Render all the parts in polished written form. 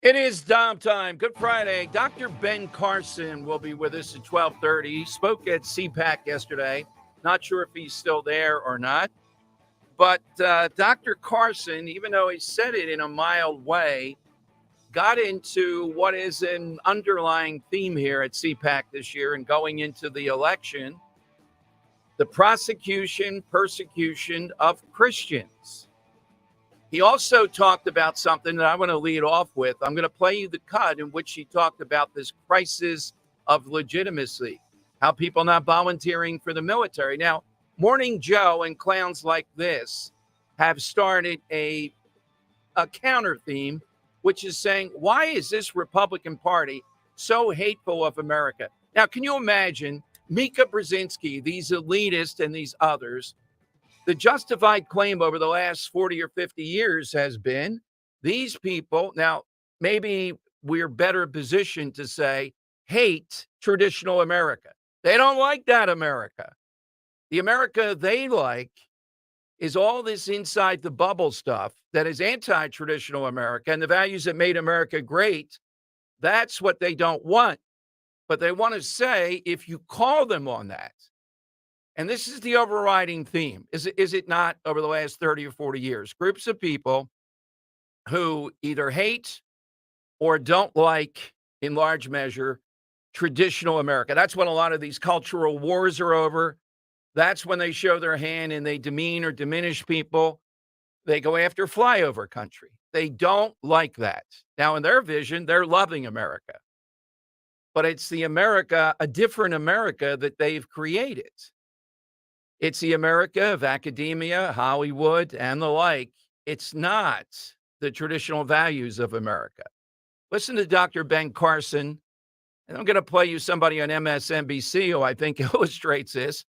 It is Dom time. Good Friday. Dr. Ben Carson will be with us at 12:30. He spoke at CPAC yesterday. Not sure if he's still there or not. But Dr. Carson, even though he said it in a mild way, got into what is an underlying theme here at CPAC this year and going into the election, the persecution of Christians. He also talked about something that I want to lead off with. I'm going to play you the cut in which he talked about this crisis of legitimacy, how people not volunteering for the military. Now, Morning Joe and clowns like this have started a counter theme, which is saying, why is this Republican Party so hateful of America? Now, can you imagine Mika Brzezinski, these elitists and these others? The justified claim over the last 40 or 50 years has been these people, now maybe we're better positioned to say, hate traditional America. They don't like that America. The America they like is all this inside the bubble stuff that is anti-traditional America and the values that made America great. That's what they don't want. But they want to say, if you call them on that, and this is the overriding theme, is it not, over the last 30 or 40 years? Groups of people who either hate or don't like, in large measure, traditional America. That's when a lot of these cultural wars are over. That's when they show their hand and they demean or diminish people. They go after flyover country. They don't like that. Now, in their vision, they're loving America. But it's the America, a different America that they've created. It's the America of academia, Hollywood, and the like. It's not the traditional values of America. Listen to Dr. Ben Carson, and I'm going to play you somebody on MSNBC who I think illustrates this.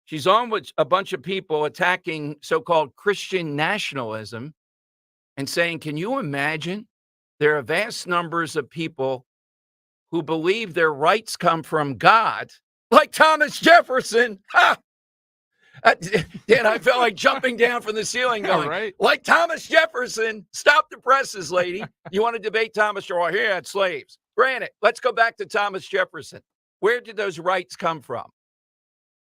She's on with a bunch of people attacking so-called Christian nationalism and saying, can you imagine? There are vast numbers of people who believe their rights come from God, like Thomas Jefferson. Ha! Dan, I felt like jumping down from the ceiling going, right. Like Thomas Jefferson, stop the presses, lady. You want to debate Thomas? Well, here had slaves. Granted, let's go back to Thomas Jefferson. Where did those rights come from?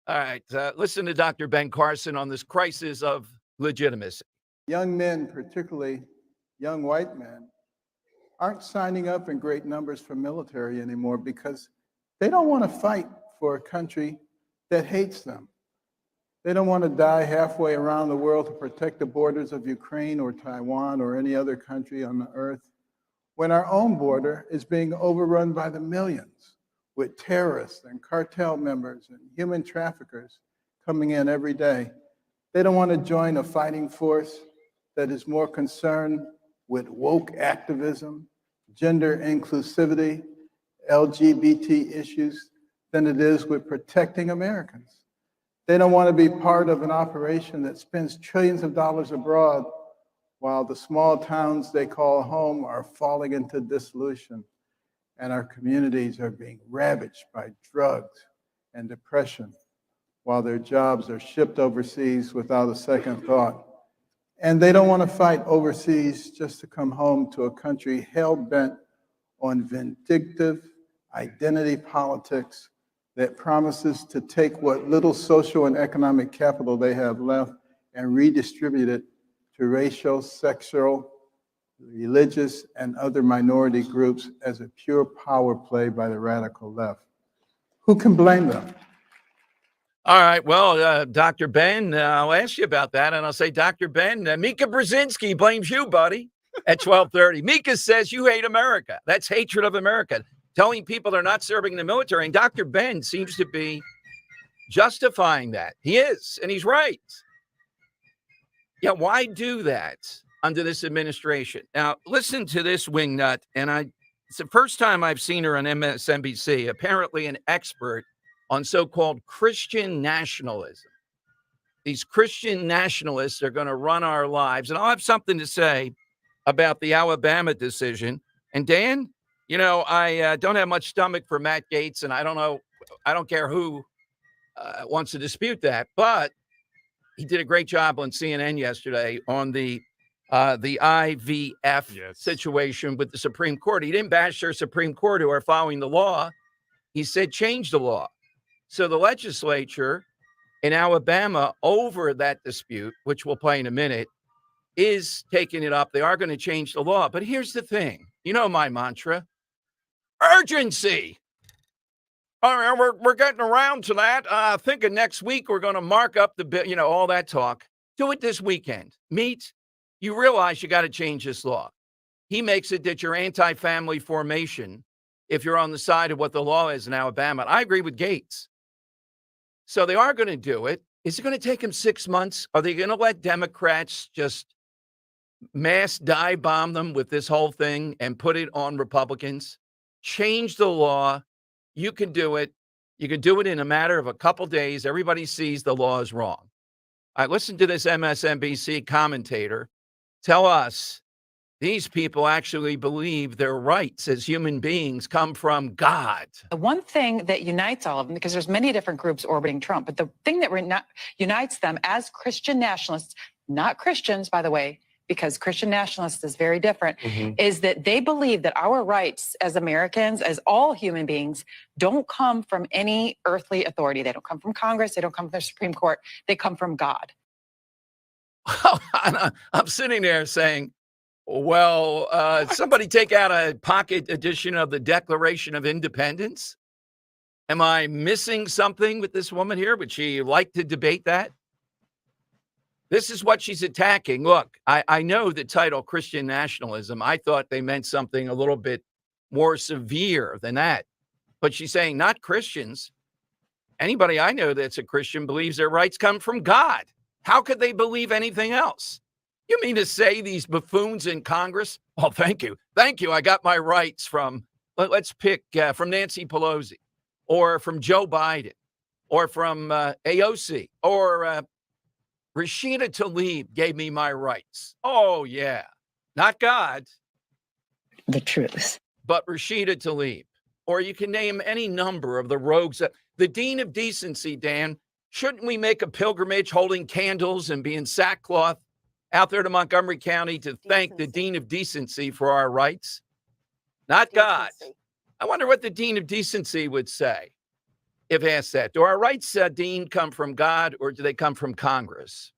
All right, listen to Dr. Ben Carson on this crisis of legitimacy. Young men, particularly young white men, aren't signing up in great numbers for military anymore because they don't want to fight for a country that hates them. They don't want to die halfway around the world to protect the borders of Ukraine or Taiwan or any other country on the earth when our own border is being overrun by the millions with terrorists and cartel members and human traffickers coming in every day. They don't want to join a fighting force that is more concerned with woke activism, gender inclusivity, LGBT issues than it is with protecting Americans. They don't want to be part of an operation that spends trillions of dollars abroad while the small towns they call home are falling into dissolution and our communities are being ravaged by drugs and depression while their jobs are shipped overseas without a second thought. And they don't want to fight overseas just to come home to a country hell-bent on vindictive identity politics that promises to take what little social and economic capital they have left and redistribute it to racial, sexual, religious, and other minority groups as a pure power play by the radical left. Who can blame them? All right. Well, Dr. Ben, I'll ask you about that, and I'll say, Dr. Ben, Mika Brzezinski blames you, buddy, at 12:30. Mika says you hate America. That's hatred of America. Telling people they're not serving in the military. And Dr. Ben seems to be justifying that. He is, and he's right. Yeah, why do that under this administration? Now, listen to this wingnut, and it's the first time I've seen her on MSNBC, apparently an expert on so-called Christian nationalism. These Christian nationalists are going to run our lives. And I'll have something to say about the Alabama decision. And Dan, you know, I don't have much stomach for Matt Gaetz, and I don't care who wants to dispute that, but he did a great job on CNN yesterday on the the IVF situation with the Supreme Court. He didn't bash their Supreme Court who are following the law. He said change the law. So the legislature in Alabama over that dispute, which we'll play in a minute, is taking it up. They are going to change the law. But here's the thing. You know my mantra. Urgency. All right, we're getting around to that. Thinking next week we're going to mark up the bill, all that talk. Do it this weekend. Meet. You realize you got to change this law. He makes it that you're anti-family formation if you're on the side of what the law is in Alabama. I agree with Gates. So they are going to do it. Is it going to take them 6 months? Are they going to let Democrats just mass dive bomb them with this whole thing and put it on Republicans? Change the law. You can do it. You can do it in a matter of a couple days. Everybody sees the law is wrong. I listened to this MSNBC commentator tell us these people actually believe their rights as human beings come from God. The one thing that unites all of them, because there's many different groups orbiting Trump, but the thing that unites them as Christian nationalists, not Christians, by the way, because Christian nationalists is very different, is that they believe that our rights as Americans, as all human beings, don't come from any earthly authority. They don't come from Congress. They don't come from the Supreme Court. They come from God. I'm sitting there saying, well, somebody take out a pocket edition of the Declaration of Independence. Am I missing something with this woman here? Would she like to debate that? This is what she's attacking. Look, I know the title Christian nationalism. I thought they meant something a little bit more severe than that. But she's saying not Christians. Anybody I know that's a Christian believes their rights come from God. How could they believe anything else? You mean to say these buffoons in Congress? Oh, thank you. Thank you. I got my rights from, let's pick from Nancy Pelosi or from Joe Biden or from AOC or Rashida Tlaib gave me my rights. Oh, yeah. Not God. The truth. But Rashida Tlaib. Or you can name any number of the rogues. The Dean of Decency, Dan, shouldn't we make a pilgrimage holding candles and be in sackcloth out there to Montgomery County to thank the Dean of Decency for our rights? Not God. I wonder what the Dean of Decency would say if asked that. Do our rights, Dean, come from God or do they come from Congress?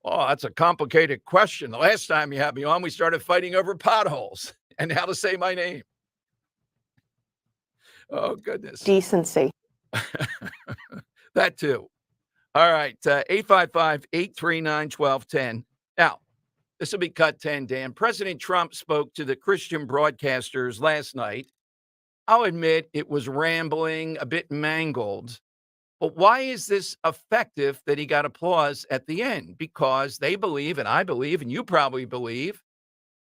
Oh, that's a complicated question. The last time you had me on, we started fighting over potholes and how to say my name. Oh, goodness. Decency. That too. All right, 855-839-1210. Now, this will be cut 10, Dan. President Trump spoke to the Christian broadcasters last night. I'll admit it was rambling, a bit mangled. But why is this effective that he got applause at the end? Because they believe, and I believe, and you probably believe,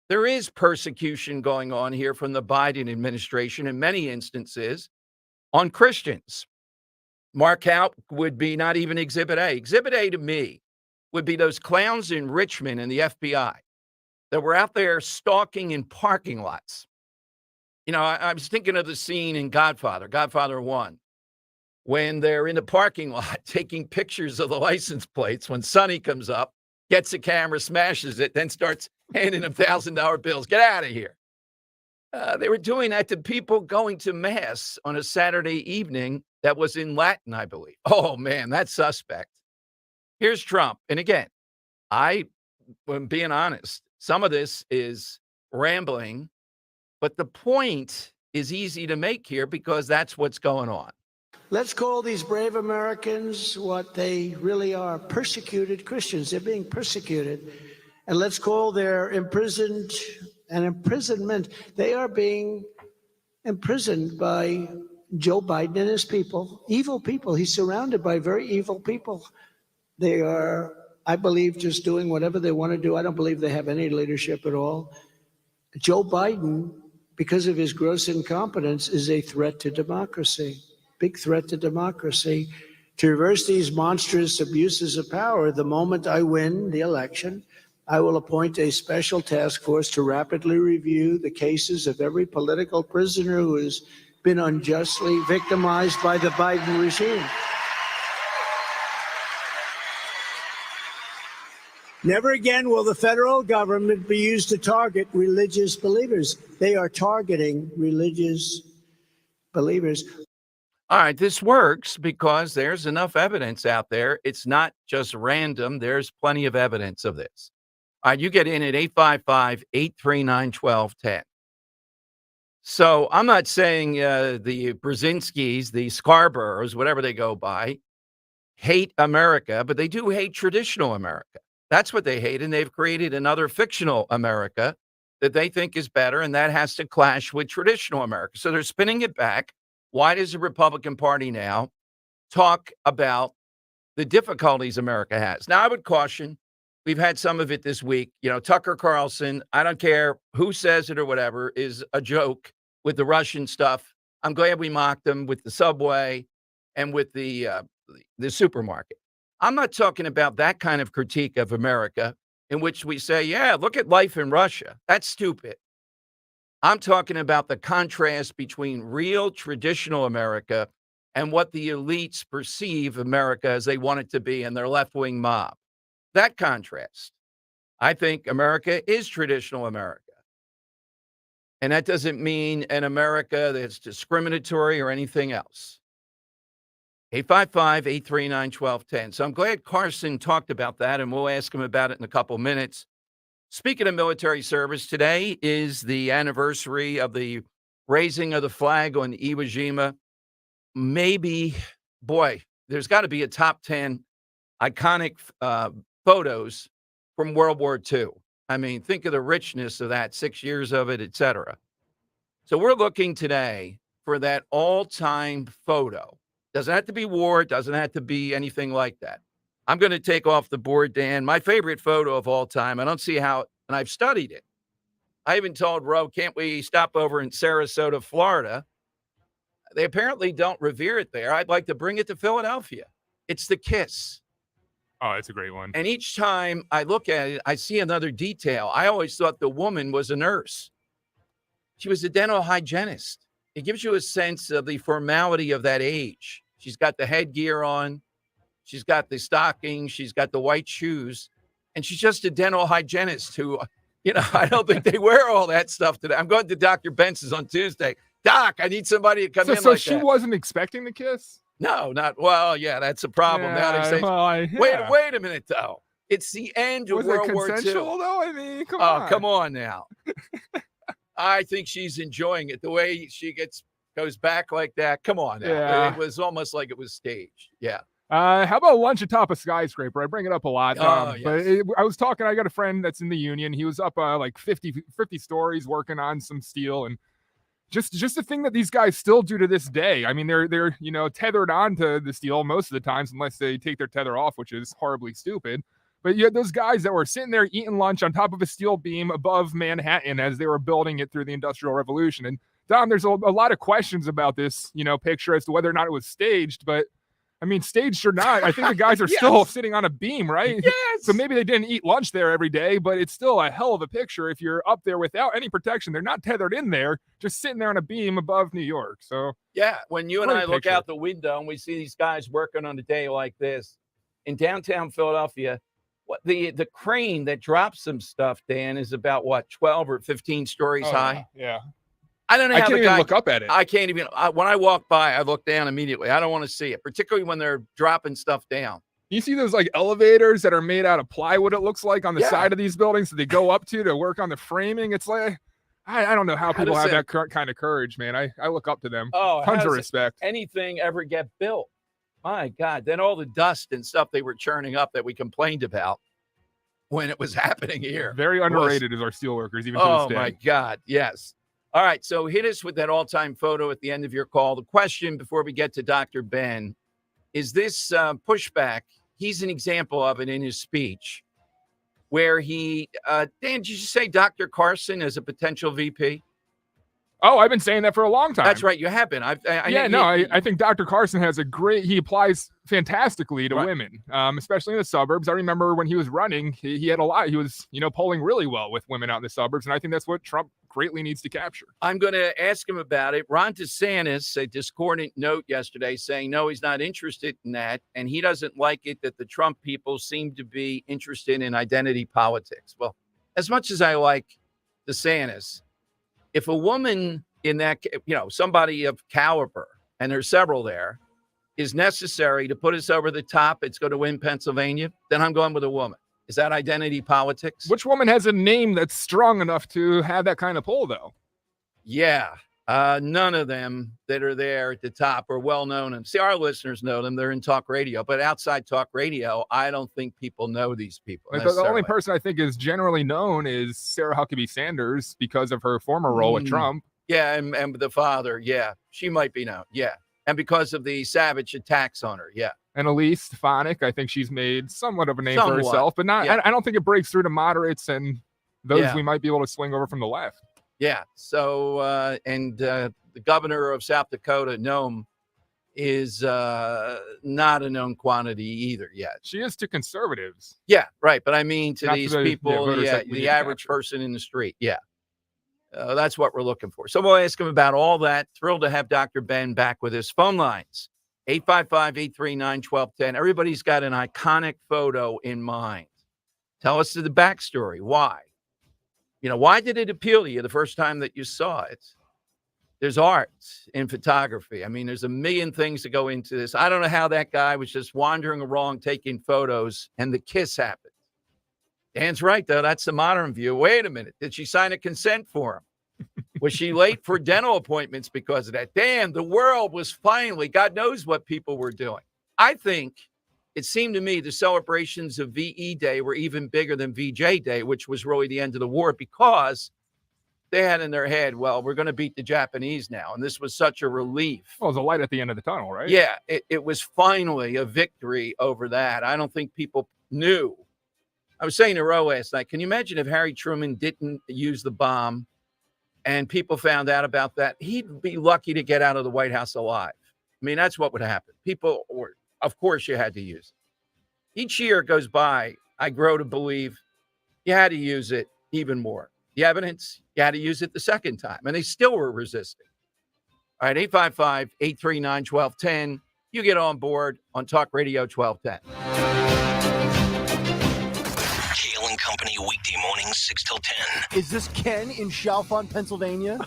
there is persecution going on here from the Biden administration in many instances on Christians. Mark out would be not even Exhibit A. Exhibit A to me would be those clowns in Richmond and the FBI that were out there stalking in parking lots. I was thinking of the scene in Godfather 1, when they're in the parking lot taking pictures of the license plates. When Sonny comes up, gets the camera, smashes it, then starts handing them $1,000 bills. Get out of here. They were doing that to people going to mass on a Saturday evening that was in Latin, I believe. Oh, man, that's suspect. Here's Trump. And again, I'm being honest, some of this is rambling, but the point is easy to make here because that's what's going on. Let's call these brave Americans what they really are, persecuted Christians. They're being persecuted. And let's call their imprisonment. They are being imprisoned by Joe Biden and his people, evil people. He's surrounded by very evil people. They are, I believe, just doing whatever they want to do. I don't believe they have any leadership at all. Joe Biden, because of his gross incompetence, is a threat to democracy, big threat to democracy. To reverse these monstrous abuses of power, the moment I win the election, I will appoint a special task force to rapidly review the cases of every political prisoner who has been unjustly victimized by the Biden regime. Never again will the federal government be used to target religious believers. They are targeting religious believers. All right, this works because there's enough evidence out there. It's not just random. There's plenty of evidence of this. All right, you get in at 855-839-1210. So I'm not saying the Brzezinskis, the Scarboroughs, whatever they go by, hate America, but they do hate traditional America. That's what they hate, and they've created another fictional America that they think is better, and that has to clash with traditional America. So they're spinning it back. Why does the Republican Party now talk about the difficulties America has? Now, I would caution, we've had some of it this week. You know, Tucker Carlson, I don't care who says it or whatever, is a joke with the Russian stuff. I'm glad we mocked them with the subway and with the supermarket. I'm not talking about that kind of critique of America in which we say, yeah, look at life in Russia. That's stupid. I'm talking about the contrast between real traditional America and what the elites perceive America as they want it to be and their left-wing mob. That contrast. I think America is traditional America. And that doesn't mean an America that's discriminatory or anything else. 855-839-1210. So I'm glad Carson talked about that, and we'll ask him about it in a couple minutes. Speaking of military service, today is the anniversary of the raising of the flag on Iwo Jima. Maybe, boy, there's got to be a top 10 iconic photos from World War II. I mean, think of the richness of that, 6 years of it, et cetera. So we're looking today for that all-time photo. Doesn't have to be war. It doesn't have to be anything like that. I'm going to take off the board, Dan. My favorite photo of all time. I don't see how, and I've studied it. I even told Roe, can't we stop over in Sarasota, Florida? They apparently don't revere it there. I'd like to bring it to Philadelphia. It's the kiss. Oh, it's a great one. And each time I look at it, I see another detail. I always thought the woman was a nurse. She was a dental hygienist. It gives you a sense of the formality of that age. She's got the headgear on. She's got the stockings. She's got the white shoes. And she's just a dental hygienist who, you know, I don't think they wear all that stuff today. I'm going to Dr. Benson's on Tuesday. Doc, I need somebody to come in. So she wasn't expecting the kiss? No, not, well, yeah, that's a problem. Now they say, wait a minute, though. It's the end of World War II. Was it consensual, though? I mean, come on. Oh, come on now. I think she's enjoying it. The way she goes back like that. Come on now. Yeah. It was almost like it was staged. Yeah. How about lunch atop a skyscraper? I bring it up a lot. Yes. But I was talking, I got a friend that's in the union. He was up like 50 stories working on some steel, and just the thing that these guys still do to this day. I mean, they're you know, tethered onto the steel most of the times, unless they take their tether off, which is horribly stupid. But you had those guys that were sitting there eating lunch on top of a steel beam above Manhattan as they were building it through the Industrial Revolution. And Dom, there's a lot of questions about this, you know, picture as to whether or not it was staged. But I mean, staged or not, I think the guys are still sitting on a beam, right? Yes. So maybe they didn't eat lunch there every day, but it's still a hell of a picture if you're up there without any protection. They're not tethered in there, just sitting there on a beam above New York. So yeah, when you and I look picture. out the window and we see these guys working on a day like this in downtown Philadelphia, what the crane that drops some stuff, Dan, is about what, 12 or 15 stories high? Yeah. I don't know. I how can't the even guy, look up at it. I can't even. When I walk by, I look down immediately. I don't want to see it, particularly when they're dropping stuff down. You see those like elevators that are made out of plywood, it looks like, on the side of these buildings that they go up to work on the framing. It's like, I don't know how people have that kind of courage, man. I look up to them. Tons of respect. Anything ever get built? My God. Then all the dust and stuff they were churning up that we complained about when it was happening here. Very underrated as our steelworkers, even to this day. Oh, my God. Yes. All right. So hit us with that all-time photo at the end of your call. The question before we get to Dr. Ben, is this pushback? He's an example of it in his speech where he, Dan, did you say Dr. Carson as a potential VP? Oh, I've been saying that for a long time. That's right. You have been. I think Dr. Carson has he applies fantastically to women, especially in the suburbs. I remember when he was running, he had a lot. He was, polling really well with women out in the suburbs. And I think that's what Trump greatly needs to capture. I'm going to ask him about it. Ron DeSantis, a discordant note yesterday saying, no, he's not interested in that. And he doesn't like it that the Trump people seem to be interested in identity politics. Well, as much as I like DeSantis, if a woman in that, somebody of caliber, and there's several there, is necessary to put us over the top, it's going to win Pennsylvania, then I'm going with a woman. Is that identity politics? Which woman has a name that's strong enough to have that kind of pull, though? Yeah. None of them that are there at the top are well known. And see, our listeners know them. They're in talk radio. But outside talk radio, I don't think people know these people. The only person I think is generally known is Sarah Huckabee Sanders because of her former role with Trump. Yeah, and the father. Yeah, she might be known. Yeah. And because of the savage attacks on her. Yeah. And Elise Stefanik, I think she's made somewhat of a name for herself, but not. Yeah. I don't think it breaks through to moderates and those we might be able to swing over from the left. Yeah. So, the governor of South Dakota, Noem, is not a known quantity either yet. She is to conservatives. Yeah, right. But I mean to not these to people, the average person in the street. Yeah. That's what we're looking for. So we'll ask him about all that. Thrilled to have Dr. Ben back with his phone lines. 855-839-1210. Everybody's got an iconic photo in mind. Tell us the backstory. Why? Why did it appeal to you the first time that you saw it? There's art in photography. I mean, there's a million things that go into this. I don't know how that guy was just wandering along taking photos and the kiss happened. Dan's right, though. That's the modern view. Wait a minute. Did she sign a consent form? Was she late for dental appointments because of that? Damn, the world was finally, God knows what people were doing. I think it seemed to me the celebrations of VE Day were even bigger than VJ Day, which was really the end of the war, because they had in their head, well, we're going to beat the Japanese now. And this was such a relief. Well, it was a light at the end of the tunnel, right? Yeah, it was finally a victory over that. I don't think people knew. I was saying to Roe last night, can you imagine if Harry Truman didn't use the bomb and people found out about that? He'd be lucky to get out of the White House alive. I mean, that's what would happen. People were, of course, you had to use it. Each year goes by, I grow to believe you had to use it even more. The evidence, you had to use it the second time, and they still were resisting. All right, 855-839-1210. You get on board on Talk Radio 1210. Company weekday mornings 6 till 10. Is this Ken in Chalfont, Pennsylvania?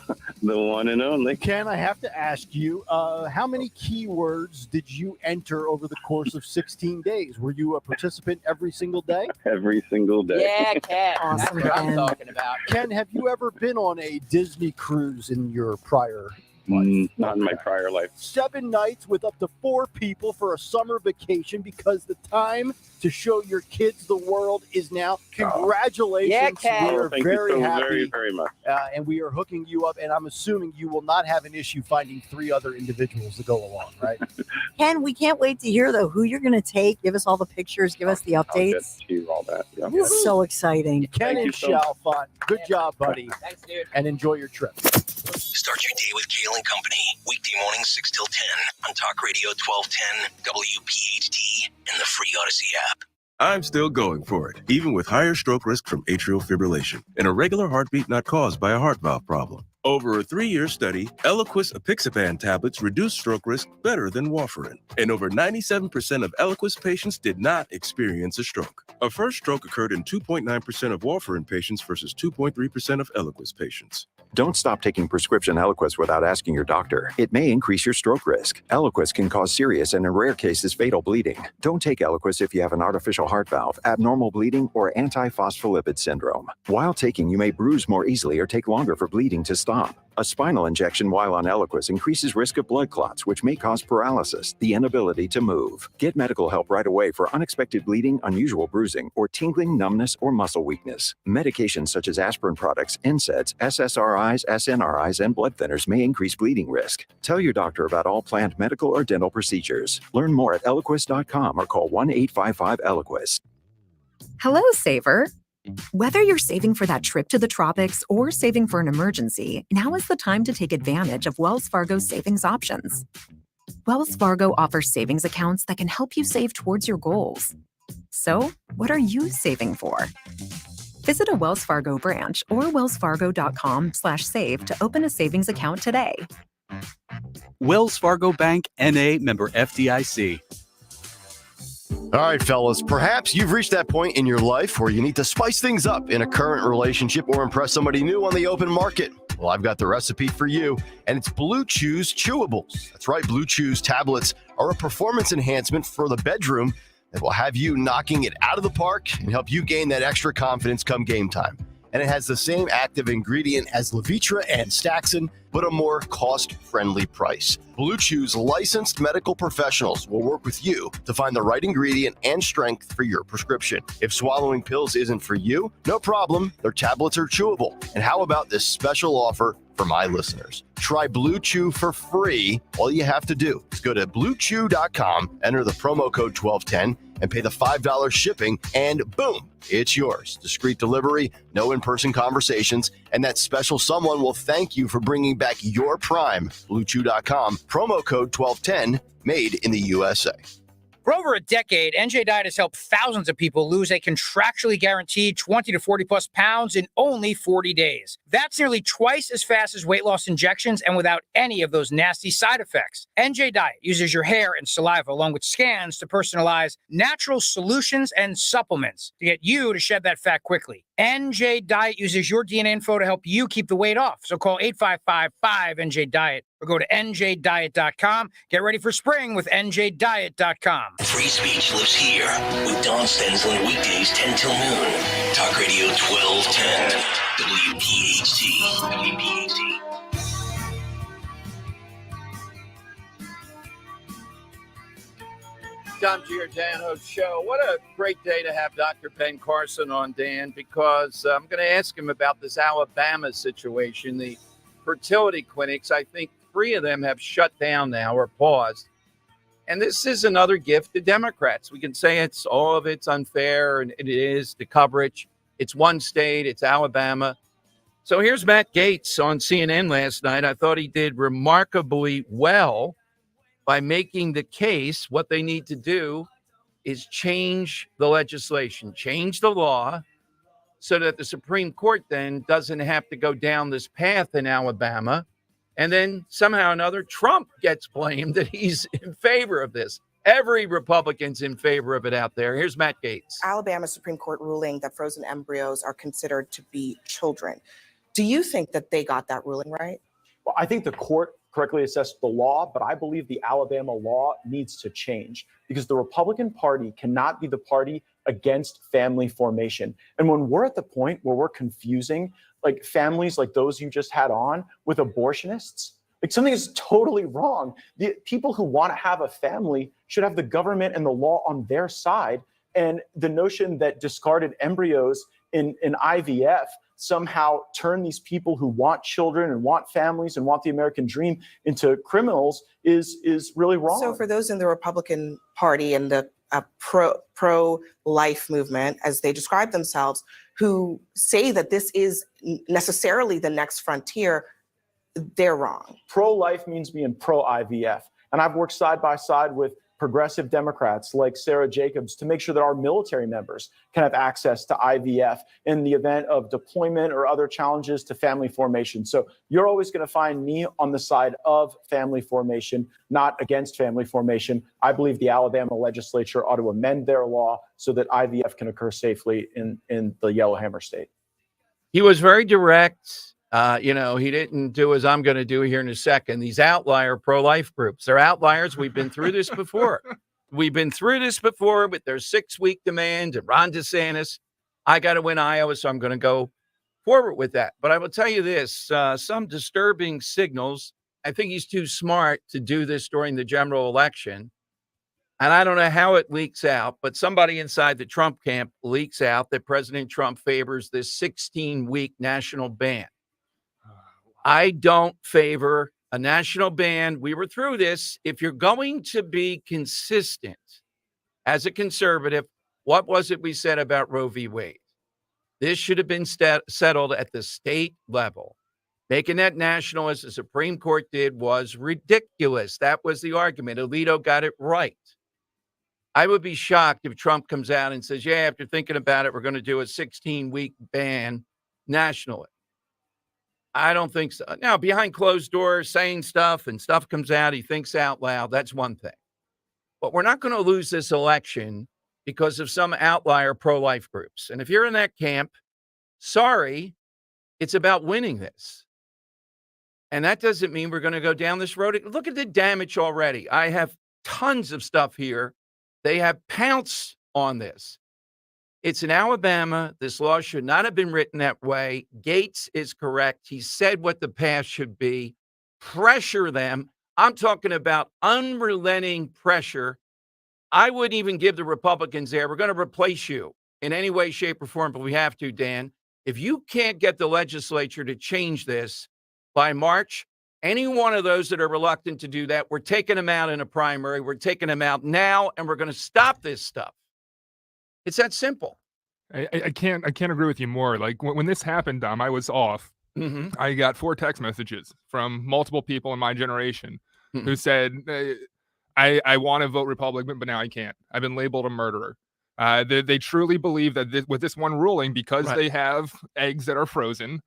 The one and only. Ken, I have to ask you, how many keywords did you enter over the course of 16 days? Were you a participant every single day? Every single day. Yeah, Ken. Awesome, that's what I'm talking about. Ken, have you ever been on a Disney cruise in your prior life? Not in my prior life. 7 nights with up to 4 people for a summer vacation, because the time to show your kids the world is now. Congratulations. Yeah, Ken. We are Thank very you so happy. very, very much. And we are hooking you up, and I'm assuming you will not have an issue finding 3 other individuals to go along, right? Ken, we can't wait to hear, though, who you're going to take. Give us all the pictures. Give us the I'll get updates. you all that. Yeah. This is so exciting. Ken Thank and you so Chalfont, good job, buddy. Thanks, dude. And enjoy your trip. Start your day with Kale and Company. Weekday mornings 6 till 10 on Talk Radio 1210, WPHT, and the free Odyssey app. I'm still going for it, even with higher stroke risk from atrial fibrillation and a regular heartbeat not caused by a heart valve problem. Over a 3-year study, Eliquis apixaban tablets reduced stroke risk better than warfarin, and over 97% of Eliquis patients did not experience a stroke. A first stroke occurred in 2.9% of warfarin patients versus 2.3% of Eliquis patients. Don't stop taking prescription Eliquis without asking your doctor. It may increase your stroke risk. Eliquis can cause serious and, in rare cases, fatal bleeding. Don't take Eliquis if you have an artificial heart valve, abnormal bleeding, or antiphospholipid syndrome. While taking, you may bruise more easily or take longer for bleeding to stop. A spinal injection while on Eliquis increases risk of blood clots, which may cause paralysis, the inability to move. Get medical help right away for unexpected bleeding, unusual bruising, or tingling, numbness, or muscle weakness. Medications such as aspirin products, NSAIDs, SSRIs, SNRIs, and blood thinners may increase bleeding risk. Tell your doctor about all planned medical or dental procedures. Learn more at Eliquis.com or call 1-855-ELIQUIS. Hello, Saver. Whether you're saving for that trip to the tropics or saving for an emergency, now is the time to take advantage of Wells Fargo's savings options. Wells Fargo offers savings accounts that can help you save towards your goals. So, what are you saving for? Visit a Wells Fargo branch or wellsfargo.com/save to open a savings account today. Wells Fargo Bank, N.A., member FDIC. All right, fellas, perhaps you've reached that point in your life where you need to spice things up in a current relationship or impress somebody new on the open market. Well, I've got the recipe for you, and it's Blue Chew's Chewables. That's right, Blue Chew's tablets are a performance enhancement for the bedroom that will have you knocking it out of the park and help you gain that extra confidence come game time. And it has the same active ingredient as Levitra and Staxin, but a more cost-friendly price. Blue Chew's licensed medical professionals will work with you to find the right ingredient and strength for your prescription. If swallowing pills isn't for you, no problem. Their tablets are chewable. And how about this special offer for my listeners? Try Blue Chew for free. All you have to do is go to bluechew.com, enter the promo code 1210, and pay the $5 shipping, and boom, it's yours. Discreet delivery, no in-person conversations, and that special someone will thank you for bringing back your prime. BlueChew.com, promo code 1210, made in the USA. For over a decade, NJ Diet has helped thousands of people lose a contractually guaranteed 20 to 40 plus pounds in only 40 days. That's nearly twice as fast as weight loss injections and without any of those nasty side effects. NJ Diet uses your hair and saliva along with scans to personalize natural solutions and supplements to get you to shed that fat quickly. NJ Diet uses your DNA info to help you keep the weight off. So call 855-5NJ-DIET or go to njdiet.com. Get ready for spring with njdiet.com. Free speech lives here with Don Stensland weekdays 10 till noon. Talk Radio 1210. WPHT. WPHT. Tom Giordano Show. What a great day to have Dr. Ben Carson on, Dan, because I'm going to ask him about this Alabama situation. The fertility clinics, I think 3 of them have shut down now or paused. And this is another gift to Democrats. We can say all of it's unfair, and it is, the coverage. It's one state, it's Alabama. So here's Matt Gaetz on CNN last night. I thought he did remarkably well by making the case. What they need to do is change the legislation, change the law, so that the Supreme Court then doesn't have to go down this path in Alabama. And then somehow or another, Trump gets blamed that he's in favor of this. Every Republican's in favor of it out there. Here's Matt Gaetz. Alabama Supreme Court ruling that frozen embryos are considered to be children. Do you think that they got that ruling right? Well, I think the court correctly assessed the law, but I believe the Alabama law needs to change because the Republican Party cannot be the party against family formation. And when we're at the point where we're confusing like families like those you just had on with abortionists, like something is totally wrong. The people who want to have a family should have the government and the law on their side. And the notion that discarded embryos in IVF somehow turn these people who want children and want families and want the American dream into criminals is really wrong. So for those in the Republican Party and the pro-life movement, as they describe themselves, who say that this is necessarily the next frontier, they're wrong. Pro-life means being pro-IVF. And I've worked side by side with progressive Democrats like Sarah Jacobs to make sure that our military members can have access to IVF in the event of deployment or other challenges to family formation. So you're always going to find me on the side of family formation, not against family formation. I believe the Alabama legislature ought to amend their law so that IVF can occur safely in the Yellowhammer state. He was very direct. He didn't do as I'm going to do here in a second. These outlier pro-life groups, they're outliers. We've been through this before. We've been through this before with their 6-week demand and Ron DeSantis. I got to win Iowa, so I'm going to go forward with that. But I will tell you this, some disturbing signals. I think he's too smart to do this during the general election. And I don't know how it leaks out, but somebody inside the Trump camp leaks out that President Trump favors this 16-week national ban. I don't favor a national ban. We were through this. If you're going to be consistent as a conservative, what was it we said about Roe v. Wade? This should have been settled at the state level. Making that national, as the Supreme Court did, was ridiculous. That was the argument. Alito got it right. I would be shocked if Trump comes out and says, yeah, after thinking about it, we're going to do a 16-week ban nationally. I don't think so. Now, behind closed doors, saying stuff and stuff comes out, he thinks out loud. That's one thing. But we're not going to lose this election because of some outlier pro-life groups. And if you're in that camp, sorry, it's about winning this. And that doesn't mean we're going to go down this road. Look at the damage already. I have tons of stuff here. They have pounced on this. It's in Alabama. This law should not have been written that way. Gates is correct. He said what the path should be. Pressure them. I'm talking about unrelenting pressure. I wouldn't even give the Republicans there. We're going to replace you in any way, shape, or form, but we have to, Dan. If you can't get the legislature to change this by March, any one of those that are reluctant to do that, we're taking them out in a primary. We're taking them out now, and we're going to stop this stuff. It's that simple. I can't agree with you more. Like when this happened, Dom, I was off. Mm-hmm. I got 4 text messages from multiple people in my generation who said, I want to vote Republican, but now I can't. I've been labeled a murderer. They truly believe that with this one ruling, because they have eggs that are frozen,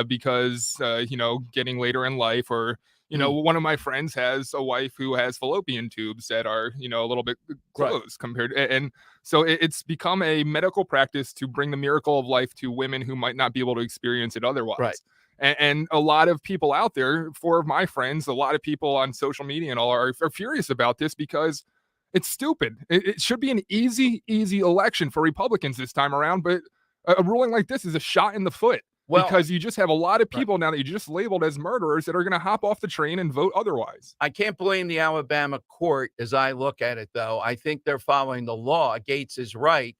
because, getting later in life, or, one of my friends has a wife who has fallopian tubes that are, a little bit closed compared. And so it's become a medical practice to bring the miracle of life to women who might not be able to experience it otherwise. Right. And a lot of people out there, 4 of my friends, a lot of people on social media and all are furious about this because it's stupid. It should be an easy election for Republicans this time around, but a ruling like this is a shot in the foot because you just have a lot of people now that you just labeled as murderers that are going to hop off the train and vote otherwise. I can't blame the Alabama court as I look at it, though. I think they're following the law. Gates is right.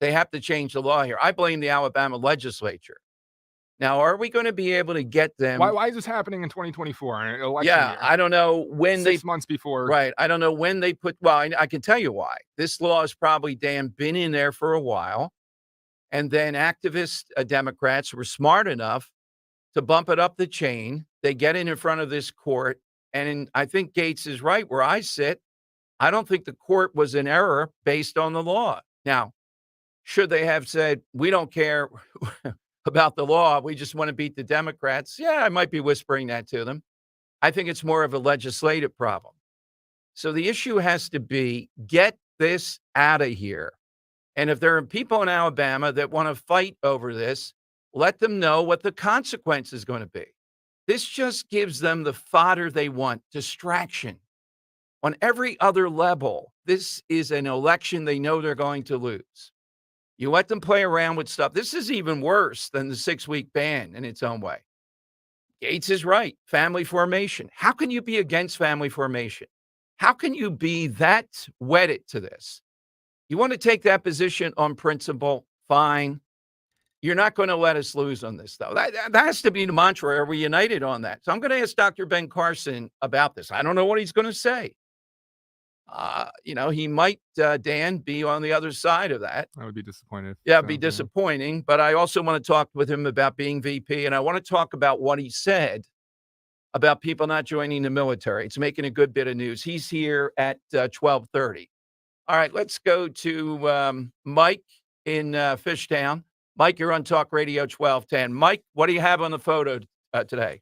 They have to change the law here. I blame the Alabama legislature. Now, are we going to be able to get them? Why is this happening in 2024? Election year? I don't know when 6 months before. Right. I don't know when they put. Well, I can tell you why. This law has probably, Dan, been in there for a while. And then activist Democrats were smart enough to bump it up the chain. They get in front of this court. And I think Gates is right where I sit. I don't think the court was in error based on the law. Now, should they have said, we don't care about the law, we just want to beat the Democrats? Yeah, I might be whispering that to them. I think it's more of a legislative problem. So the issue has to be, get this out of here. And if there are people in Alabama that want to fight over this, let them know what the consequence is going to be. This just gives them the fodder they want, distraction. On every other level, this is an election they know they're going to lose. You let them play around with stuff. This is even worse than the 6-week ban in its own way. Gates is right. Family formation. How can you be against family formation? How can you be that wedded to this? You want to take that position on principle? Fine. You're not going to let us lose on this, though. That has to be the mantra. Are we united on that? So I'm going to ask Dr. Ben Carson about this. I don't know what he's going to say. He might, Dan, be on the other side of that. I would be disappointed. Yeah, it'd be disappointing. But I also want to talk with him about being VP. And I want to talk about what he said about people not joining the military. It's making a good bit of news. He's here at 12:30. All right, let's go to Mike in Fishtown. Mike, you're on Talk Radio 1210. Mike, what do you have on the photo today?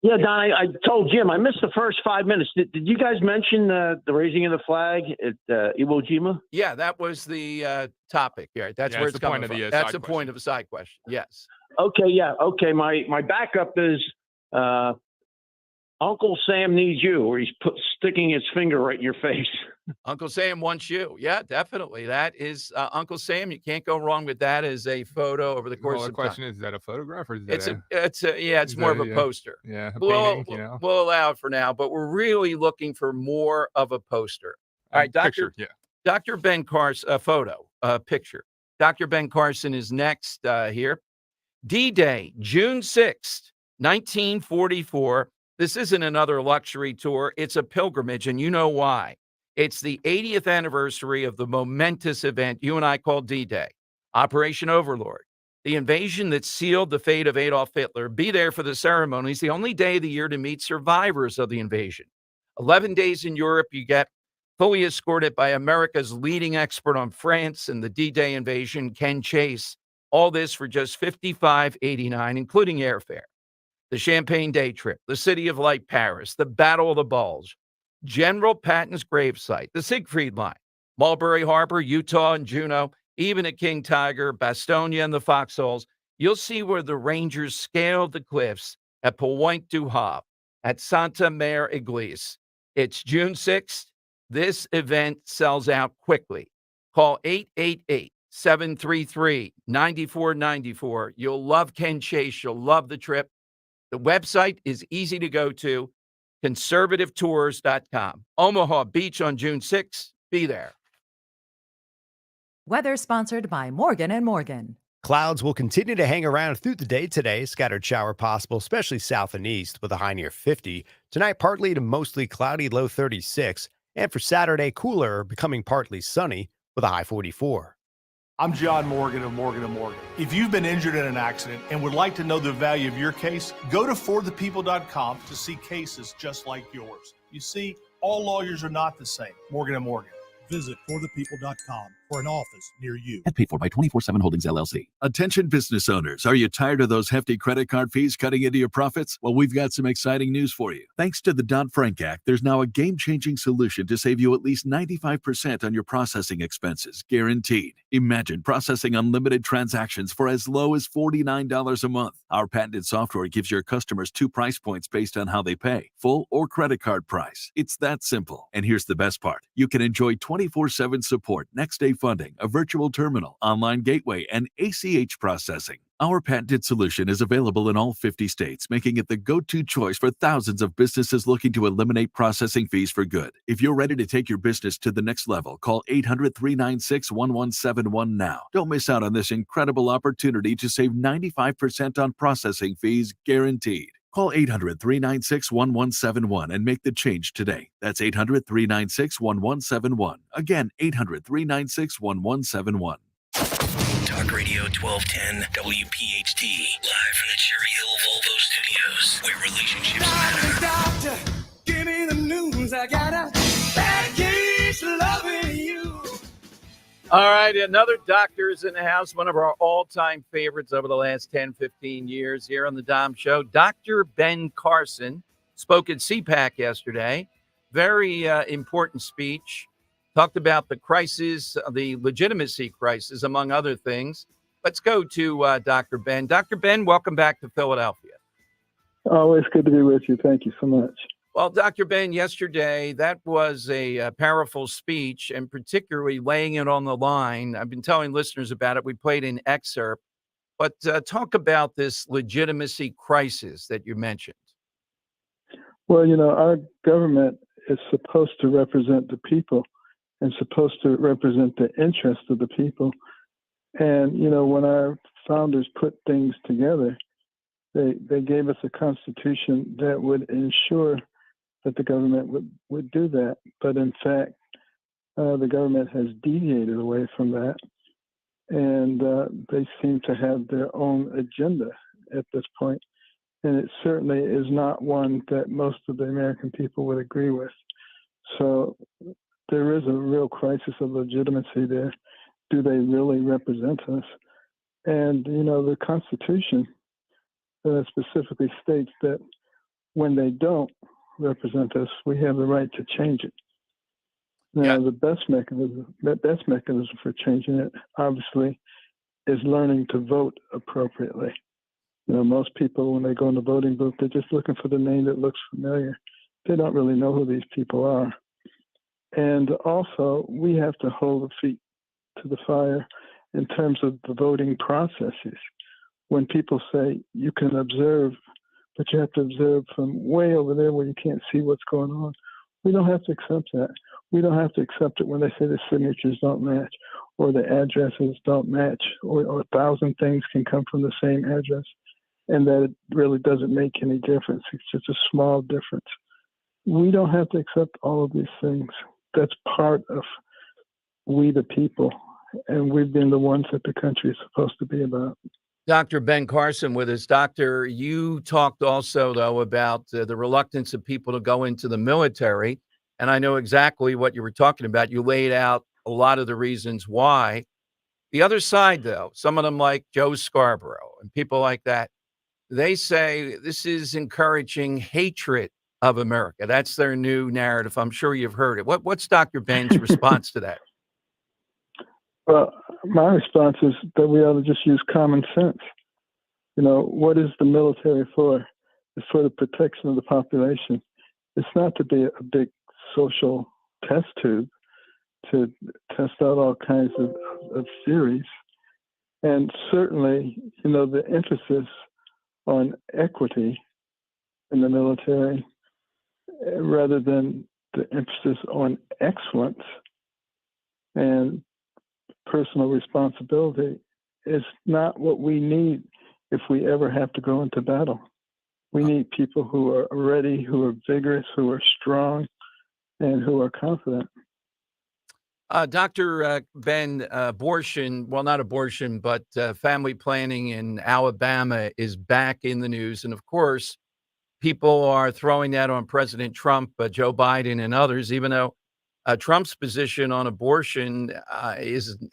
Yeah, Don, I told Jim I missed the first 5 minutes. Did you guys mention the raising of the flag at Iwo Jima? Yeah, that was the topic. Yeah, that's where it's coming from. That's the point of a side question. Yes. Okay, yeah. Okay, my backup is Uncle Sam needs you, where he's sticking his finger right in your face. Uncle Sam wants you. Yeah, definitely. That is Uncle Sam. You can't go wrong with that as a photo over the course of time. The question is that a photograph or is that it's more of a poster. Yeah, a painting, we'll allow it for now, but we're really looking for more of a poster. All right, Dr. Ben Carson, picture. Dr. Ben Carson is next here. D-Day, June 6th, 1944. This isn't another luxury tour. It's a pilgrimage, and you know why. It's the 80th anniversary of the momentous event you and I call D-Day, Operation Overlord, the invasion that sealed the fate of Adolf Hitler. Be there for the ceremony. It's the only day of the year to meet survivors of the invasion. 11 days in Europe, you get fully escorted by America's leading expert on France and the D-Day invasion, Ken Chase. All this for just $55.89, including airfare. The Champagne Day Trip, the City of Light Paris, the Battle of the Bulge, General Patton's gravesite, the Siegfried Line, Mulberry Harbor, Utah, and Juneau, even at King Tiger, Bastonia, and the Foxholes. You'll see where the Rangers scaled the cliffs at Pointe du Havre, at Santa Mare Église. It's June 6th. This event sells out quickly. Call 888-733-9494. You'll love Ken Chase. You'll love the trip. The website is easy to go to, conservativetours.com. Omaha Beach on June 6th. Be there. Weather sponsored by Morgan & Morgan. Clouds will continue to hang around through the day today. Scattered shower possible, especially south and east, with a high near 50. Tonight, partly to mostly cloudy, low 36. And for Saturday, cooler, becoming partly sunny, with a high 44. I'm John Morgan of Morgan & Morgan. If you've been injured in an accident and would like to know the value of your case, go to forthepeople.com to see cases just like yours. You see, all lawyers are not the same. Morgan & Morgan. Visit forthepeople.com for an office near you. And paid for by 24/7 Holdings, LLC. Attention business owners. Are you tired of those hefty credit card fees cutting into your profits? Well, we've got some exciting news for you. Thanks to the Dodd-Frank Act, there's now a game-changing solution to save you at least 95% on your processing expenses, guaranteed. Imagine processing unlimited transactions for as low as $49 a month. Our patented software gives your customers 2 price points based on how they pay, full or credit card price. It's that simple. And here's the best part. You can enjoy 24/7 support, next-day funding, a virtual terminal, online gateway, and ACH processing. Our patented solution is available in all 50 states, making it the go-to choice for thousands of businesses looking to eliminate processing fees for good. If you're ready to take your business to the next level, call 800-396-1171 now. Don't miss out on this incredible opportunity to save 95% on processing fees, guaranteed. Call 800-396-1171 and make the change today. That's 800-396-1171. Again, 800-396-1171. Talk Radio 1210 WPHT, live from the Cherry Hill Volvo Studios, where relationships matter. Doctor, give me the news. I got a bad case loving you. All right, another doctor is in the house, one of our all-time favorites over the last 10, 15 years here on the Dom Show. Dr. Ben Carson spoke at CPAC yesterday. Very important speech. Talked about the crisis, the legitimacy crisis, among other things. Let's go to Dr. Ben. Dr. Ben, welcome back to Philadelphia. Always good to be with you. Thank you so much. Well, Dr. Ben, yesterday, that was a powerful speech, and particularly laying it on the line. I've been telling listeners about it. We played an excerpt. But talk about this legitimacy crisis that you mentioned. Well, you know, our government is supposed to represent the people and supposed to represent the interests of the people. And, you know, when our founders put things together, they gave us a constitution that would ensure that the government would do that. But in fact, the government has deviated away from that. And they seem to have their own agenda at this point. And it certainly is not one that most of the American people would agree with. So there is a real crisis of legitimacy there. Do they really represent us? And, you know, the Constitution specifically states that when they don't represent us, we have the right to change it. Now, the best mechanism for changing it, obviously, is learning to vote appropriately. You know, most people, when they go in the voting booth, they're just looking for the name that looks familiar. They don't really know who these people are. And also, we have to hold the feet to the fire in terms of the voting processes. When people say you can observe, but you have to observe from way over there where you can't see what's going on, we don't have to accept that. We don't have to accept it when they say the signatures don't match or the addresses don't match or 1,000 things can come from the same address and that it really doesn't make any difference. It's just a small difference. We don't have to accept all of these things. That's part of we the people, and we've been the ones that the country is supposed to be about. Dr. Ben Carson with us. Doctor, you talked also, though, about the reluctance of people to go into the military. and I know exactly what you were talking about. You laid out a lot of the reasons why. The other side, though, some of them like Joe Scarborough and people like that, they say this is encouraging hatred of America. That's their new narrative. I'm sure you've heard it. What's Dr. Ben's response to that? Well, my response is that we ought to just use common sense. You know, what is the military for? It's for the protection of the population. It's not to be a big social test tube to test out all kinds of theories. And certainly, you know, the emphasis on equity in the military rather than the emphasis on excellence and personal responsibility is not what we need if we ever have to go into battle. We need people who are ready, who are vigorous, who are strong, and who are confident. Dr. Ben, abortion, well, not abortion, but family planning in Alabama is back in the news. And of course, people are throwing that on President Trump, Joe Biden, and others, even though Trump's position on abortion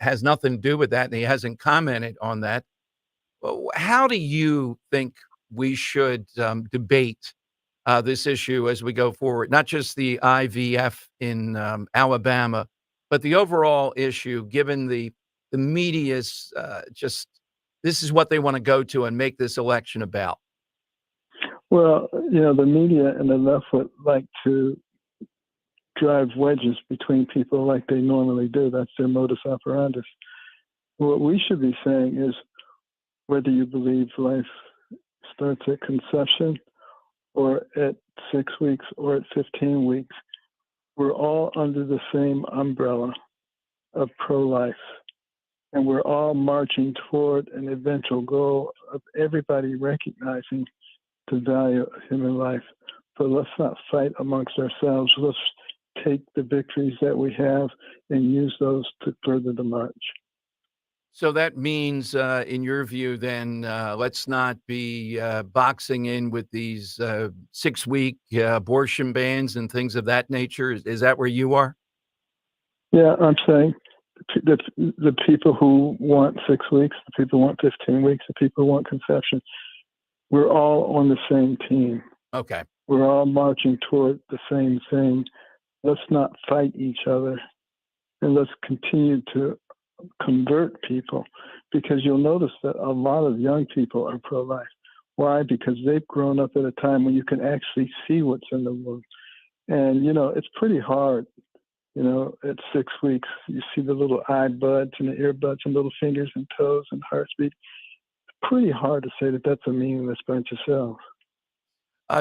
has nothing to do with that, and he hasn't commented on that. How do you think we should debate this issue as we go forward? Not just the IVF in Alabama, but the overall issue, given the media's just this is what they want to go to and make this election about. Well, you know, the media and the left would like to drive wedges between people like they normally do. That's their modus operandi. What we should be saying is whether you believe life starts at conception or at 6 weeks or at 15 weeks, we're all under the same umbrella of pro-life. And we're all marching toward an eventual goal of everybody recognizing the value of human life. But let's not fight amongst ourselves. Let's take the victories that we have and use those to further the march. So that means, in your view, then, let's not be boxing in with these 6-week abortion bans and things of that nature. Is that where you are? Yeah, I'm saying the people who want 6 weeks, the people who want 15 weeks, the people who want conception, we're all on the same team. Okay. We're all marching toward the same thing. Let's not fight each other, and let's continue to convert people, because you'll notice that a lot of young people are pro-life. Why? Because they've grown up at a time when you can actually see what's in the womb. And, you know, it's pretty hard. You know, at 6 weeks, you see the little eye buds and the ear buds and little fingers and toes and heartbeat. It's pretty hard to say that that's a meaningless bunch of cells.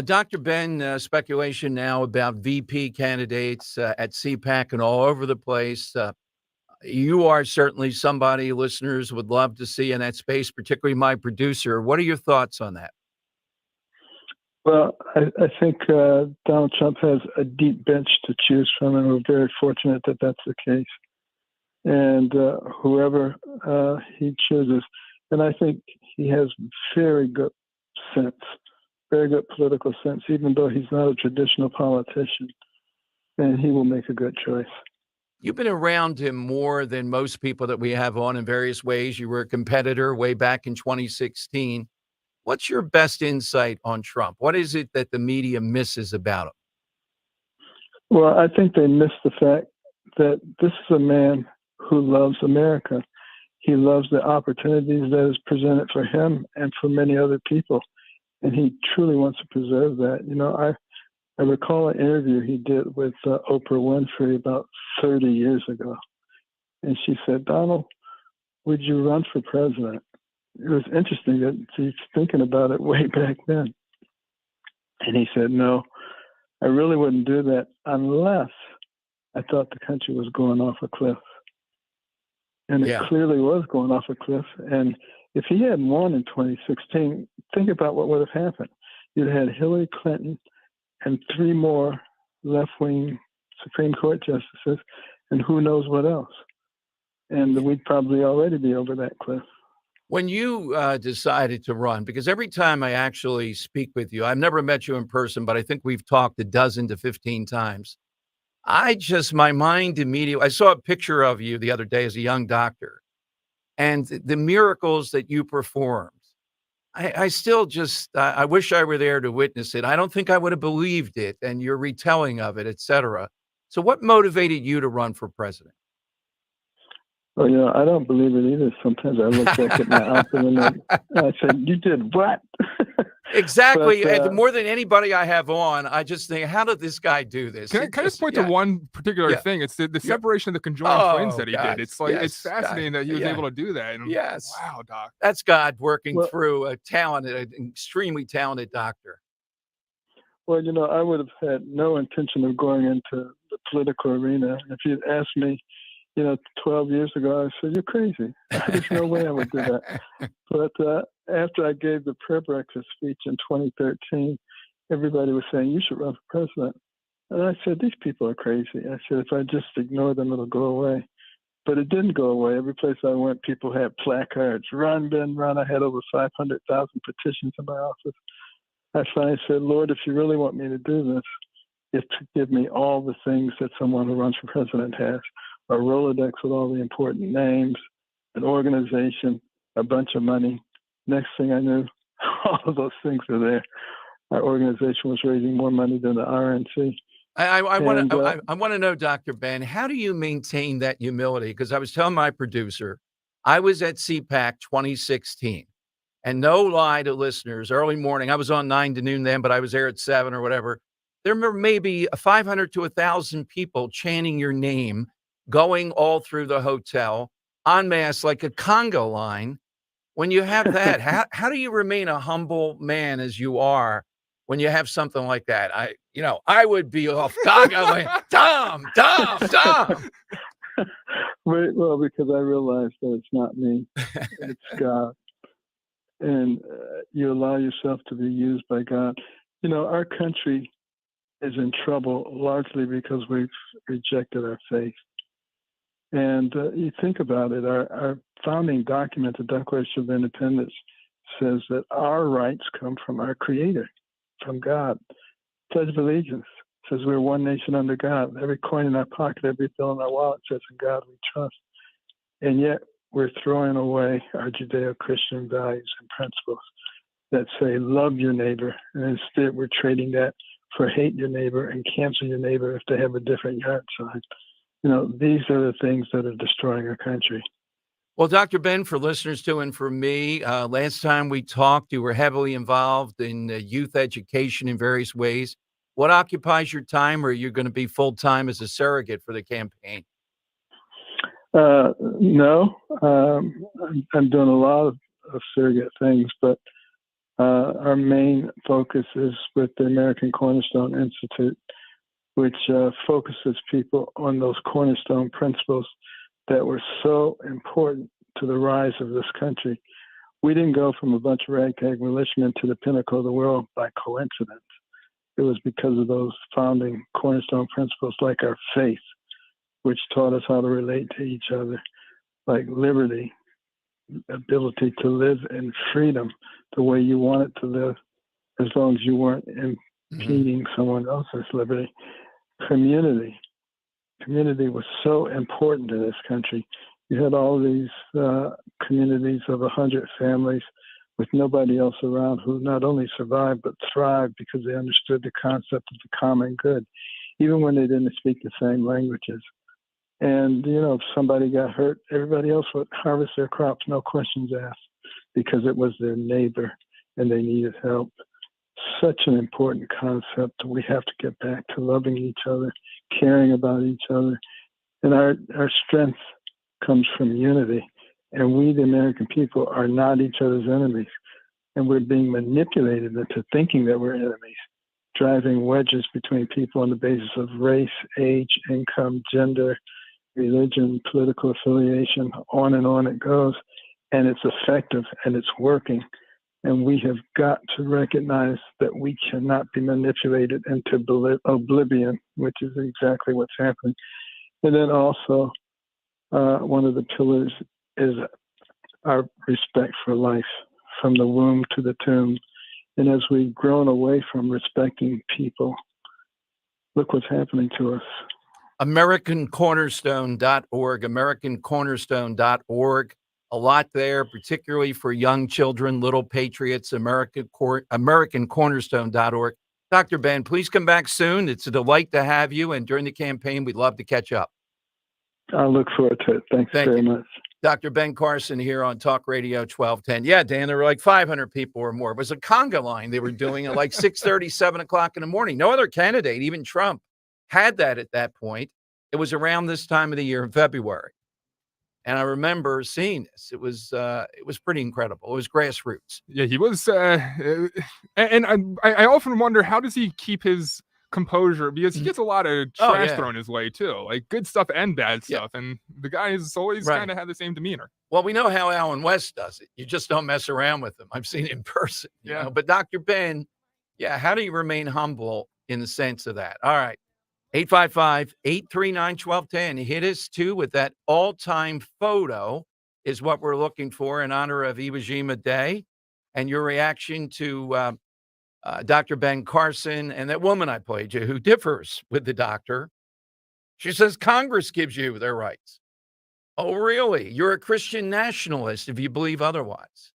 Dr. Ben, speculation now about VP candidates at CPAC and all over the place. You are certainly somebody listeners would love to see in that space, particularly my producer. What are your thoughts on that? Well, I think Donald Trump has a deep bench to choose from, and we're very fortunate that that's the case. And whoever he chooses, and I think he has very good sense, very good political sense, even though he's not a traditional politician, and he will make a good choice. You've been around him more than most people that we have on in various ways. You were a competitor way back in 2016. What's your best insight on Trump? What is it that the media misses about him? Well, I think they miss the fact that this is a man who loves America. He loves the opportunities that is presented for him and for many other people, and he truly wants to preserve that. You know, I recall an interview he did with Oprah Winfrey about 30 years ago. And she said, "Donald, would you run for president?" It was interesting that he's thinking about it way back then. And he said, "No, I really wouldn't do that unless I thought the country was going off a cliff." And it clearly was going off a cliff. And if he had won in 2016, think about what would have happened. You'd had Hillary Clinton and 3 more left-wing Supreme Court justices, and who knows what else. And we'd probably already be over that cliff. When you decided to run, because every time I actually speak with you, I've never met you in person, but I think we've talked a dozen to 15 times. my mind immediately, I saw a picture of you the other day as a young doctor and the miracles that you performed. I still just, I wish I were there to witness it. I don't think I would have believed it and your retelling of it, et cetera. So what motivated you to run for president? Well, you know, I don't believe it either. Sometimes I look back at my outfit and I said, "You did what?" Exactly. But, And more than anybody I have on, I just think, how did this guy do this? Can I just point to one particular thing? It's the separation of the conjoined twins that he did. It's like it's fascinating that he was able to do that. And Yes. wow, Doc. That's God working Well- through an extremely talented doctor. Well, you know, I would have had no intention of going into the political arena. If you'd asked me, 12 years ago, I said, "You're crazy. There's no way I would do that." But after I gave the prayer breakfast speech in 2013, everybody was saying, "You should run for president." And I said, "These people are crazy." I said, "If I just ignore them, it'll go away." But it didn't go away. Every place I went, people had placards, "Run, Ben, run." I had over 500,000 petitions in my office. I finally said, "Lord, if you really want me to do this, you have to give me all the things that someone who runs for president has. A Rolodex with all the important names, an organization, a bunch of money." Next thing I knew, all of those things were there. Our organization was raising more money than the RNC. I want to know, Dr. Ben, how do you maintain that humility? Because I was telling my producer, I was at CPAC 2016, and no lie to listeners, early morning, I was on 9 to noon then, but I was there at 7 or whatever. There were maybe 500 to 1,000 people chanting your name, going all through the hotel, en masse, like a Congo line. When you have that, how do you remain a humble man as you are when you have something like that? I would be off like, Tom. Well, because I realized that it's not me, it's God. And you allow yourself to be used by God. You know, our country is in trouble largely because we've rejected our faith. And you think about it, our founding document, the Declaration of Independence, says that our rights come from our Creator, from God. Pledge of Allegiance says we're one nation under God. Every coin in our pocket, every bill in our wallet says, "In God we trust." And yet we're throwing away our Judeo-Christian values and principles that say love your neighbor. And instead we're trading that for hate your neighbor and cancel your neighbor if they have a different yard sign. You know, these are the things that are destroying our country. Well, Dr. Ben, for listeners too, and for me, last time we talked, you were heavily involved in youth education in various ways. What occupies your time, or are you going to be full-time as a surrogate for the campaign? No, I'm doing a lot of surrogate things, but our main focus is with the American Cornerstone Institute, which focuses people on those cornerstone principles that were so important to the rise of this country. We didn't go from a bunch of ragtag militiamen to the pinnacle of the world by coincidence. It was because of those founding cornerstone principles, like our faith, which taught us how to relate to each other, like liberty, ability to live in freedom the way you wanted to live, as long as you weren't impeding someone else's liberty. Community was so important to this country. You had all these communities of 100 families with nobody else around who not only survived but thrived because they understood the concept of the common good, even when they didn't speak the same languages. And, if somebody got hurt, everybody else would harvest their crops, no questions asked, because it was their neighbor and they needed help. Such an important concept. We have to get back to loving each other, caring about each other. And our strength comes from unity. And we, the American people, are not each other's enemies. And we're being manipulated into thinking that we're enemies, driving wedges between people on the basis of race, age, income, gender, religion, political affiliation, on and on it goes. And it's effective and it's working. And we have got to recognize that we cannot be manipulated into oblivion, which is exactly what's happening. And then also, one of the pillars is our respect for life, from the womb to the tomb. And as we've grown away from respecting people, look what's happening to us. AmericanCornerstone.org, AmericanCornerstone.org. A lot there, particularly for young children, little patriots, AmericanCornerstone.org. Dr. Ben, please come back soon. It's a delight to have you. And during the campaign, we'd love to catch up. I look forward to it. Thanks very much. Dr. Ben Carson here on Talk Radio 1210. Yeah, Dan, there were like 500 people or more. It was a conga line they were doing at like 6:30, 7 o'clock in the morning. No other candidate, even Trump, had that at that point. It was around this time of the year in February. And I remember seeing this. It was pretty incredible. It was grassroots. Yeah, he was. And I often wonder, how does he keep his composure? Because he gets a lot of trash thrown his way too, like good stuff and bad stuff. And the guy has always kind of had the same demeanor. Well, we know how Alan West does it. You just don't mess around with him. I've seen it in person. You know? But Dr. Ben, how do you remain humble in the sense of that? All right. 855-839-1210. Hit us too with that all-time photo is what we're looking for in honor of Iwo Jima Day. And your reaction to Dr. Ben Carson and that woman I played you who differs with the doctor. She says Congress gives you their rights. Oh, really? You're a Christian nationalist if you believe otherwise.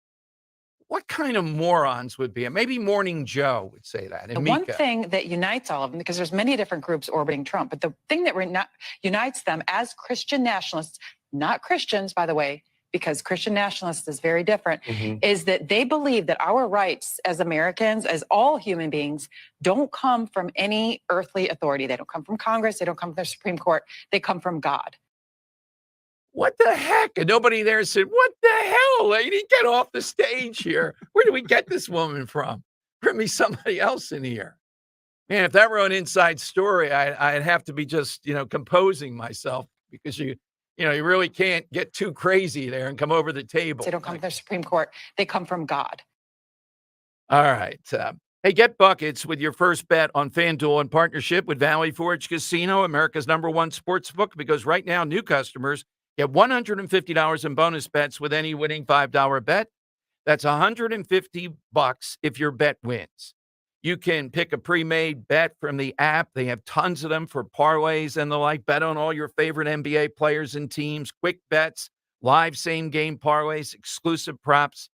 What kind of morons would be? Maybe Morning Joe would say that. The one thing that unites all of them, because there's many different groups orbiting Trump, but the thing that unites them as Christian nationalists, not Christians, by the way, because Christian nationalists is very different, is that they believe that our rights as Americans, as all human beings, don't come from any earthly authority. They don't come from Congress. They don't come from the Supreme Court. They come from God. What the heck? And nobody there said, what the hell, lady? Get off the stage here. Where do we get this woman from? Bring me somebody else in here. Man, if that were an inside story, I'd have to be just, composing myself because you really can't get too crazy there and come over the table. They don't come from the Supreme Court. They come from God. All right. Hey, get buckets with your first bet on FanDuel in partnership with Valley Forge Casino, America's #1 sports book, because right now new customers get $150 in bonus bets with any winning $5 bet. That's $150 if your bet wins. You can pick a pre-made bet from the app. They have tons of them for parlays and the like. Bet on all your favorite NBA players and teams, quick bets, live same-game parlays, exclusive props.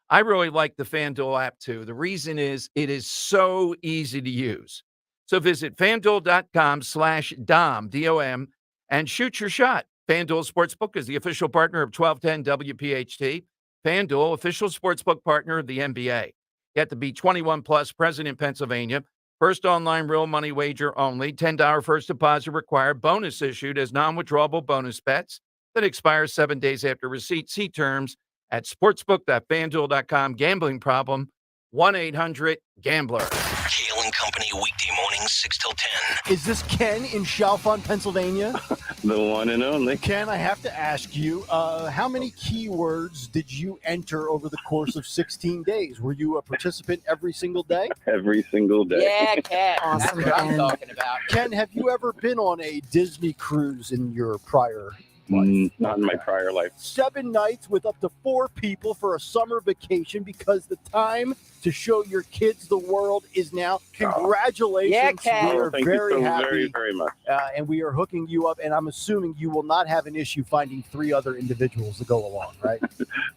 I really like the FanDuel app, too. The reason is it is so easy to use. So visit FanDuel.com/Dom, D-O-M, and shoot your shot. FanDuel Sportsbook is the official partner of 1210 WPHT. FanDuel, official sportsbook partner of the NBA. You have to be 21 plus, present in Pennsylvania. First online real money wager only. $10 first deposit required. Bonus issued as non-withdrawable bonus bets that expire 7 days after receipt. See terms at sportsbook.fanduel.com. Gambling problem, 1-800-GAMBLER. Kale and Company, weekday mornings, 6 till 10. Is this Ken in Chalfont, Pennsylvania? The one and only. Ken, I have to ask you, how many keywords did you enter over the course of 16 days? Were you a participant every single day? Every single day. Yeah, Ken. That's what I'm talking about. Ken, have you ever been on a Disney cruise in your prior life? Not in my prior life. 7 nights with up to 4 people for a summer vacation, because the time to show your kids the world is now. Congratulations. Yeah, Ken. We are Thank very you so happy. very, very much. And we are hooking you up, and I'm assuming you will not have an issue finding 3 other individuals to go along, right?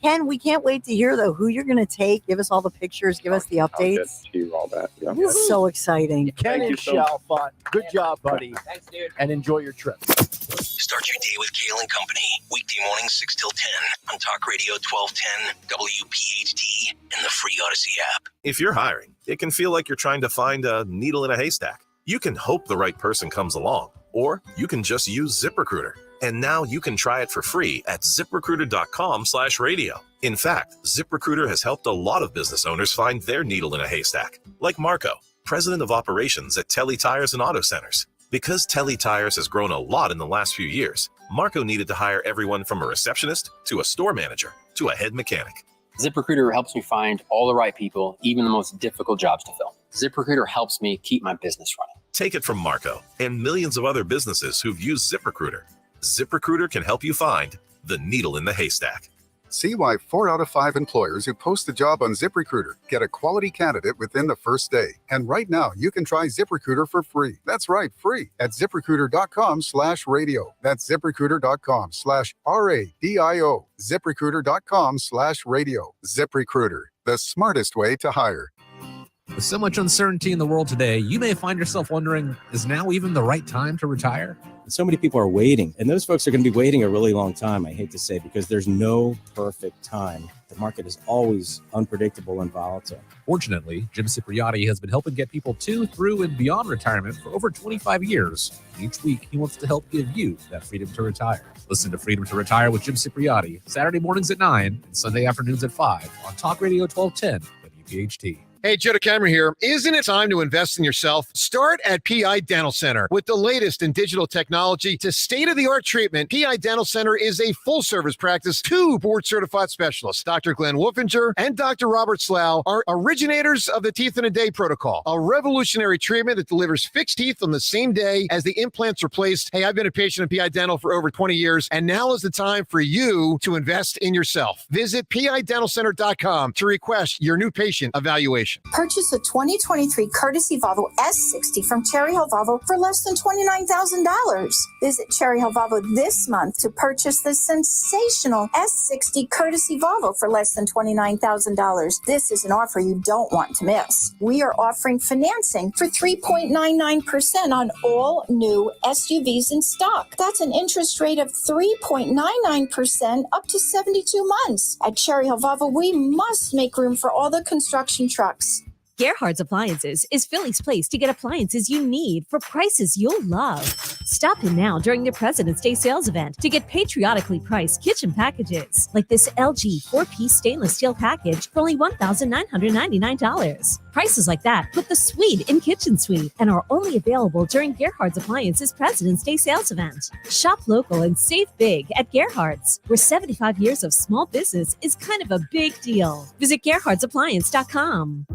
Ken, we can't wait to hear, though, who you're going to take. Give us all the pictures. Give us the I'll get updates. to you all that. Yeah. This is so exciting. Ken Thank and you so Chalfont, good job, buddy. Thanks, dude. And enjoy your trip. Start your day with Kale and Company, weekday mornings, 6 till 10 on Talk Radio 1210, WPHT, and the free Odyssey app. If you're hiring, it can feel like you're trying to find a needle in a haystack. You can hope the right person comes along, or you can just use ZipRecruiter. And now you can try it for free at ZipRecruiter.com/radio. In fact, ZipRecruiter has helped a lot of business owners find their needle in a haystack, like Marco, president of operations at Telly Tires and Auto Centers. Because Telly Tires has grown a lot in the last few years, Marco needed to hire everyone from a receptionist to a store manager to a head mechanic. ZipRecruiter helps me find all the right people, even the most difficult jobs to fill. ZipRecruiter helps me keep my business running. Take it from Marco and millions of other businesses who've used ZipRecruiter. ZipRecruiter can help you find the needle in the haystack. See why 4 out of 5 employers who post a job on ZipRecruiter get a quality candidate within the first day. And right now, you can try ZipRecruiter for free. That's right, free at ZipRecruiter.com/radio. That's ZipRecruiter.com/RADIO. ZipRecruiter.com/radio. ZipRecruiter, the smartest way to hire. With so much uncertainty in the world today, you may find yourself wondering, is now even the right time to retire? So many people are waiting, and those folks are going to be waiting a really long time, I hate to say, because there's no perfect time. The market is always unpredictable and volatile. Fortunately, Jim Cipriotti has been helping get people to, through, and beyond retirement for over 25 years. And each week, he wants to help give you that freedom to retire. Listen to Freedom to Retire with Jim Cipriotti, Saturday mornings at 9 and Sunday afternoons at 5 on Talk Radio 1210 WPHT. Hey, Joe DeCamera here. Isn't it time to invest in yourself? Start at PI Dental Center. With the latest in digital technology to state-of-the-art treatment, PI Dental Center is a full-service practice. 2 board-certified specialists, Dr. Glenn Wolfinger and Dr. Robert Slough, are originators of the Teeth in a Day protocol, a revolutionary treatment that delivers fixed teeth on the same day as the implants are placed. Hey, I've been a patient of PI Dental for over 20 years, and now is the time for you to invest in yourself. Visit PIDentalCenter.com to request your new patient evaluation. Purchase a 2023 courtesy Volvo S60 from Cherry Hill Volvo for less than $29,000. Visit Cherry Hill Volvo this month to purchase the sensational S60 courtesy Volvo for less than $29,000. This is an offer you don't want to miss. We are offering financing for 3.99% on all new SUVs in stock. That's an interest rate of 3.99% up to 72 months. At Cherry Hill Volvo, we must make room for all the construction trucks. Gerhard's Appliances is Philly's place to get appliances you need for prices you'll love. Stop in now during the President's Day sales event to get patriotically priced kitchen packages like this LG 4-piece stainless steel package for only $1,999. Prices like that put the suite in Kitchen Suite and are only available during Gerhard's Appliances President's Day sales event. Shop local and save big at Gerhard's, where 75 years of small business is kind of a big deal. Visit GerhardsAppliance.com.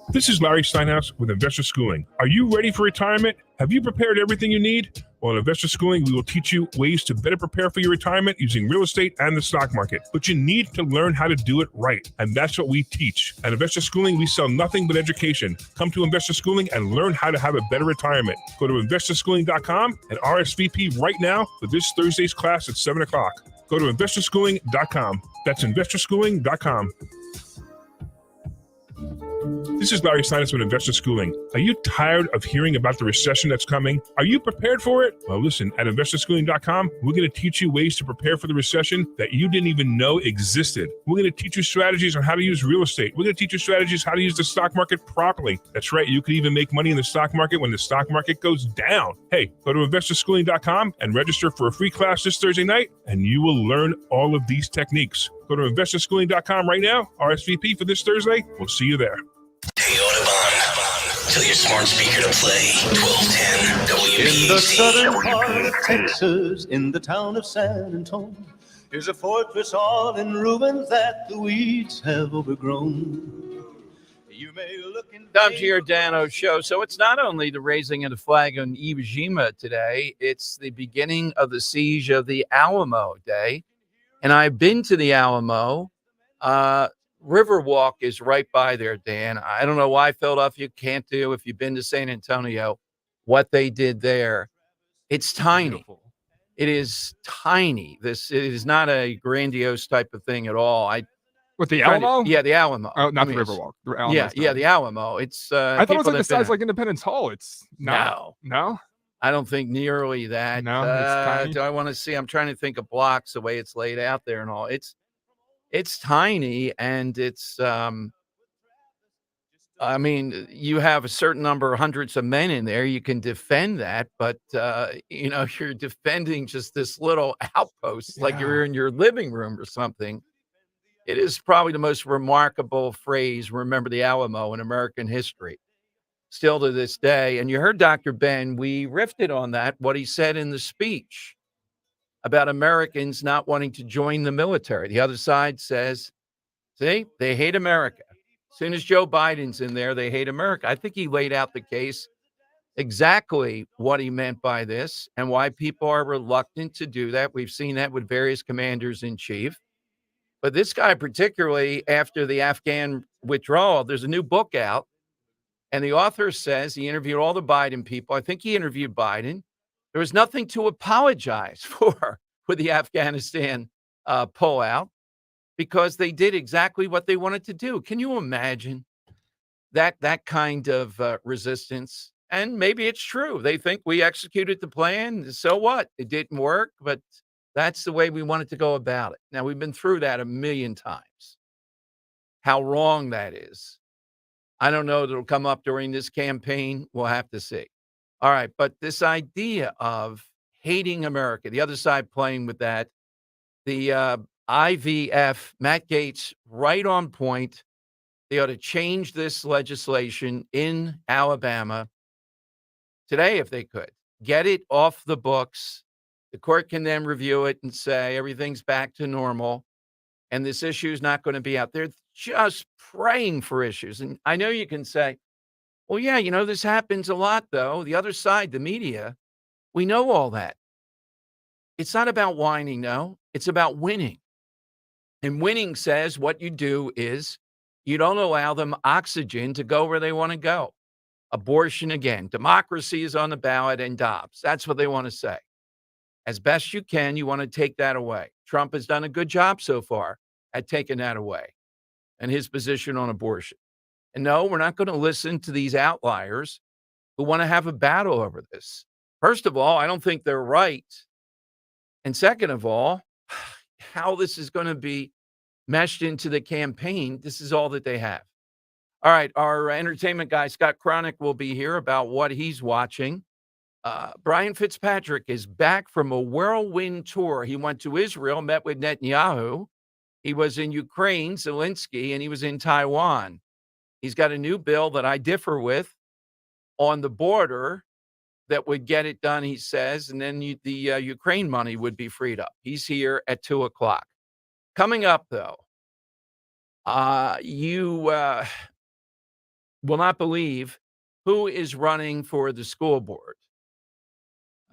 This is Larry Steinhaus with Investor Schooling. Are you ready for retirement? Have you prepared everything you need? Well, in Investor Schooling, we will teach you ways to better prepare for your retirement using real estate and the stock market. But you need to learn how to do it right, and that's what we teach. At Investor Schooling, we sell nothing but education. Come to Investor Schooling and learn how to have a better retirement. Go to investorschooling.com and RSVP right now for this Thursday's class at 7 o'clock. Go to investorschooling.com. That's investorschooling.com. This is Larry Steinhaus with Investor Schooling. Are you tired of hearing about the recession that's coming? Are you prepared for it? Well, listen, at investorschooling.com, we're going to teach you ways to prepare for the recession that you didn't even know existed. We're going to teach you strategies on how to use real estate. We're going to teach you strategies how to use the stock market properly. That's right. You can even make money in the stock market when the stock market goes down. Hey, go to investorschooling.com and register for a free class this Thursday night, and you will learn all of these techniques. Go to investorschooling.com right now. RSVP for this Thursday. We'll see you there. Hey, Audubon, tell your smart speaker to play 1210 WPHT. In the southern part of Texas, in the town of San Antonio, is a fortress all in ruins that the weeds have overgrown. You may look in Dom Giordano show. So it's not only the raising of the flag on Iwo Jima today, it's the beginning of the siege of the Alamo Day. And I've been to the Alamo. Riverwalk is right by there, Dan. I don't know why Philadelphia can't do, if you've been to San Antonio, what they did there. It's tiny. Beautiful. It is tiny. It is not a grandiose type of thing at all. With the Alamo? Yeah, the Alamo. Oh, not the Riverwalk. The Alamo yeah, the Alamo. It's. I thought it was like the size like Independence Hall. It's not. No. I don't think nearly that. No, it's tiny. Do I want to see? I'm trying to think of blocks, the way it's laid out there and all. It's tiny, and it's. I mean, you have a certain number, hundreds of men in there. You can defend that, but you're defending just this little outpost, like you're in your living room or something. It is probably the most remarkable phrase, remember the Alamo, in American history, still to this day. And you heard Dr. Ben, we riffed on that, what he said in the speech about Americans not wanting to join the military. The other side says, see, they hate America. As soon as Joe Biden's in there, they hate America. I think he laid out the case exactly what he meant by this and why people are reluctant to do that. We've seen that with various commanders in chief. But this guy, particularly after the Afghan withdrawal, there's a new book out. And the author says he interviewed all the Biden people. I think he interviewed Biden. There was nothing to apologize for with the Afghanistan pullout because they did exactly what they wanted to do. Can you imagine that kind of resistance? And maybe it's true. They think we executed the plan. So what? It didn't work, but that's the way we wanted to go about it. Now, we've been through that a million times. How wrong that is. I don't know if it'll come up during this campaign. We'll have to see. All right. But this idea of hating America, the other side playing with that, the IVF, Matt Gaetz, right on point. They ought to change this legislation in Alabama today if they could. Get it off the books. The court can then review it and say everything's back to normal. And this issue is not going to be out there. Just praying for issues. And I know you can say, well, yeah, this happens a lot, though. The other side, the media, we know all that. It's not about whining, no. It's about winning. And winning says what you do is you don't allow them oxygen to go where they want to go. Abortion again. Democracy is on the ballot and Dobbs. That's what they want to say. As best you can, you want to take that away. Trump has done a good job so far at taking that away and his position on abortion. And no, we're not going to listen to these outliers who want to have a battle over this. First of all, I don't think they're right. And second of all, how this is going to be meshed into the campaign, this is all that they have. All right, our entertainment guy, Scott Cronick, will be here about what he's watching. Brian Fitzpatrick is back from a whirlwind tour. He went to Israel, met with Netanyahu. He was in Ukraine, Zelensky, and he was in Taiwan. He's got a new bill that I differ with on the border that would get it done, he says, and then the Ukraine money would be freed up. He's here at 2 o'clock. Coming up, though, you will not believe who is running for the school board.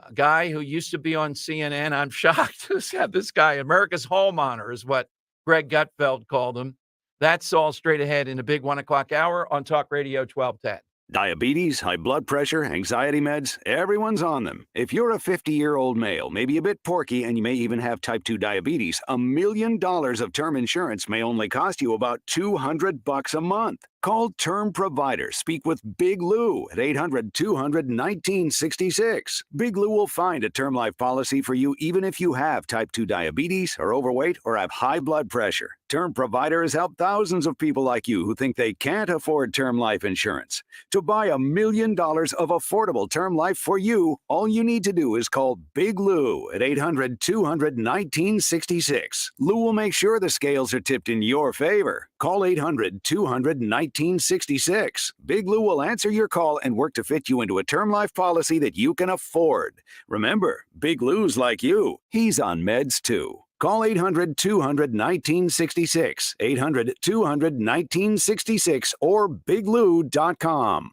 A guy who used to be on CNN. I'm shocked to have this guy. America's hall monitor is what Greg Gutfeld called him. That's all straight ahead in the big 1 o'clock hour on Talk Radio 1210. Diabetes, high blood pressure, anxiety meds, everyone's on them. If you're a 50-year-old male, maybe a bit porky, and you may even have type 2 diabetes, $1 million of term insurance may only cost you about $200 a month. Call Term Provider. Speak with Big Lou at 800-200-1966. Big Lou will find a term life policy for you even if you have type 2 diabetes, are overweight, or have high blood pressure. Term Provider has helped thousands of people like you who think they can't afford term life insurance. To buy $1 million of affordable term life for you, all you need to do is call Big Lou at 800-200-1966. Lou will make sure the scales are tipped in your favor. Call 800-200-1966. Big Lou will answer your call and work to fit you into a term life policy that you can afford. Remember, Big Lou's like you. He's on meds too. Call 800-200-1966, 800-200-1966, or biglou.com.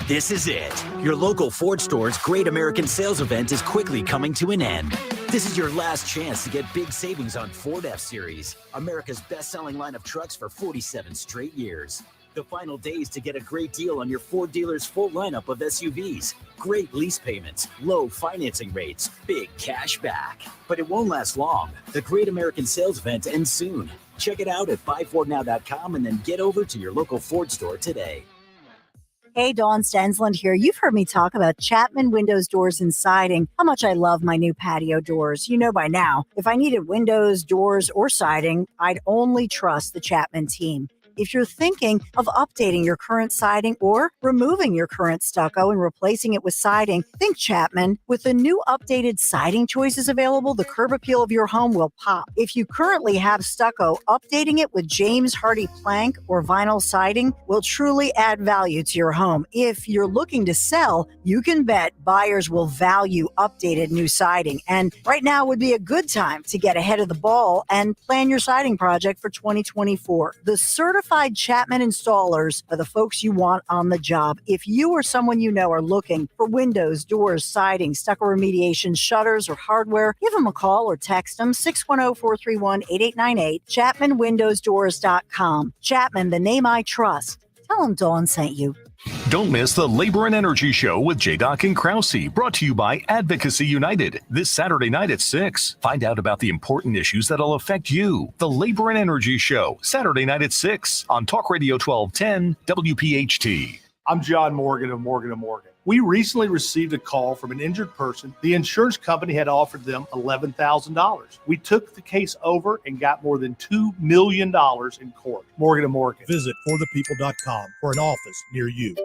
This is it. Your local Ford store's Great American Sales event is quickly coming to an end. This is your last chance to get big savings on Ford F-Series, America's best-selling line of trucks for 47 straight years. The final days to get a great deal on your Ford dealer's full lineup of SUVs. Great lease payments, low financing rates, big cash back. But it won't last long. The Great American Sales event ends soon. Check it out at buyfordnow.com and then get over to your local Ford store today. Hey, Dawn Stensland here. You've heard me talk about Chapman Windows, Doors, and Siding, how much I love my new patio doors. You know by now, if I needed windows, doors, or siding, I'd only trust the Chapman team. If you're thinking of updating your current siding or removing your current stucco and replacing it with siding, think Chapman. With the new updated siding choices available, the curb appeal of your home will pop. If you currently have stucco, updating it with James Hardy plank or vinyl siding will truly add value to your home. If you're looking to sell, you can bet buyers will value updated new siding. And right now would be a good time to get ahead of the ball and plan your siding project for 2024. The certified Certified Chapman installers are the folks you want on the job. If you or someone you know are looking for windows, doors, siding, stucco remediation, shutters, or hardware, give them a call or text them 610-431-8898, ChapmanWindowsDoors.com. Chapman, the name I trust. Tell them Dawn sent you. Don't miss the Labor and Energy Show with J-Doc and Krause, brought to you by Advocacy United, this Saturday night at 6. Find out about the important issues that'll affect you. The Labor and Energy Show, Saturday night at 6 on Talk Radio 1210 WPHT. I'm John Morgan of Morgan & Morgan. We recently received a call from an injured person. The insurance company had offered them $11,000. We took the case over and got more than $2 million in court. Morgan & Morgan. Visit forthepeople.com for an office near you.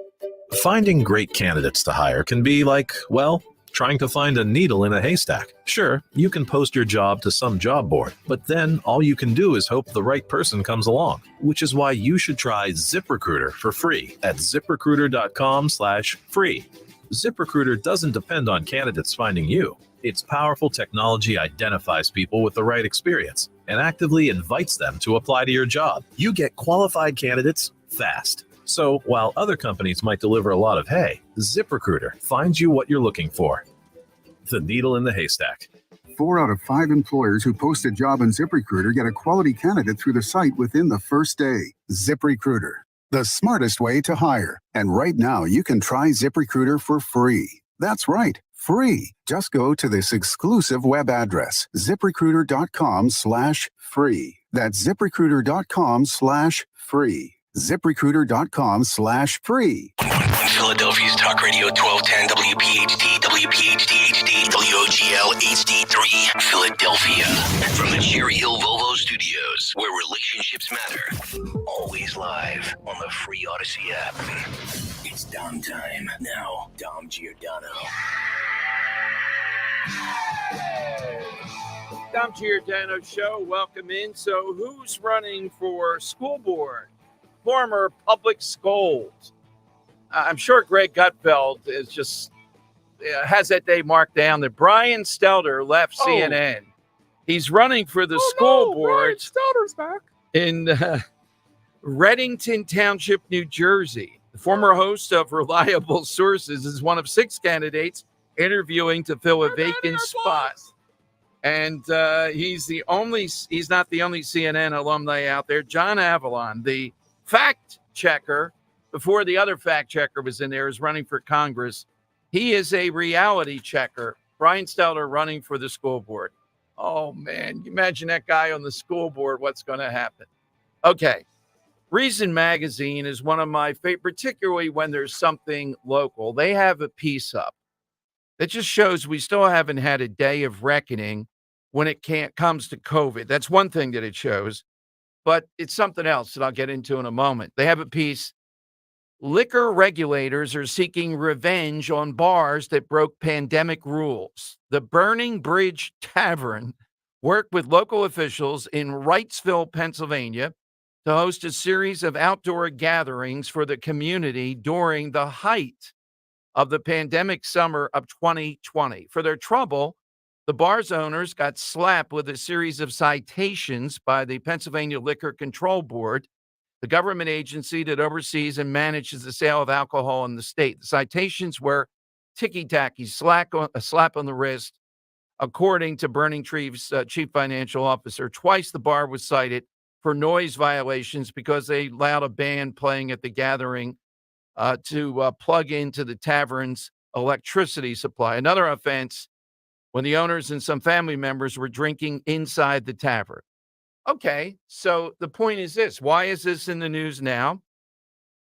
Finding great candidates to hire can be like, well, trying to find a needle in a haystack. Sure, you can post your job to some job board, but then all you can do is hope the right person comes along, which is why you should try ZipRecruiter for free at ZipRecruiter.com/free. ZipRecruiter doesn't depend on candidates finding you. Its powerful technology identifies people with the right experience and actively invites them to apply to your job. You get qualified candidates fast. So while other companies might deliver a lot of hay, ZipRecruiter finds you what you're looking for. The needle in the haystack. 4 out of 5 employers who post a job on ZipRecruiter get a quality candidate through the site within the first day. ZipRecruiter, the smartest way to hire. And right now, you can try ZipRecruiter for free. That's right, free. Just go to this exclusive web address, ZipRecruiter.com/free. That's ZipRecruiter.com/free. ZipRecruiter.com/free. Philadelphia's Talk Radio 1210 WPHT, WPHT HD, WOGL HD3, Philadelphia. From the Cherry Hill Volvo Studios, where relationships matter. Always live on the free Odyssey app. It's Dom time. Now, Dom Giordano. Dom Giordano Show. Welcome in. So who's running for school board? Former public schools. I'm sure Greg Gutfeld is just has that day marked down that Brian Stelter left CNN. He's running for the school board. Stelter's back. In Reddington Township, New Jersey. The former host of Reliable Sources is one of 6 candidates interviewing to fill a vacant spot. And he's not the only CNN alumni out there. John Avalon, the fact checker, before the other fact checker was in there, is running for Congress. He is a reality checker. Brian Stelter running for the school board. Oh, man. Imagine that guy on the school board. What's going to happen? Okay. Reason Magazine is one of my favorite, particularly when there's something local. They have a piece up that just shows we still haven't had a day of reckoning when it comes to COVID. That's one thing that it shows. But it's something else that I'll get into in a moment. They have a piece. Liquor regulators are seeking revenge on bars that broke pandemic rules. The Burning Bridge Tavern worked with local officials in Wrightsville, Pennsylvania, to host a series of outdoor gatherings for the community during the height of the pandemic summer of 2020. For their trouble, the bar's owners got slapped with a series of citations by the Pennsylvania Liquor Control Board, the government agency that oversees and manages the sale of alcohol in the state. The citations were ticky-tacky, a slap on the wrist, according to Burning Tree's chief financial officer. Twice the bar was cited for noise violations because they allowed a band playing at the gathering to plug into the tavern's electricity supply. Another offense when the owners and some family members were drinking inside the tavern. Okay, so the point is this. Why is this in the news now?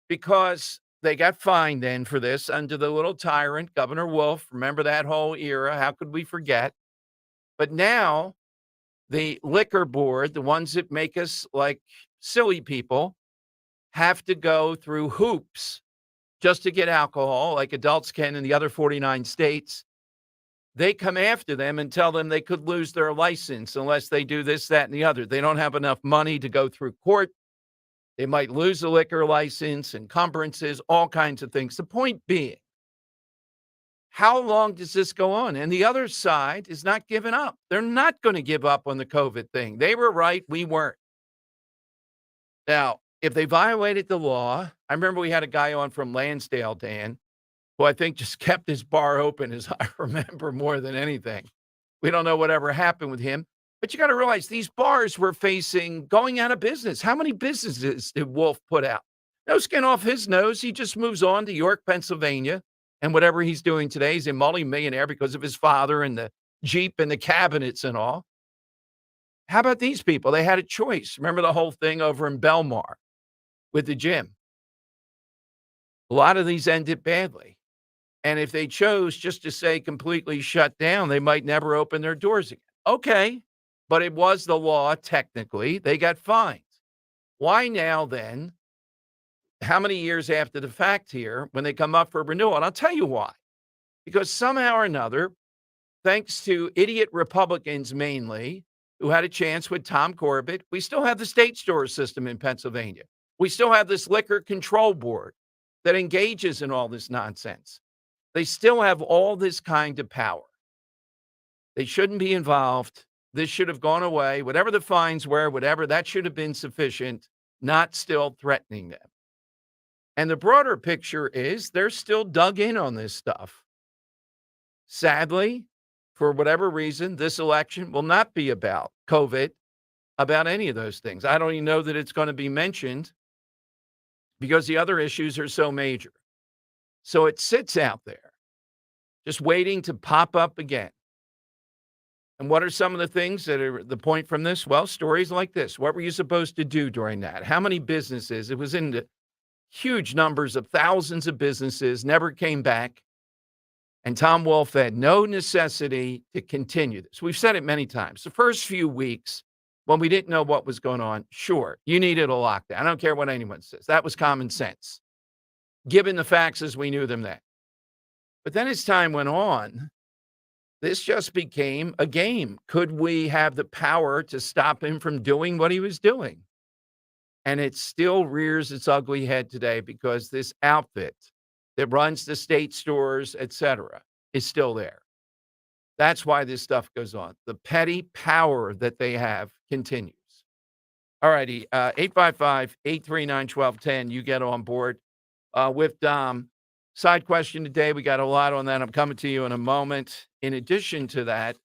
Because they got fined then for this under the little tyrant, Governor Wolf. Remember that whole era? How could we forget? But now the liquor board, the ones that make us like silly people, have to go through hoops just to get alcohol like adults can in the other 49 states. They come after them and tell them they could lose their license unless they do this, that, and the other. They don't have enough money to go through court. They might lose a liquor license, encumbrances, all kinds of things. The point being, how long does this go on? And the other side is not giving up. They're not going to give up on the COVID thing. They were right. We weren't. Now, if they violated the law, I remember we had a guy on from Lansdale, Dan, who I think just kept his bar open, as I remember more than anything. We don't know whatever happened with him. But you got to realize these bars were facing going out of business. How many businesses did Wolf put out? No skin off his nose. He just moves on to York, Pennsylvania. And whatever he's doing today, he's a multi-millionaire because of his father and the Jeep and the cabinets and all. How about these people? They had a choice. Remember the whole thing over in Belmar with the gym? A lot of these ended badly. And if they chose just to say completely shut down, they might never open their doors again. Okay, but it was the law technically. They got fined. Why now then? How many years after the fact here when they come up for renewal? And I'll tell you why. Because somehow or another, thanks to idiot Republicans mainly, who had a chance with Tom Corbett, we still have the state store system in Pennsylvania. We still have this liquor control board that engages in all this nonsense. They still have all this kind of power. They shouldn't be involved. This should have gone away. Whatever the fines were, whatever, that should have been sufficient, not still threatening them. And the broader picture is they're still dug in on this stuff. Sadly, for whatever reason, this election will not be about COVID, about any of those things. I don't even know that it's going to be mentioned because the other issues are so major. So it sits out there, just waiting to pop up again. And what are some of the things that are the point from this? Well, stories like this. What were you supposed to do during that? How many businesses? It was in the huge numbers of thousands of businesses, never came back. And Tom Wolf had no necessity to continue this. We've said it many times. The first few weeks, when we didn't know what was going on, sure, you needed a lockdown. I don't care what anyone says. That was common sense, given the facts as we knew them then. But then as time went on, this just became a game. Could we have the power to stop him from doing what he was doing? And it still rears its ugly head today because this outfit that runs the state stores, et cetera, is still there. That's why this stuff goes on. The petty power that they have continues. All righty, 855-839-1210. You get on board with Dom. Side question today. We got a lot on that. I'm coming to you in a moment. In addition to that,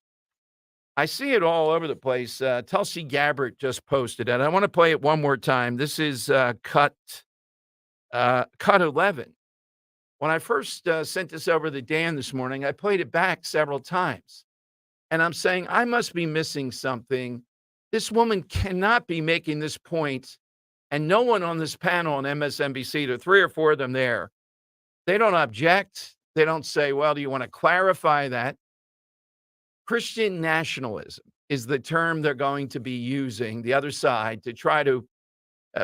I see it all over the place. Tulsi Gabbard just posted it. I want to play it one more time. This is cut 11. When I first sent this over to Dan this morning, I played it back several times. And I'm saying, I must be missing something. This woman cannot be making this point. And no one on this panel on MSNBC, there are 3 or 4 of them there, they don't object. They don't say, well, do you want to clarify that? Christian nationalism is the term they're going to be using, the other side, to try to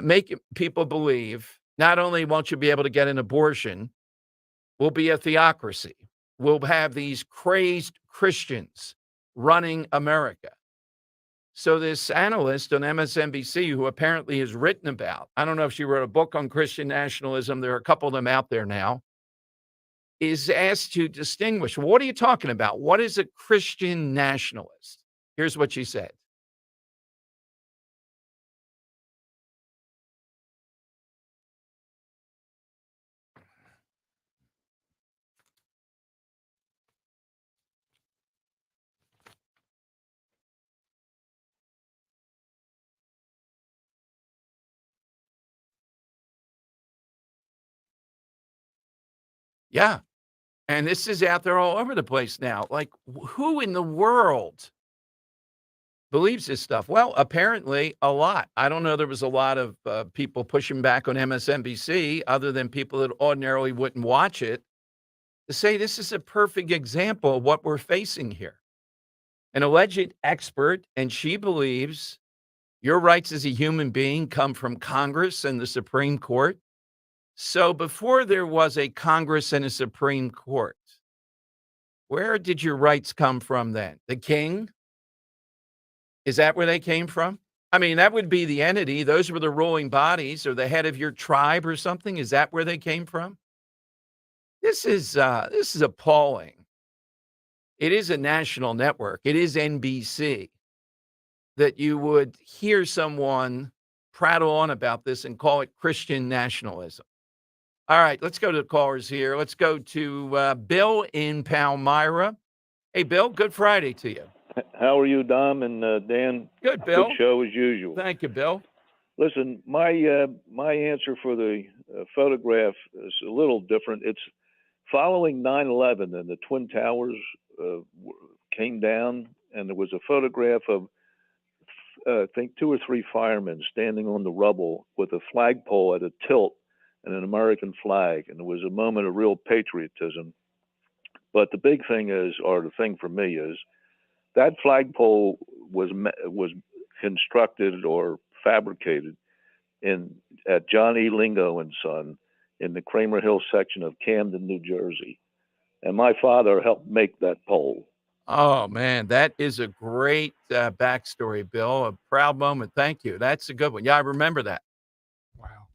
make people believe not only won't you be able to get an abortion, we'll be a theocracy. We'll have these crazed Christians running America. So this analyst on MSNBC, who apparently has written about, I don't know if she wrote a book on Christian nationalism, there are a couple of them out there now, is asked to distinguish, what are you talking about? What is a Christian nationalist? Here's what she said. Yeah. And this is out there all over the place now. Like, who in the world believes this stuff? Well, apparently a lot. I don't know. There was a lot of people pushing back on MSNBC other than people that ordinarily wouldn't watch it to say this is a perfect example of what we're facing here. An alleged expert, and she believes your rights as a human being come from Congress and the Supreme Court. So before there was a Congress and a Supreme Court, where did your rights come from then? The king? Is that where they came from? I mean, that would be the entity. Those were the ruling bodies or the head of your tribe or something. Is that where they came from? This is appalling. It is a national network. It is NBC that you would hear someone prattle on about this and call it Christian nationalism. All right, let's go to the callers here. Let's go to Bill in Palmyra. Hey, Bill, good Friday to you. How are you, Dom and Dan? Good, Bill. Good show as usual. Thank you, Bill. Listen, my answer for the photograph is a little different. It's following 9/11 and the Twin Towers came down, and there was a photograph of I think 2 or 3 firemen standing on the rubble with a flagpole at a tilt and an American flag, and it was a moment of real patriotism. But the big thing is, or the thing for me is, that flagpole was constructed or fabricated at John E. Lingo and Son in the Kramer Hill section of Camden, New Jersey, and my father helped make that pole. Oh, man, that is a great backstory, Bill. A proud moment. Thank you. That's a good one. Yeah, I remember that. Wow.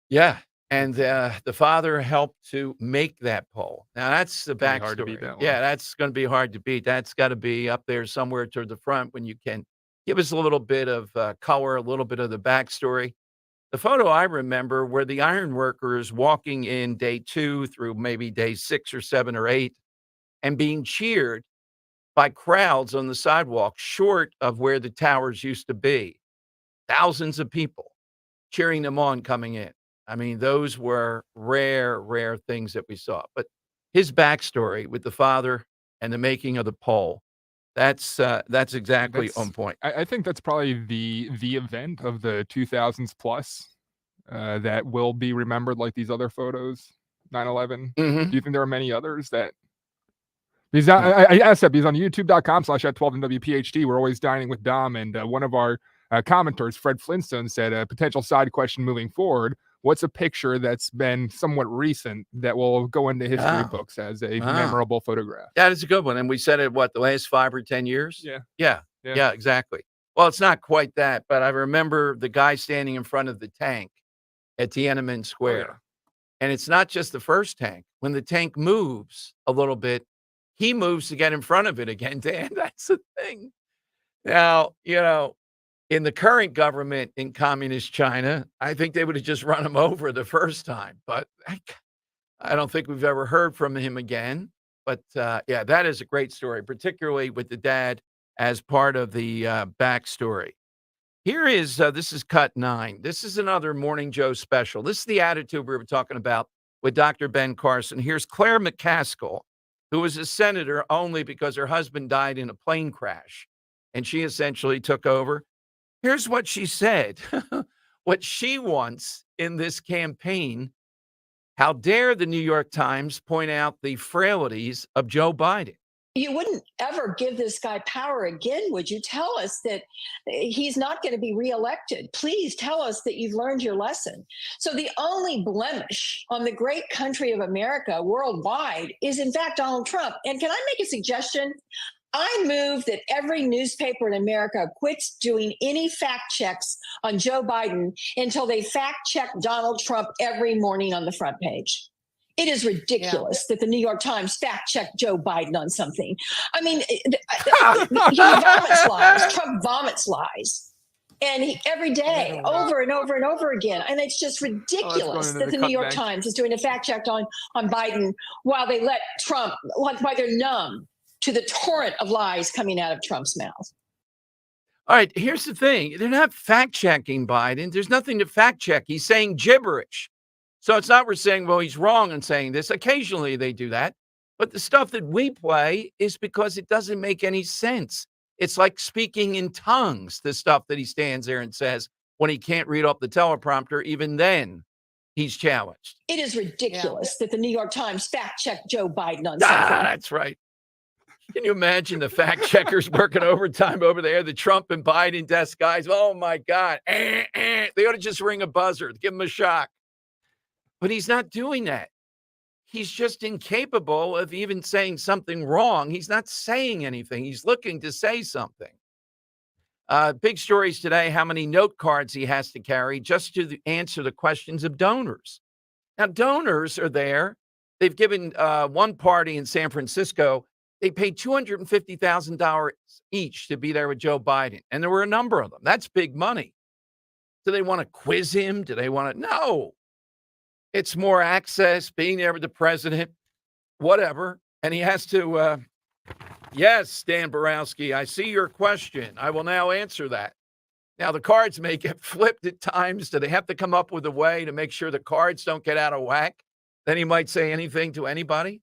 Yeah, and the father helped to make that pole. Now, that's the Really hard to backstory. beat that one. Yeah, that's going to be hard to beat. That's got to be up there somewhere toward the front when you can give us a little bit of color, a little bit of the backstory. The photo I remember were the ironworkers walking in day 2 through maybe day 6 or 7 or 8 and being cheered by crowds on the sidewalk short of where the towers used to be. Thousands of people cheering them on coming in. I mean, those were rare things that we saw. But his backstory with the father and the making of the pole, that's exactly on point. I think that's probably the event of the 2000s plus that will be remembered like these other photos, 9/11. Mhm. Do you think there are many others that? Because I asked that because on youtube.com/@12 and WPHT, we're always dining with Dom, and one of our commenters, Fred Flintstone, said a potential side question moving forward: what's a picture that's been somewhat recent that will go into history books as a memorable photograph? That is a good one. And we said it, the last 5 or 10 years? Yeah. Yeah, exactly. Well, it's not quite that, but I remember the guy standing in front of the tank at Tiananmen Square. And it's not just the first tank. When the tank moves a little bit, he moves to get in front of it again, Dan. That's the thing. Now, in the current government in communist China, I think they would have just run him over the first time. But I don't think we've ever heard from him again. But, yeah, that is a great story, particularly with the dad as part of the backstory. Here is, this is cut 9. This is another Morning Joe special. This is the attitude we were talking about with Dr. Ben Carson. Here's Claire McCaskill, who was a senator only because her husband died in a plane crash, and she essentially took over. Here's what she said, what she wants in this campaign. How dare the New York Times point out the frailties of Joe Biden? You wouldn't ever give this guy power again, would you? Tell us that he's not going to be reelected. Please tell us that you've learned your lesson. So the only blemish on the great country of America worldwide is, in fact, Donald Trump. And can I make a suggestion? I move that every newspaper in America quits doing any fact checks on Joe Biden until they fact check Donald Trump every morning on the front page. It is ridiculous that the New York Times fact-checked Joe Biden on something. I mean, he vomits lies. Trump vomits lies. And every day, over and over and over again. And it's just ridiculous that the New York Times is doing a fact-check on Biden while they let Trump, while they're numb to the torrent of lies coming out of Trump's mouth. All right, here's the thing. They're not fact-checking Biden. There's nothing to fact-check. He's saying gibberish. So it's not we're saying, well, he's wrong in saying this. Occasionally they do that. But the stuff that we play is because it doesn't make any sense. It's like speaking in tongues, the stuff that he stands there and says when he can't read off the teleprompter. Even then, he's challenged. It is ridiculous that the New York Times fact-checked Joe Biden on something. That's right. Can you imagine the fact checkers working overtime over there, the Trump and Biden desk guys? Oh, my God. They ought to just ring a buzzer, give him a shock. But he's not doing that. He's just incapable of even saying something wrong. He's not saying anything. He's looking to say something. Big stories today, how many note cards he has to carry just to answer the questions of donors. Now, donors are there. They've given one party in San Francisco, they paid $250,000 each to be there with Joe Biden. And there were a number of them. That's big money. Do they want to quiz him? Do they want to? No. It's more access, being there with the president, whatever. And he has to, yes, Dan Borowski, I see your question. I will now answer that. Now, the cards may get flipped at times. Do they have to come up with a way to make sure the cards don't get out of whack? Then he might say anything to anybody.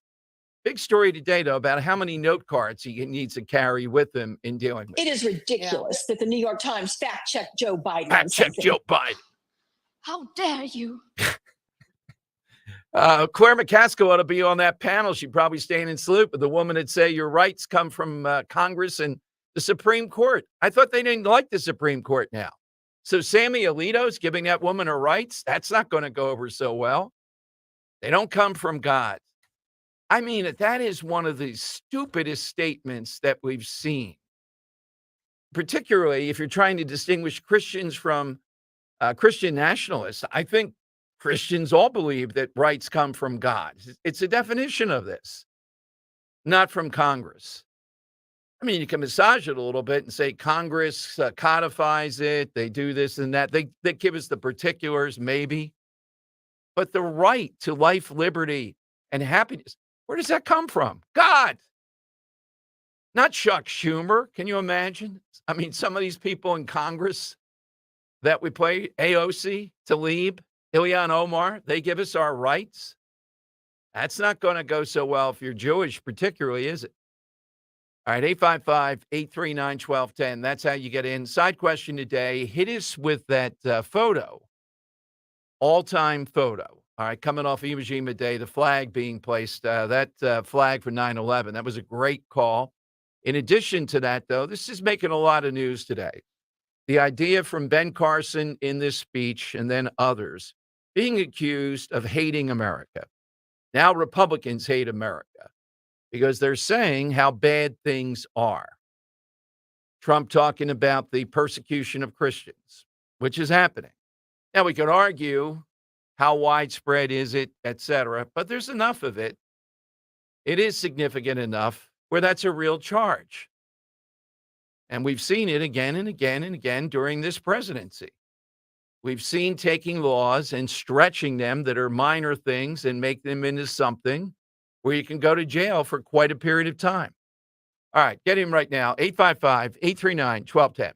Big story today, though, about how many note cards he needs to carry with him in dealing with. It is ridiculous that the New York Times fact-checked Joe Biden. Fact-check Joe Biden. How dare you? Claire McCaskill ought to be on that panel. She'd probably stand and salute, but the woman would say your rights come from Congress and the Supreme Court. I thought they didn't like the Supreme Court now. So Sammy Alito's giving that woman her rights. That's not going to go over so well. They don't come from God. I mean, that is one of the stupidest statements that we've seen, particularly if you're trying to distinguish Christians from Christian nationalists. I think Christians all believe that rights come from God. It's a definition of this, not from Congress. I mean, you can massage it a little bit and say Congress codifies it. They do this and that. They give us the particulars, maybe. But the right to life, liberty, and happiness, where does that come from? God. Not Chuck Schumer. Can you imagine? I mean, some of these people in Congress that we play, AOC, Tlaib, Ilhan Omar, they give us our rights. That's not going to go so well if you're Jewish, particularly, is it? All right, 855-839-1210. That's how you get in. Side question today. Hit us with that photo, all-time photo. All right, coming off Iwo Jima Day, the flag being placed, that flag for 9/11. That was a great call. In addition to that, though, this is making a lot of news today. The idea from Ben Carson in this speech and then others being accused of hating America. Now Republicans hate America because they're saying how bad things are. Trump talking about the persecution of Christians, which is happening. Now we could argue how widespread is it, et cetera, but there's enough of it. It is significant enough where that's a real charge. And we've seen it again and again and again during this presidency. We've seen taking laws and stretching them that are minor things and make them into something where you can go to jail for quite a period of time. All right, get him right now, 855-839-1210.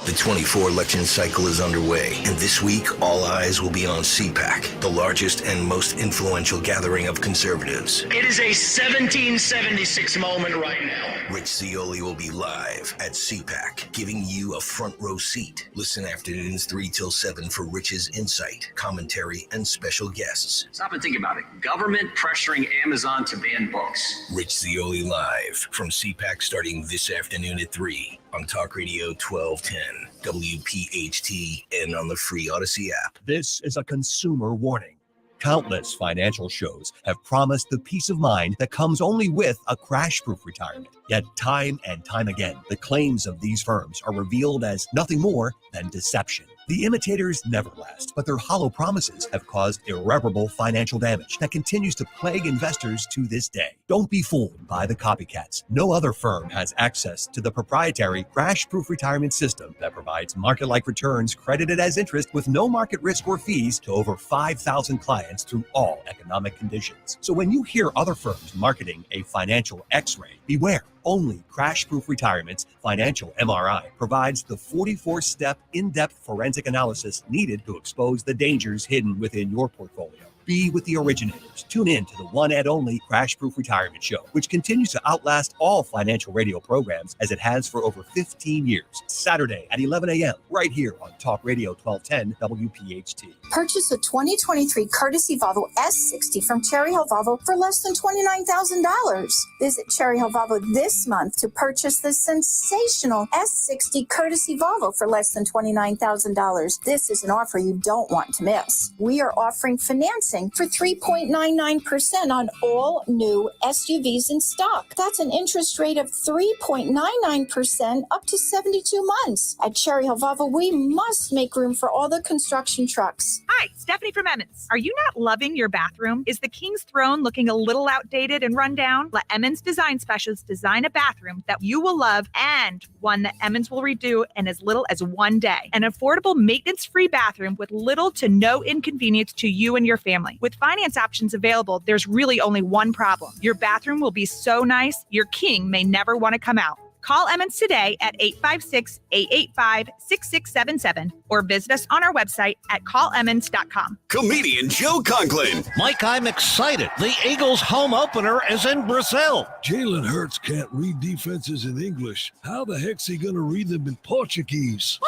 The 24 election cycle is underway, and this week, all eyes will be on CPAC, the largest and most influential gathering of conservatives. It is a 1776 moment right now. Rich Zioli will be live at CPAC, giving you a front row seat. Listen afternoons 3 till 7 for Rich's insight, commentary, and special guests. Stop and think about it. Government pressuring Amazon to ban books. Rich Zioli live from CPAC starting this afternoon at 3 on Talk Radio 1210, WPHT, and on the free Odyssey app. This is a consumer warning. Countless financial shows have promised the peace of mind that comes only with a crash-proof retirement. Yet time and time again, the claims of these firms are revealed as nothing more than deception. The imitators never last, but their hollow promises have caused irreparable financial damage that continues to plague investors to this day. Don't be fooled by the copycats. No other firm has access to the proprietary crash-proof retirement system that provides market-like returns credited as interest with no market risk or fees to over 5,000 clients through all economic conditions. So when you hear other firms marketing a financial X-ray, beware. Only Crash-Proof Retirement's Financial MRI provides the 44-step in-depth forensic analysis needed to expose the dangers hidden within your portfolio. Be with the originators. Tune in to the one and only Crash-Proof Retirement Show, which continues to outlast all financial radio programs as it has for over 15 years. Saturday at 11 a.m. right here on Talk Radio 1210 WPHT. Purchase a 2023 courtesy Volvo S60 from Cherry Hill Volvo for less than $29,000. Visit Cherry Hill Volvo this month to purchase the sensational S60 courtesy Volvo for less than $29,000. This is an offer you don't want to miss. We are offering financing financing for 3.99% on all new SUVs in stock. That's an interest rate of 3.99% up to 72 months. At Cherry Hill Volvo, we must make room for all the construction trucks. Hi, Stephanie from Emmons. Are you not loving your bathroom? Is the King's Throne looking a little outdated and run down? Let Emmons Design Specialists design a bathroom that you will love and one that Emmons will redo in as little as 1 day. An affordable, maintenance-free bathroom with little to no inconvenience to you and your family. With finance options available, there's really only one problem. Your bathroom will be so nice, your king may never want to come out. Call Emmons today at 856-885-6677 or visit us on our website at callemmons.com. Comedian Joe Conklin. Mike, I'm excited. The Eagles' home opener is in Brazil. Jalen Hurts can't read defenses in English. How the heck's he going to read them in Portuguese?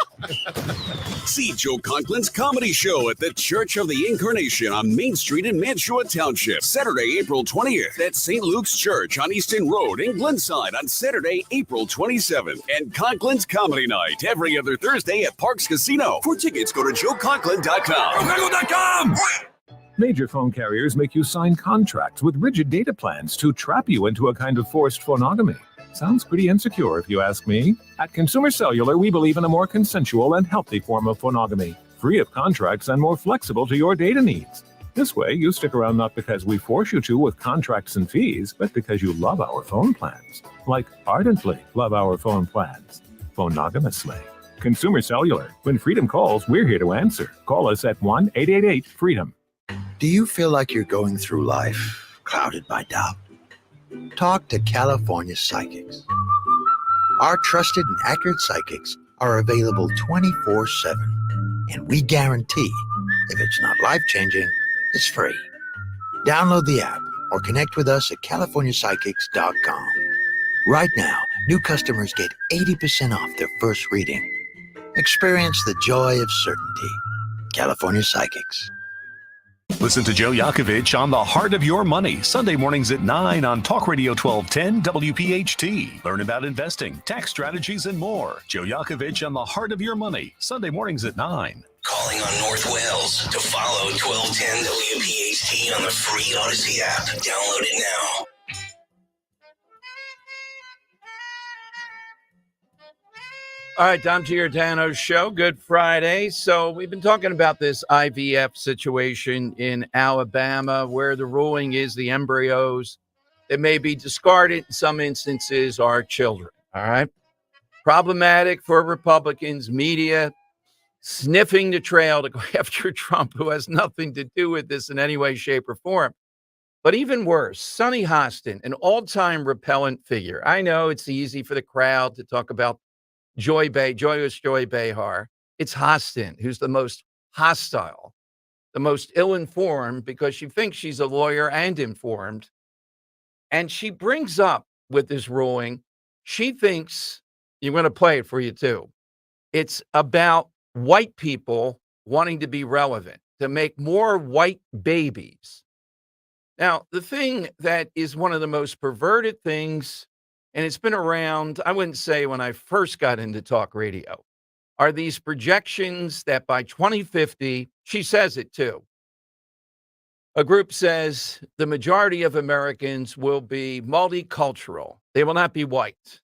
See Joe Conklin's comedy show at the Church of the Incarnation on Main Street in Mantua Township. Saturday, April 20th at St. Luke's Church on Easton Road in Glenside on Saturday, April 27th. And Conklin's Comedy Night every other Thursday at Parks Casino. For tickets, go to joeconklin.com. JoeConklin.com! Major phone carriers make you sign contracts with rigid data plans to trap you into a kind of forced phonogamy. Sounds pretty insecure if you ask me. At Consumer Cellular, we believe in a more consensual and healthy form of phonogamy, free of contracts and more flexible to your data needs. This way, you stick around not because we force you to with contracts and fees, but because you love our phone plans. Like ardently love our phone plans. Phonogamously. Consumer Cellular. When freedom calls, we're here to answer. Call us at 1-888-FREEDOM. Do you feel like you're going through life clouded by doubt? Talk to California Psychics. Our trusted and accurate psychics are available 24/7, and we guarantee if it's not life-changing, it's free. Download the app or connect with us at CaliforniaPsychics.com. Right now, new customers get 80% off their first reading. Experience the joy of certainty. California Psychics. Listen to Joe Yakovich on The Heart of Your Money, Sunday mornings at 9 on Talk Radio 1210 WPHT. Learn about investing, tax strategies, and more. Joe Yakovich on The Heart of Your Money, Sunday mornings at 9. Calling on North Wales to follow 1210 WPHT on the free Odyssey app. Download it now. All right, Dom Giordano's show. Good Friday. So we've been talking about this IVF situation in Alabama where the ruling is the embryos that may be discarded in some instances are children. All right. Problematic for Republicans, media sniffing the trail to go after Trump, who has nothing to do with this in any way, shape, or form. But even worse, Sonny Hostin, an all-time repellent figure. I know it's easy for the crowd to talk about Joyous Joy Behar. It's Hostin who's the most hostile, the most ill-informed, because she thinks she's a lawyer and informed. And she brings up with this ruling, she thinks, you're going to play it for you too, it's about white people wanting to be relevant, to make more white babies. Now, the thing that is one of the most perverted things, and it's been around, I wouldn't say when I first got into talk radio, are these projections that by 2050, she says it too, a group says the majority of Americans will be multicultural. They will not be white.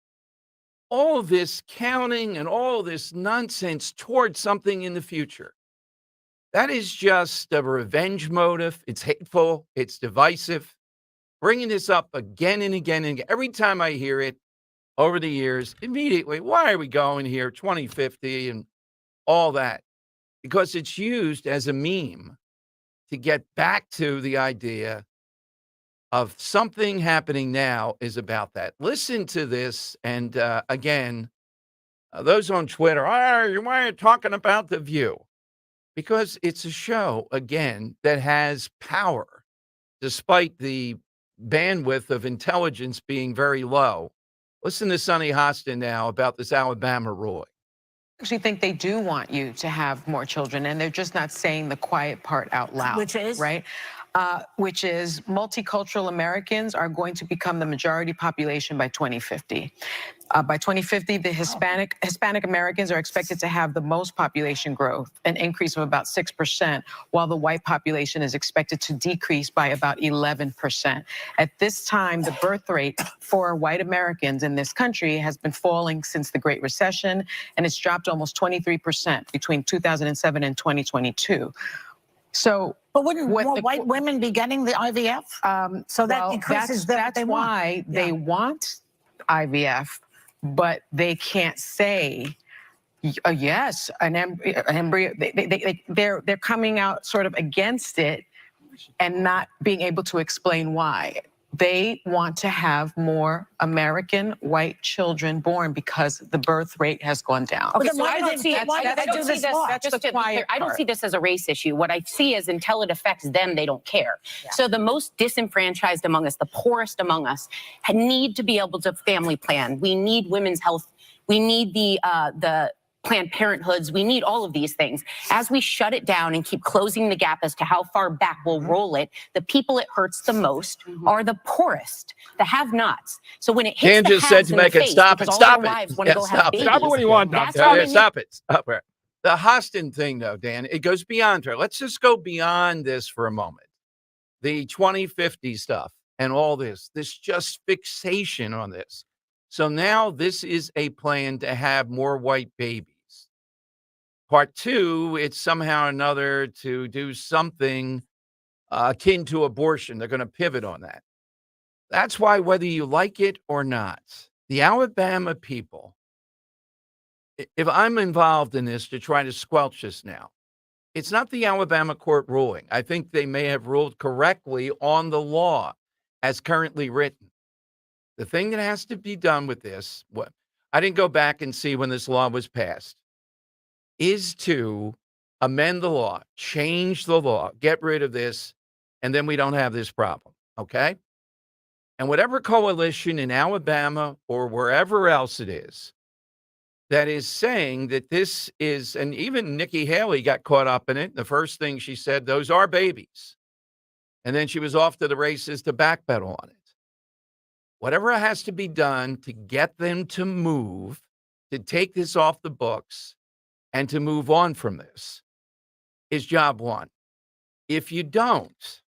All of this counting and all this nonsense towards something in the future. That is just a revenge motive. It's hateful. It's divisive. Bringing this up again and again and again. Every time I hear it over the years, immediately, why are we going here, 2050 and all that? Because it's used as a meme to get back to the idea of something happening now is about that. Listen to this. And again, those on Twitter, why are you talking about The View? Because it's a show, again, that has power, despite the bandwidth of intelligence being very low. Listen to Sonny Hostin now about this Alabama ruling. I actually think they do want you to have more children, and they're just not saying the quiet part out loud. Which is? Right? which is multicultural Americans are going to become the majority population by 2050. By 2050, the Hispanic Americans are expected to have the most population growth, an increase of about 6%, while the white population is expected to decrease by about 11%. At this time, the birth rate for white Americans in this country has been falling since the Great Recession, and it's dropped almost 23% between 2007 and 2022. So, but wouldn't more white women be getting the IVF? So that increases that's why they want IVF, but they can't say yes. An embryo. They're coming out sort of against it and not being able to explain why. They want to have more American white children born because the birth rate has gone down. Okay, so I don't see it. I don't see this as a race issue. What I see is until it affects them, they don't care. Yeah. So the most disenfranchised among us, the poorest among us, need to be able to family plan. We need women's health. We need the Planned Parenthoods. We need all of these things. As we shut it down and keep closing the gap as to how far back we'll roll it, the people it hurts the most are the poorest, the have-nots. So when it hits Dan the just said to make it stop it. Stop it. Stop it when you want, Doc. Stop it. Stop it. The Hostin thing, though, Dan, it goes beyond her. Let's just go beyond this for a moment. The 2050 stuff and all this just fixation on this. So now this is a plan to have more white babies. Part two, it's somehow or another to do something akin to abortion. They're going to pivot on that. That's why, whether you like it or not, the Alabama people, if I'm involved in this to try to squelch this now, it's not the Alabama court ruling. I think they may have ruled correctly on the law as currently written. The thing that has to be done with this, I didn't go back and see when this law was passed, is to amend the law, change the law, get rid of this, and then we don't have this problem, okay? And whatever coalition in Alabama or wherever else it is that is saying that this is, and even Nikki Haley got caught up in it. The first thing she said, those are babies. And then she was off to the races to backpedal on it. Whatever has to be done to get them to move, to take this off the books, and to move on from this is job one. If you don't,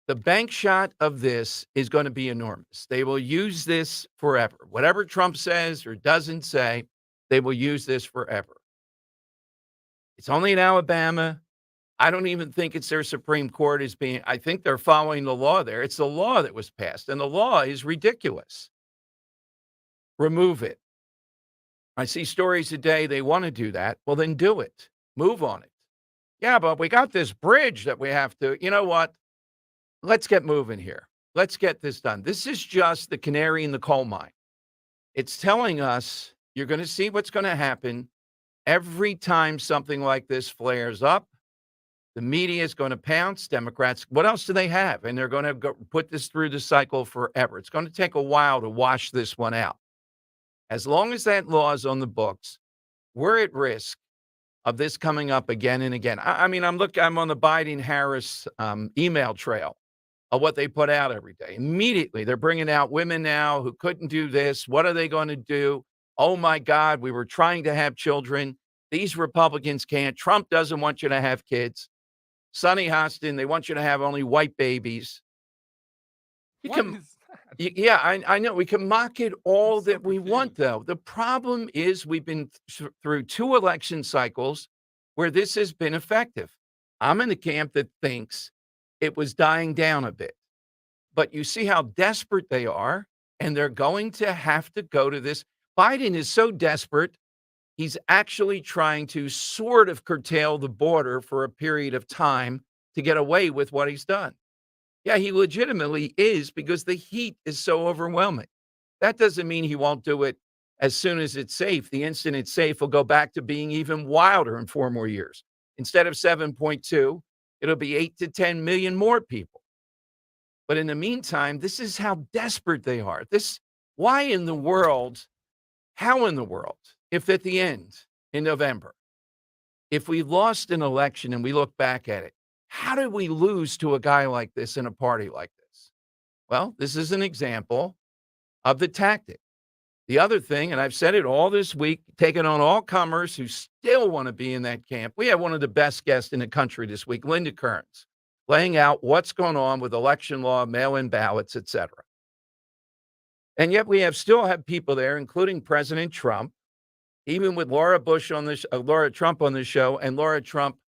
the bank shot of this is going to be enormous. They will use this forever. Whatever Trump says or doesn't say, they will use this forever. It's only in Alabama. I don't even think it's their Supreme Court is being, I think they're following the law there. It's the law that was passed, and the law is ridiculous. Remove it. I see stories today, they want to do that. Well, then do it. Move on it. Yeah, but we got this bridge that we have to, you know what? Let's get moving here. Let's get this done. This is just the canary in the coal mine. It's telling us you're going to see what's going to happen every time something like this flares up. The media is going to pounce. Democrats, what else do they have? And they're going to put this through the cycle forever. It's going to take a while to wash this one out. As long as that law is on the books, we're at risk of this coming up again and again. I'm on the Biden-Harris email trail of what they put out every day. Immediately, they're bringing out women now who couldn't do this. What are they going to do? Oh, my God, we were trying to have children. These Republicans can't. Trump doesn't want you to have kids. Sonny Hostin, they want you to have only white babies. I know. We can mock it all that we want, though. The problem is we've been through 2 election cycles where this has been effective. I'm in the camp that thinks it was dying down a bit. But you see how desperate they are, and they're going to have to go to this. Biden is so desperate, he's actually trying to sort of curtail the border for a period of time to get away with what he's done. Yeah, he legitimately is, because the heat is so overwhelming. That doesn't mean he won't do it as soon as it's safe. The instant it's safe, will go back to being even wilder in 4 more years. Instead of 7.2, it'll be 8 to 10 million more people. But in the meantime, this is how desperate they are. How in the world, if at the end in November, if we lost an election and we look back at it, How did we lose to a guy like this in a party like this? Well, this is an example of the tactic. The other thing, and I've said it all this week, taking on all comers who still want to be in that camp. We have one of the best guests in the country this week, Linda Kearns, laying out what's going on with election law, mail-in ballots, etc. And yet we still have people there, including President Trump, even with Laura Trump on the show, and Laura Trump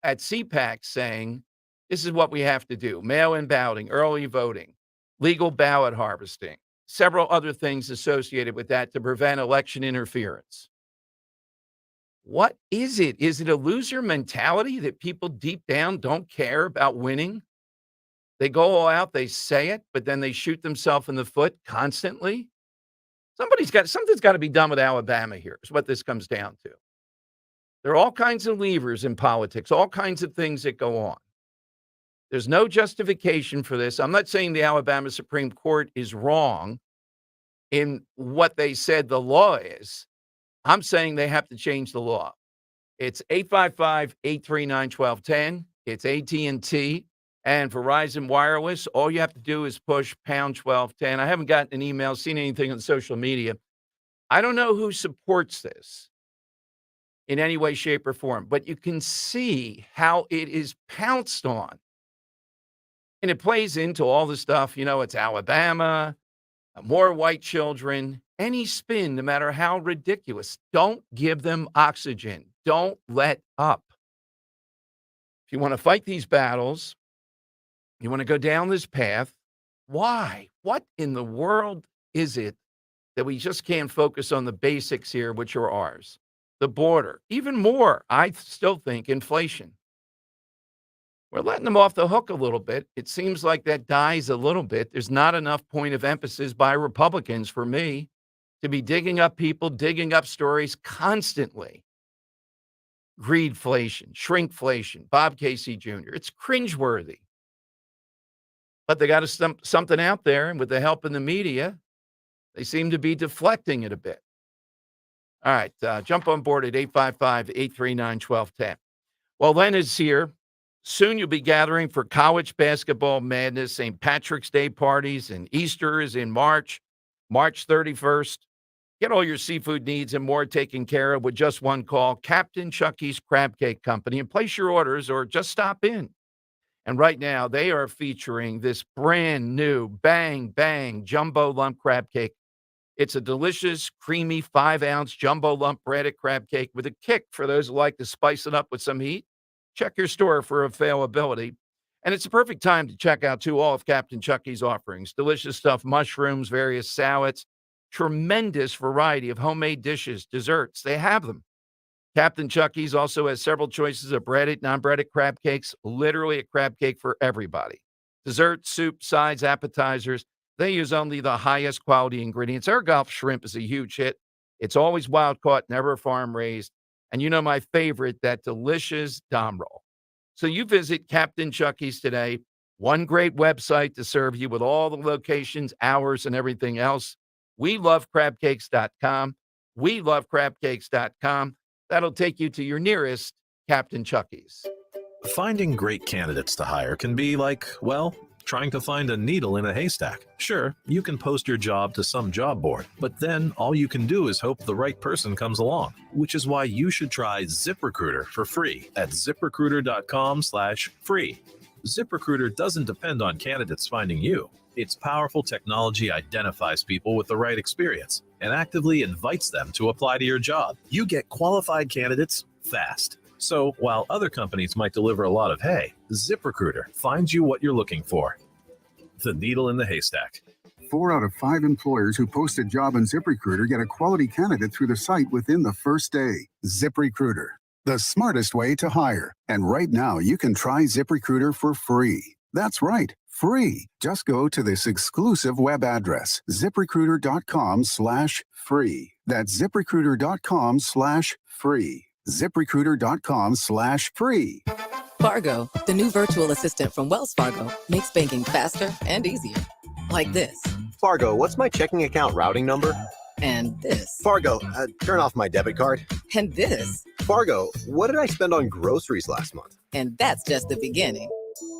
at CPAC saying, this is what we have to do: mail-in balloting, early voting, legal ballot harvesting, several other things associated with that to prevent election interference. What is it? Is it a loser mentality that people deep down don't care about winning? They go all out, they say it, but then they shoot themselves in the foot constantly. Something's got to be done with Alabama here, is what this comes down to. There are all kinds of levers in politics, all kinds of things that go on. There's no justification for this. I'm not saying the Alabama Supreme Court is wrong in what they said the law is. I'm saying they have to change the law. It's 855-839-1210. It's AT&T and Verizon Wireless. All you have to do is push pound 1210. I haven't gotten an email, seen anything on social media. I don't know who supports this in any way, shape, or form, but you can see how it is pounced on. And it plays into all the stuff, it's Alabama, more white children, any spin, no matter how ridiculous. Don't give them oxygen. Don't let up. If you want to fight these battles, you want to go down this path, why? What in the world is it that we just can't focus on the basics here, which are ours? The border, even more, I still think, inflation. We're letting them off the hook a little bit. It seems like that dies a little bit. There's not enough point of emphasis by Republicans for me to be digging up people, digging up stories constantly. Greedflation, shrinkflation, Bob Casey Jr. It's cringeworthy. But they got something out there, and with the help of the media, they seem to be deflecting it a bit. All right, jump on board at 855-839-1210. Well, Len is here. Soon you'll be gathering for college basketball madness, St. Patrick's Day parties, and Easter is in March 31st. Get all your seafood needs and more taken care of with just one call, Captain Chucky's Crab Cake Company, and place your orders or just stop in. And right now, they are featuring this brand new Bang Bang Jumbo Lump Crab Cake. It's a delicious, creamy 5-ounce jumbo lump breaded crab cake with a kick for those who like to spice it up with some heat. Check your store for availability. And it's a perfect time to check out, all of Captain Chucky's offerings. Delicious stuff, mushrooms, various salads, tremendous variety of homemade dishes, desserts. They have them. Captain Chucky's also has several choices of breaded, non-breaded crab cakes, literally a crab cake for everybody. Desserts, soup, sides, appetizers. They use only the highest quality ingredients. Their Gulf shrimp is a huge hit. It's always wild caught, never farm raised. And my favorite, that delicious Dom roll. So you visit Captain Chucky's today. One great website to serve you with all the locations, hours, and everything else. WeLoveCrabCakes.com. WeLoveCrabCakes.com. That'll take you to your nearest Captain Chucky's. Finding great candidates to hire can be like, well, trying to find a needle in a haystack. Sure, you can post your job to some job board, but then all you can do is hope the right person comes along, which is why you should try ZipRecruiter for free at ZipRecruiter.com/free. ZipRecruiter doesn't depend on candidates finding you. Its powerful technology identifies people with the right experience and actively invites them to apply to your job. You get qualified candidates fast. So while other companies might deliver a lot of hay, ZipRecruiter finds you what you're looking for. The needle in the haystack. 4 out of 5 employers who post a job on ZipRecruiter get a quality candidate through the site within the first day. ZipRecruiter, the smartest way to hire. And right now, you can try ZipRecruiter for free. That's right, free. Just go to this exclusive web address, ZipRecruiter.com/free. That's ZipRecruiter.com/free. ZipRecruiter.com/free. Fargo, the new virtual assistant from Wells Fargo, makes banking faster and easier. Like this. Fargo, what's my checking account routing number? And this. Fargo, turn off my debit card. And this. Fargo, what did I spend on groceries last month? And that's just the beginning.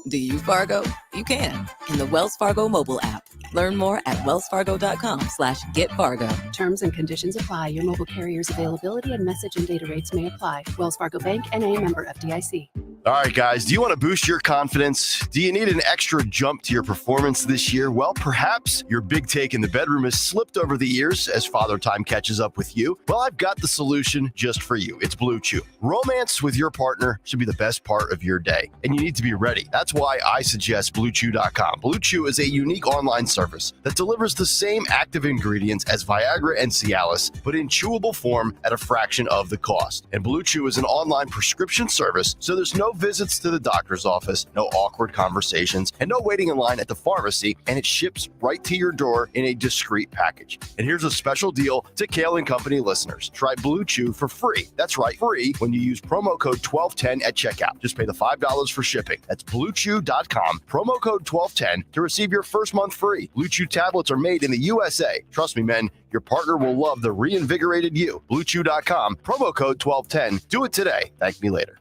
Do you, Fargo? You can in the Wells Fargo mobile app. Learn more at wellsfargo.com/getfargo. Terms and conditions apply. Your mobile carrier's availability and message and data rates may apply. Wells Fargo Bank, N.A., member FDIC. All right, guys, do you want to boost your confidence? Do you need an extra jump to your performance this year? Well, perhaps your big take in the bedroom has slipped over the years as Father Time catches up with you. Well, I've got the solution just for you. It's Blue Chew. Romance with your partner should be the best part of your day, and you need to be ready. That's why I suggest BlueChew.com. Blue Chew is a unique online service that delivers the same active ingredients as Viagra and Cialis, but in chewable form at a fraction of the cost. And Blue Chew is an online prescription service, so there's no visits to the doctor's office, no awkward conversations, and no waiting in line at the pharmacy, and it ships right to your door in a discreet package. And here's a special deal to Kale & Company listeners. Try Blue Chew for free. That's right, free when you use promo code 1210 at checkout. Just pay the $5 for shipping. That's BlueChew.com, promo code 1210 to receive your first month free. Blue Chew tablets are made in the USA. Trust me, men, your partner will love the reinvigorated you. BlueChew.com, promo code 1210. Do it today. Thank me later.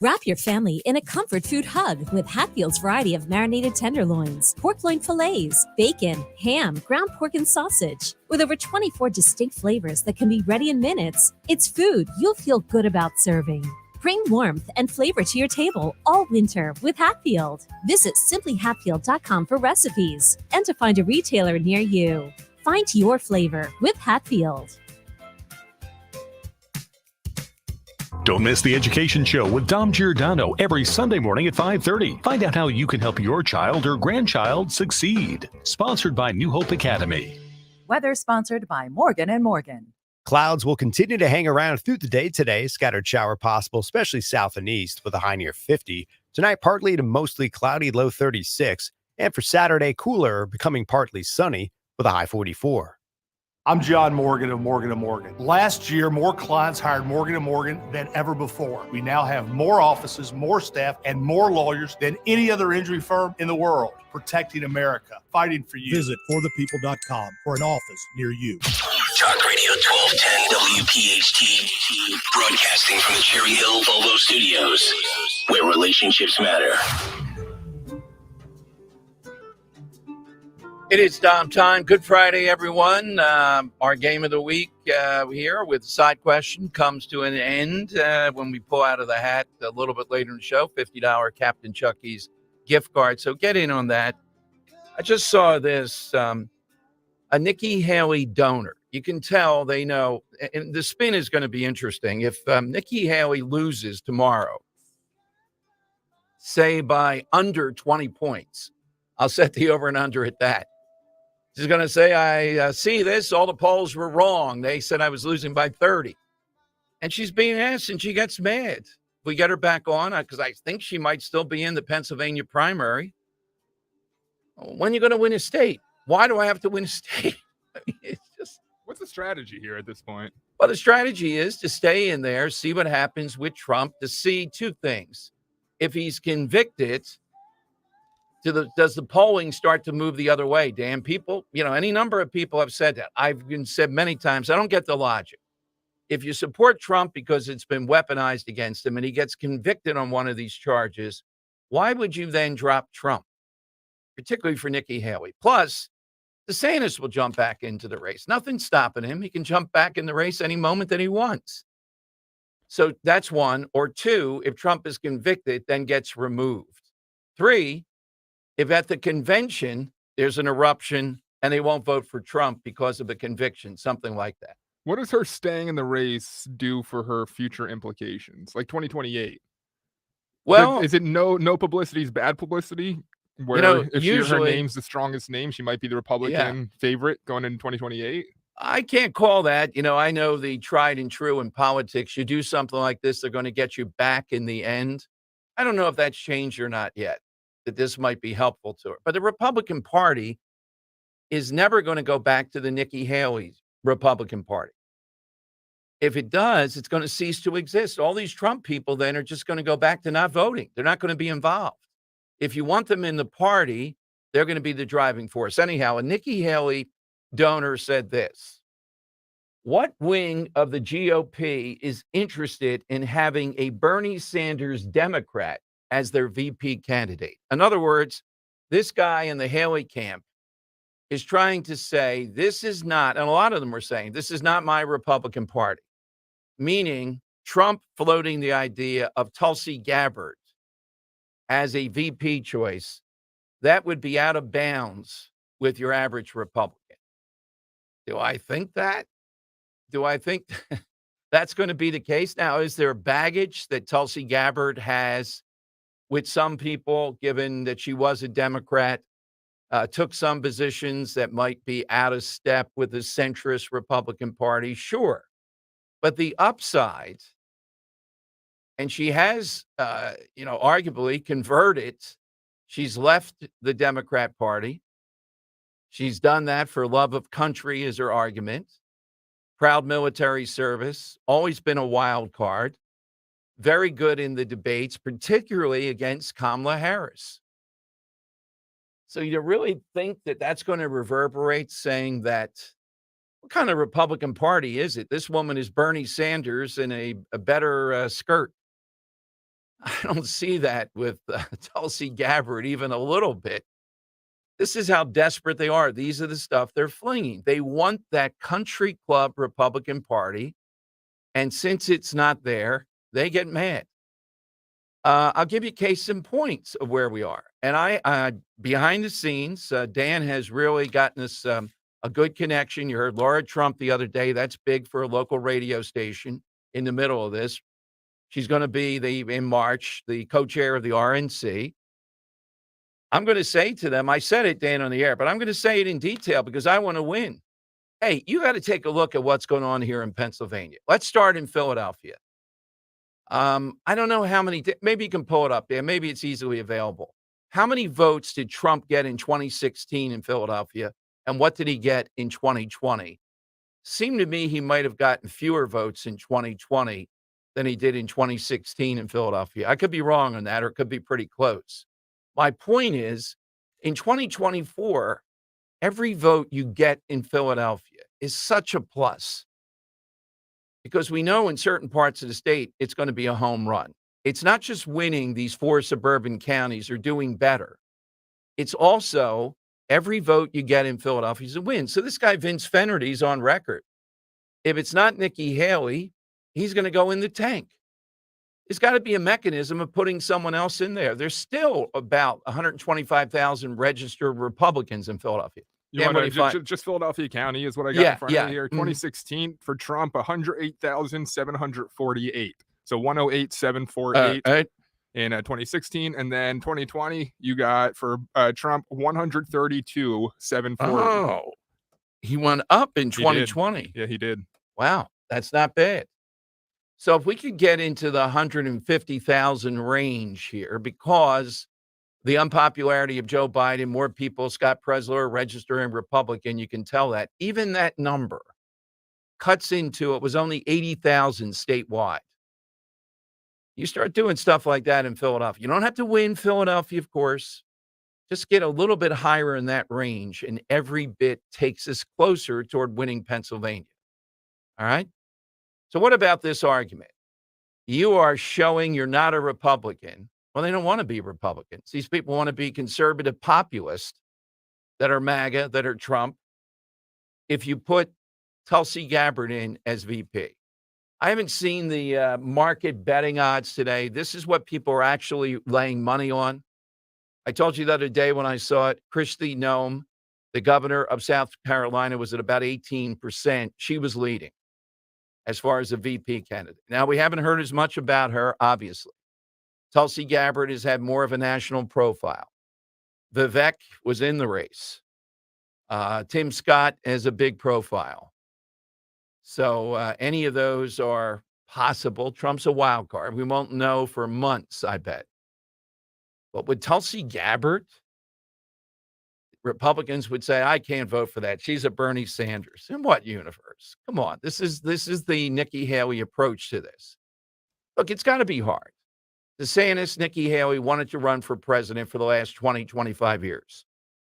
Wrap your family in a comfort food hug with Hatfield's variety of marinated tenderloins, pork loin fillets, bacon, ham, ground pork, and sausage. With over 24 distinct flavors that can be ready in minutes, it's food you'll feel good about serving. Bring warmth and flavor to your table all winter with Hatfield. Visit simplyhatfield.com for recipes and to find a retailer near you. Find your flavor with Hatfield. Don't miss the Education Show with Dom Giordano every Sunday morning at 5:30. Find out how you can help your child or grandchild succeed. Sponsored by New Hope Academy. Weather sponsored by Morgan & Morgan. Clouds will continue to hang around through the day today. Scattered shower possible, especially south and east, with a high near 50. Tonight, partly to mostly cloudy, low 36. And for Saturday, cooler, becoming partly sunny, with a high 44. I'm John Morgan of Morgan & Morgan. Last year, more clients hired Morgan & Morgan than ever before. We now have more offices, more staff, and more lawyers than any other injury firm in the world, protecting America, fighting for you. Visit forthepeople.com for an office near you. Talk Radio 1210 WPHT, broadcasting from the Cherry Hill Volvo Studios, where relationships matter. It is Dom time. Good Friday, everyone. Our game of the week here with Side Question comes to an end when we pull out of the hat a little bit later in the show, $50 Captain Chucky's gift card. So get in on that. I just saw this, a Nikki Haley donor. You can tell they know, and the spin is going to be interesting. If Nikki Haley loses tomorrow, say by under 20 points, I'll set the over and under at that. She's going to say, I see this. All the polls were wrong. They said I was losing by 30. And she's being asked, and she gets mad. We get her back on, because I think she might still be in the Pennsylvania primary. When are you going to win a state? Why do I have to win a state? I mean, it's just... What's the strategy here at this point? Well, the strategy is to stay in there, see what happens with Trump, to see two things. If he's convicted... does the polling start to move the other way? Damn, people, any number of people have said that. I've been said many times, I don't get the logic. If you support Trump because it's been weaponized against him and he gets convicted on one of these charges, why would you then drop Trump? Particularly for Nikki Haley. Plus, DeSantis will jump back into the race. Nothing's stopping him. He can jump back in the race any moment that he wants. So that's one. Or two, if Trump is convicted, then gets removed. Three, if at the convention there's an eruption and they won't vote for Trump because of a conviction, something like that. What does her staying in the race do for her future implications? Like 2028? Well, is it no publicity is bad publicity? Where if her name's the strongest name, she might be the Republican favorite going into 2028? I can't call that. I know the tried and true in politics. You do something like this, they're going to get you back in the end. I don't know if that's changed or not yet, that this might be helpful to her. But the Republican Party is never going to go back to the Nikki Haley Republican Party. If it does, it's going to cease to exist. All these Trump people then are just going to go back to not voting. They're not going to be involved. If you want them in the party, they're going to be the driving force. Anyhow, a Nikki Haley donor said this. What wing of the GOP is interested in having a Bernie Sanders Democrat as their VP candidate? In other words, this guy in the Haley camp is trying to say this is not, and a lot of them are saying, this is not my Republican Party, meaning Trump floating the idea of Tulsi Gabbard as a VP choice. That would be out of bounds with your average Republican. Do I think that? Do I think that's going to be the case? Now, is there baggage that Tulsi Gabbard has with some people, given that she was a Democrat, took some positions that might be out of step with the centrist Republican Party? Sure. But the upside, and she has, arguably converted. She's left the Democrat Party. She's done that for love of country is her argument. Proud military service, always been a wild card. Very good in the debates, particularly against Kamala Harris. So you really think that that's going to reverberate, saying that what kind of Republican Party is it? This woman is Bernie Sanders in a better skirt. I don't see that with Tulsi Gabbard even a little bit. This is how desperate they are. These are the stuff they're flinging. They want that country club Republican Party. And since it's not there, they get mad. I'll give you case in points of where we are. And I behind the scenes, Dan has really gotten us a good connection. You heard Laura Trump the other day. That's big for a local radio station in the middle of this. She's going to be in March, the co-chair of the RNC. I'm going to say to them, I said it, Dan, on the air, but I'm going to say it in detail because I want to win. Hey, you got to take a look at what's going on here in Pennsylvania. Let's start in Philadelphia. I don't know how many, maybe you can pull it up there. Maybe it's easily available. How many votes did Trump get in 2016 in Philadelphia? And what did he get in 2020? Seemed to me he might have gotten fewer votes in 2020 than he did in 2016 in Philadelphia. I could be wrong on that, or it could be pretty close. My point is, in 2024, every vote you get in Philadelphia is such a plus because we know in certain parts of the state, it's going to be a home run. It's not just winning these 4 suburban counties or doing better. It's also every vote you get in Philadelphia is a win. So this guy, Vince Fennerty's on record. If it's not Nikki Haley, he's going to go in the tank. There's got to be a mechanism of putting someone else in there. There's still about 125,000 registered Republicans in Philadelphia. You want just Philadelphia County is what I got in front of me here. 2016 for Trump, 108,748. So 108,748 in 2016. And then 2020, you got for Trump, 132,740. Oh, he went up in 2020. Yeah, he did. Wow, that's not bad. So if we could get into the 150,000 range here, because the unpopularity of Joe Biden, more people, Scott Presler, are registering Republican, you can tell that. Even that number cuts into, it was only 80,000 statewide. You start doing stuff like that in Philadelphia. You don't have to win Philadelphia, of course. Just get a little bit higher in that range, and every bit takes us closer toward winning Pennsylvania. All right? So what about this argument? You are showing you're not a Republican. Well, they don't want to be Republicans. These people want to be conservative populists that are MAGA, that are Trump. If you put Tulsi Gabbard in as VP, I haven't seen the market betting odds today. This is what people are actually laying money on. I told you the other day when I saw it, Kristi Noem, the governor of South Carolina, was at about 18%. She was leading as far as a VP candidate. Now, we haven't heard as much about her, obviously. Tulsi Gabbard has had more of a national profile. Vivek was in the race. Tim Scott has a big profile. So any of those are possible. Trump's a wild card. We won't know for months, I bet. But with Tulsi Gabbard, Republicans would say, I can't vote for that. She's a Bernie Sanders. In what universe? Come on. This is the Nikki Haley approach to this. Look, it's got to be hard. DeSantis, Nikki Haley wanted to run for president for the last 20, 25 years.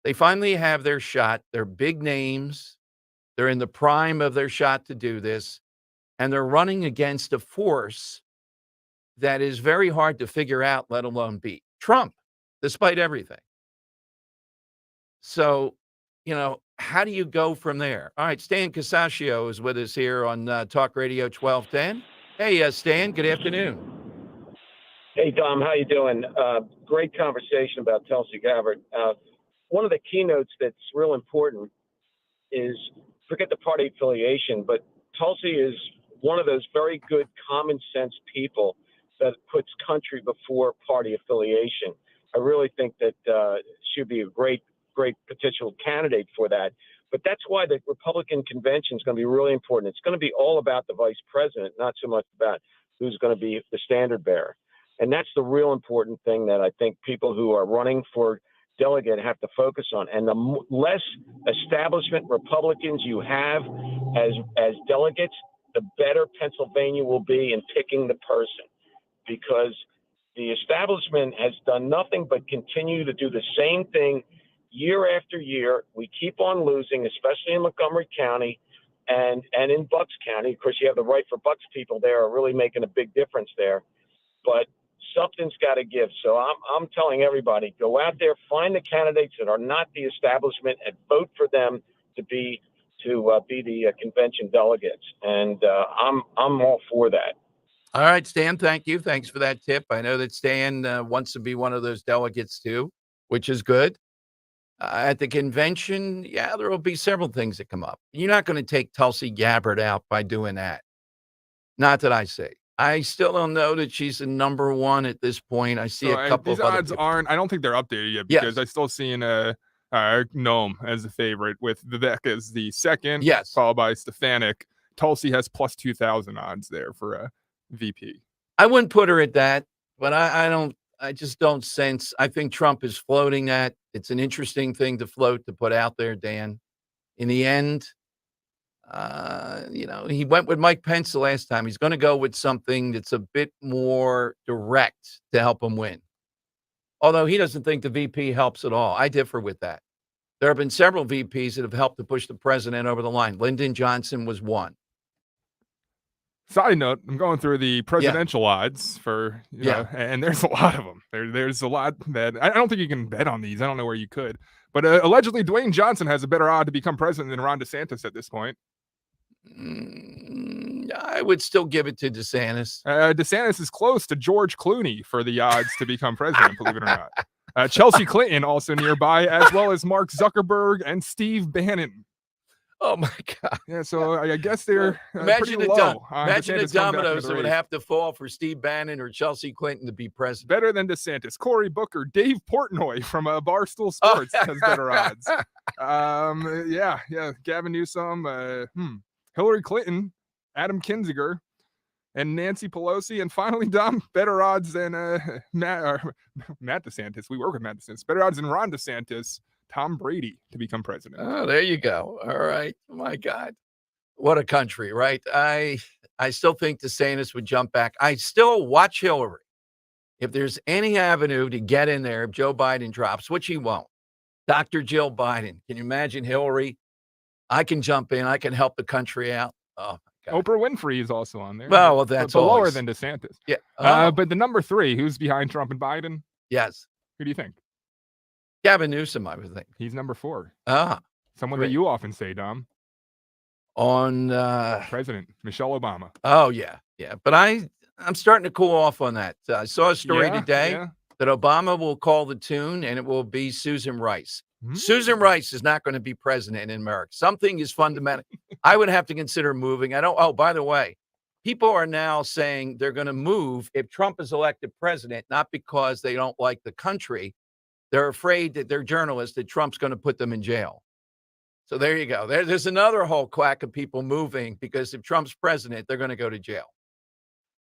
They finally have their shot. They're big names. They're in the prime of their shot to do this, and they're running against a force that is very hard to figure out, let alone beat. Trump, despite everything. So, how do you go from there? All right, Stan Casaccio is with us here on Talk Radio 1210. Hey, Stan, good afternoon. Hey, Dom, how you doing? Great conversation about Tulsi Gabbard. One of the keynotes that's real important is, forget the party affiliation, but Tulsi is one of those very good common sense people that puts country before party affiliation. I really think that she'd be a great potential candidate for that. But that's why the Republican convention is going to be really important. It's going to be all about the vice president, not so much about who's going to be the standard bearer. And that's the real important thing that I think people who are running for delegate have to focus on. And the less establishment Republicans you have as delegates, the better Pennsylvania will be in picking the person, because the establishment has done nothing but continue to do the same thing year after year. We keep on losing, especially in Montgomery County and in Bucks County. Of course, you have the Right for Bucks people there are really making a big difference there. But something's got to give. So I'm telling everybody, go out there, find the candidates that are not the establishment, and vote for them to be the convention delegates. And I'm all for that. All right, Stan, thank you. Thanks for that tip. I know that Stan wants to be one of those delegates too, which is good. At the convention, there will be several things that come up. You're not going to take Tulsi Gabbard out by doing that. Not that I say. I still don't know that she's the number one at this point. I see a couple these of other odds people. aren't. I don't think they're updated yet, because I still see Gnome as the favorite, with Vivek as the second. Yes, followed by Stefanik. Tulsi has plus 2,000 odds there for a VP. I wouldn't put her at that, but I just don't sense. I think Trump is floating that. It's an interesting thing to float, to put out there, Dan. In the end, he went with Mike Pence the last time. He's going to go with something that's a bit more direct to help him win. Although he doesn't think the VP helps at all. I differ with that. There have been several VPs that have helped to push the president over the line. Lyndon Johnson was one. Side note, I'm going through the presidential odds for, and there's a lot of them. There's a lot that I don't think you can bet on these. I don't know where you could. But allegedly, Dwayne Johnson has a better odd to become president than Ron DeSantis at this point. I would still give it to DeSantis. DeSantis is close to George Clooney for the odds to become president, believe it or not. Chelsea Clinton also nearby, as well as Mark Zuckerberg and Steve Bannon. Oh, my God. Yeah, so I guess they're imagine pretty low. Imagine the dominoes that would have to fall for Steve Bannon or Chelsea Clinton to be president. Better than DeSantis. Cory Booker, Dave Portnoy from Barstool Sports has better odds. Gavin Newsom, Hillary Clinton, Adam Kinzinger, and Nancy Pelosi, and finally, Dom, better odds than Matt DeSantis. We work with Matt DeSantis. Better odds than Ron DeSantis, Tom Brady to become president. Oh, there you go. All right. My God. What a country, right? I still think DeSantis would jump back. I still watch Hillary. If there's any avenue to get in there, if Joe Biden drops, which he won't, Dr. Jill Biden, can you imagine Hillary? I can jump in. I can help the country out. Oh, my God. Oprah Winfrey is also on there. Well, that's lower than DeSantis. Yeah. But the number 3, who's behind Trump and Biden? Yes. Who do you think? Gavin Newsom, I would think. He's number 4. Someone that you often say, Dom. On President Michelle Obama. Oh, yeah. Yeah. But I'm starting to cool off on that. I saw a story today that Obama will call the tune, and it will be Susan Rice. Susan Rice is not going to be president in America. Something is fundamental. I would have to consider moving. By the way, people are now saying they're going to move if Trump is elected president, not because they don't like the country. They're afraid that they're journalists, that Trump's going to put them in jail. So there you go. There's another whole quack of people moving because if Trump's president, they're going to go to jail.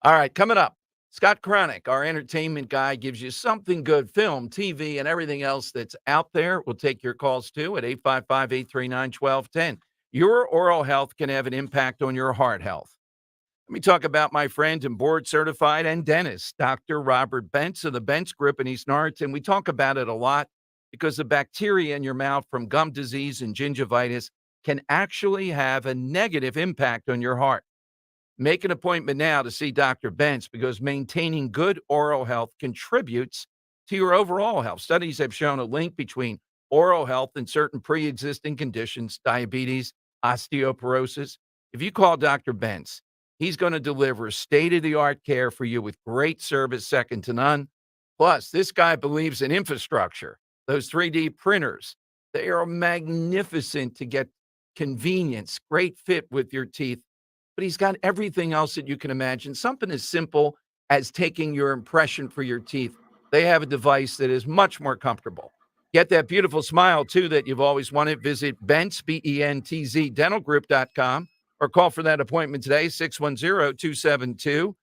All right, coming up, Scott Cronick, our entertainment guy, gives you something good, film, TV, and everything else that's out there. We'll take your calls too at 855-839-1210. Your oral health can have an impact on your heart health. Let me talk about my friend and board certified and dentist, Dr. Robert Bentz of the Bentz Group in East Norriton. We talk about it a lot because the bacteria in your mouth from gum disease and gingivitis can actually have a negative impact on your heart. Make an appointment now to see Dr. Bentz because maintaining good oral health contributes to your overall health. Studies have shown a link between oral health and certain pre-existing conditions, diabetes, osteoporosis. If you call Dr. Bentz, he's going to deliver state-of-the-art care for you with great service second to none. Plus, this guy believes in infrastructure. Those 3D printers, they are magnificent to get convenience, great fit with your teeth. But he's got everything else that you can imagine. Something as simple as taking your impression for your teeth. They have a device that is much more comfortable. Get that beautiful smile, too, that you've always wanted. Visit Bentz, B-E-N-T-Z, dentalgroup.com or call for that appointment today, 610-272-6949.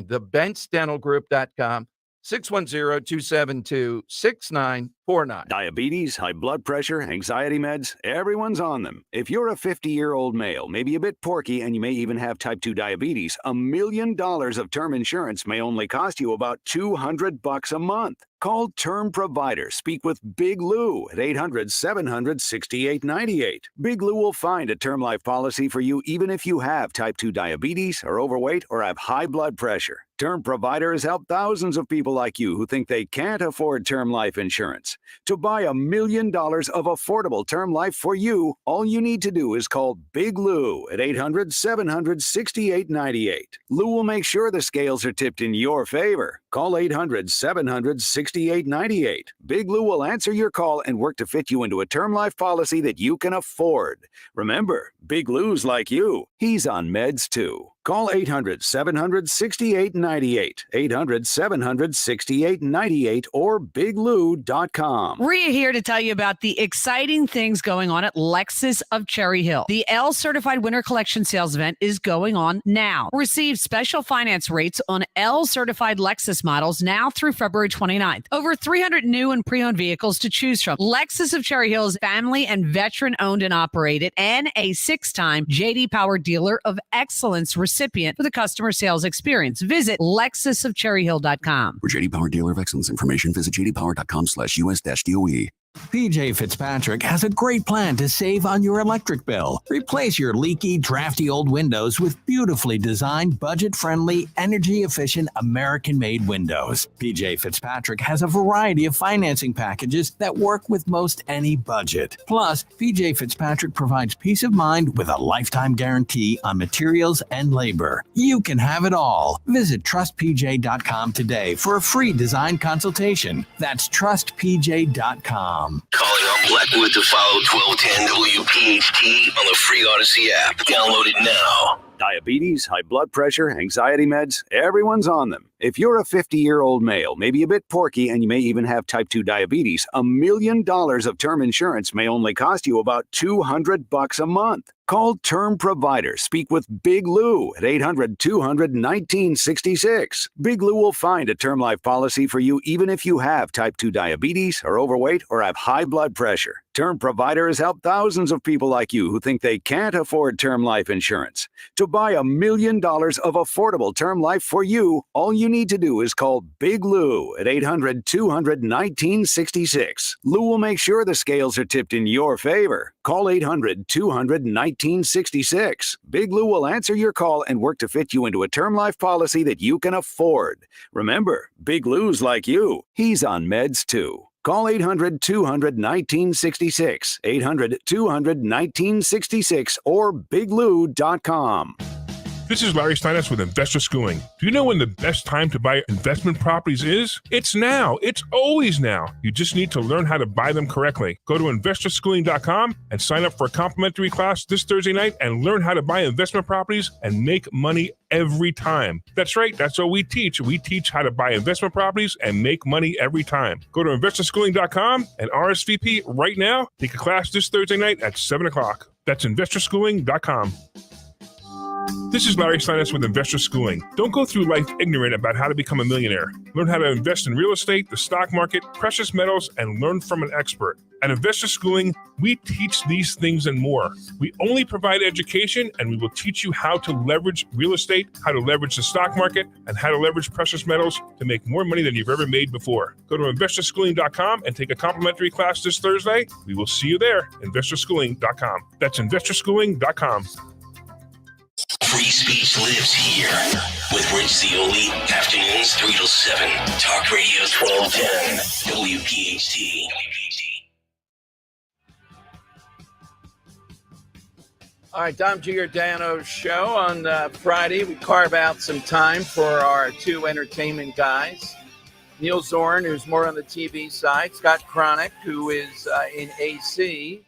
TheBentzDentalGroup.com, 610-272-6949. Diabetes, high blood pressure, anxiety meds, everyone's on them. If you're a 50-year-old male, maybe a bit porky, and you may even have type 2 diabetes, $1 million of term insurance may only cost you about $200 a month. Call Term Provider. Speak with Big Lou at 800-700-6898. Big Lou will find a term life policy for you even if you have type 2 diabetes, are overweight, or have high blood pressure. Term Provider has helped thousands of people like you who think they can't afford term life insurance. To buy $1 million of affordable term life for you, all you need to do is call Big Lou at 800-700-6898. Lou will make sure the scales are tipped in your favor. Call 800-700-6898. Big Lou will answer your call and work to fit you into a term life policy that you can afford. Remember, Big Lou's like you. He's on meds too. Call 800-700-6898, 800-700-6898, or biglou.com. Rhea here to tell you about the exciting things going on at Lexus of Cherry Hill. The L Certified Winter Collection Sales Event is going on now. Receive special finance rates on L Certified Lexus models now through February 29th. Over 300 new and pre-owned vehicles to choose from. Lexus of Cherry Hill is family and veteran owned and operated, and a 6-time J.D. Power Dealer of Excellence recipient for the customer sales experience. Visit lexusofcherryhill.com. For J.D. Power Dealer of Excellence information, visit jdpower.com/US-DOE. PJ Fitzpatrick has a great plan to save on your electric bill. Replace your leaky, drafty old windows with beautifully designed, budget-friendly, energy-efficient, American-made windows. PJ Fitzpatrick has a variety of financing packages that work with most any budget. Plus, PJ Fitzpatrick provides peace of mind with a lifetime guarantee on materials and labor. You can have it all. Visit trustpj.com today for a free design consultation. That's trustpj.com. Calling on Blackwood to follow 1210 WPHT on the free Odyssey app. Download it now. Diabetes, high blood pressure, anxiety meds, everyone's on them. If you're a 50-year-old male, maybe a bit porky, and you may even have type 2 diabetes, $1 million of term insurance may only cost you about $200 a month. Call Term Provider. Speak with Big Lou at 800-200-1966. Big Lou will find a term life policy for you even if you have type 2 diabetes, are overweight, or have high blood pressure. Term Provider has helped thousands of people like you who think they can't afford term life insurance. To buy $1 million of affordable term life for you, all you need to do is call Big Lou at 800-200-1966. Lou will make sure the scales are tipped in your favor. Call 800-200-1966. Big Lou will answer your call and work to fit you into a term life policy that you can afford. Remember, Big Lou's like you. He's on meds too. Call 800-200-1966, 800-200-1966, or biglou.com. This is Larry Steinitz with Investor Schooling. Do you know when the best time to buy investment properties is? It's now. It's always now. You just need to learn how to buy them correctly. Go to investorschooling.com and sign up for a complimentary class this Thursday night and learn how to buy investment properties and make money every time. That's right. That's what we teach. We teach how to buy investment properties and make money every time. Go to investorschooling.com and RSVP right now. Take a class this Thursday night at 7 o'clock. That's investorschooling.com. This is Larry Steinitz with Investor Schooling. Don't go through life ignorant about how to become a millionaire. Learn how to invest in real estate, the stock market, precious metals, and learn from an expert. At Investor Schooling, we teach these things and more. We only provide education, and we will teach you how to leverage real estate, how to leverage the stock market, and how to leverage precious metals to make more money than you've ever made before. Go to investorschooling.com and take a complimentary class this Thursday. We will see you there, investorschooling.com. That's investorschooling.com. Free speech lives here with Rich Zioli, afternoons 3 till 7. Talk Radio 1210, WPHT. All right, Dom Giordano's show on Friday. We carve out some time for our two entertainment guys. Neil Zorn, who's more on the TV side. Scott Cronick, who is in AC,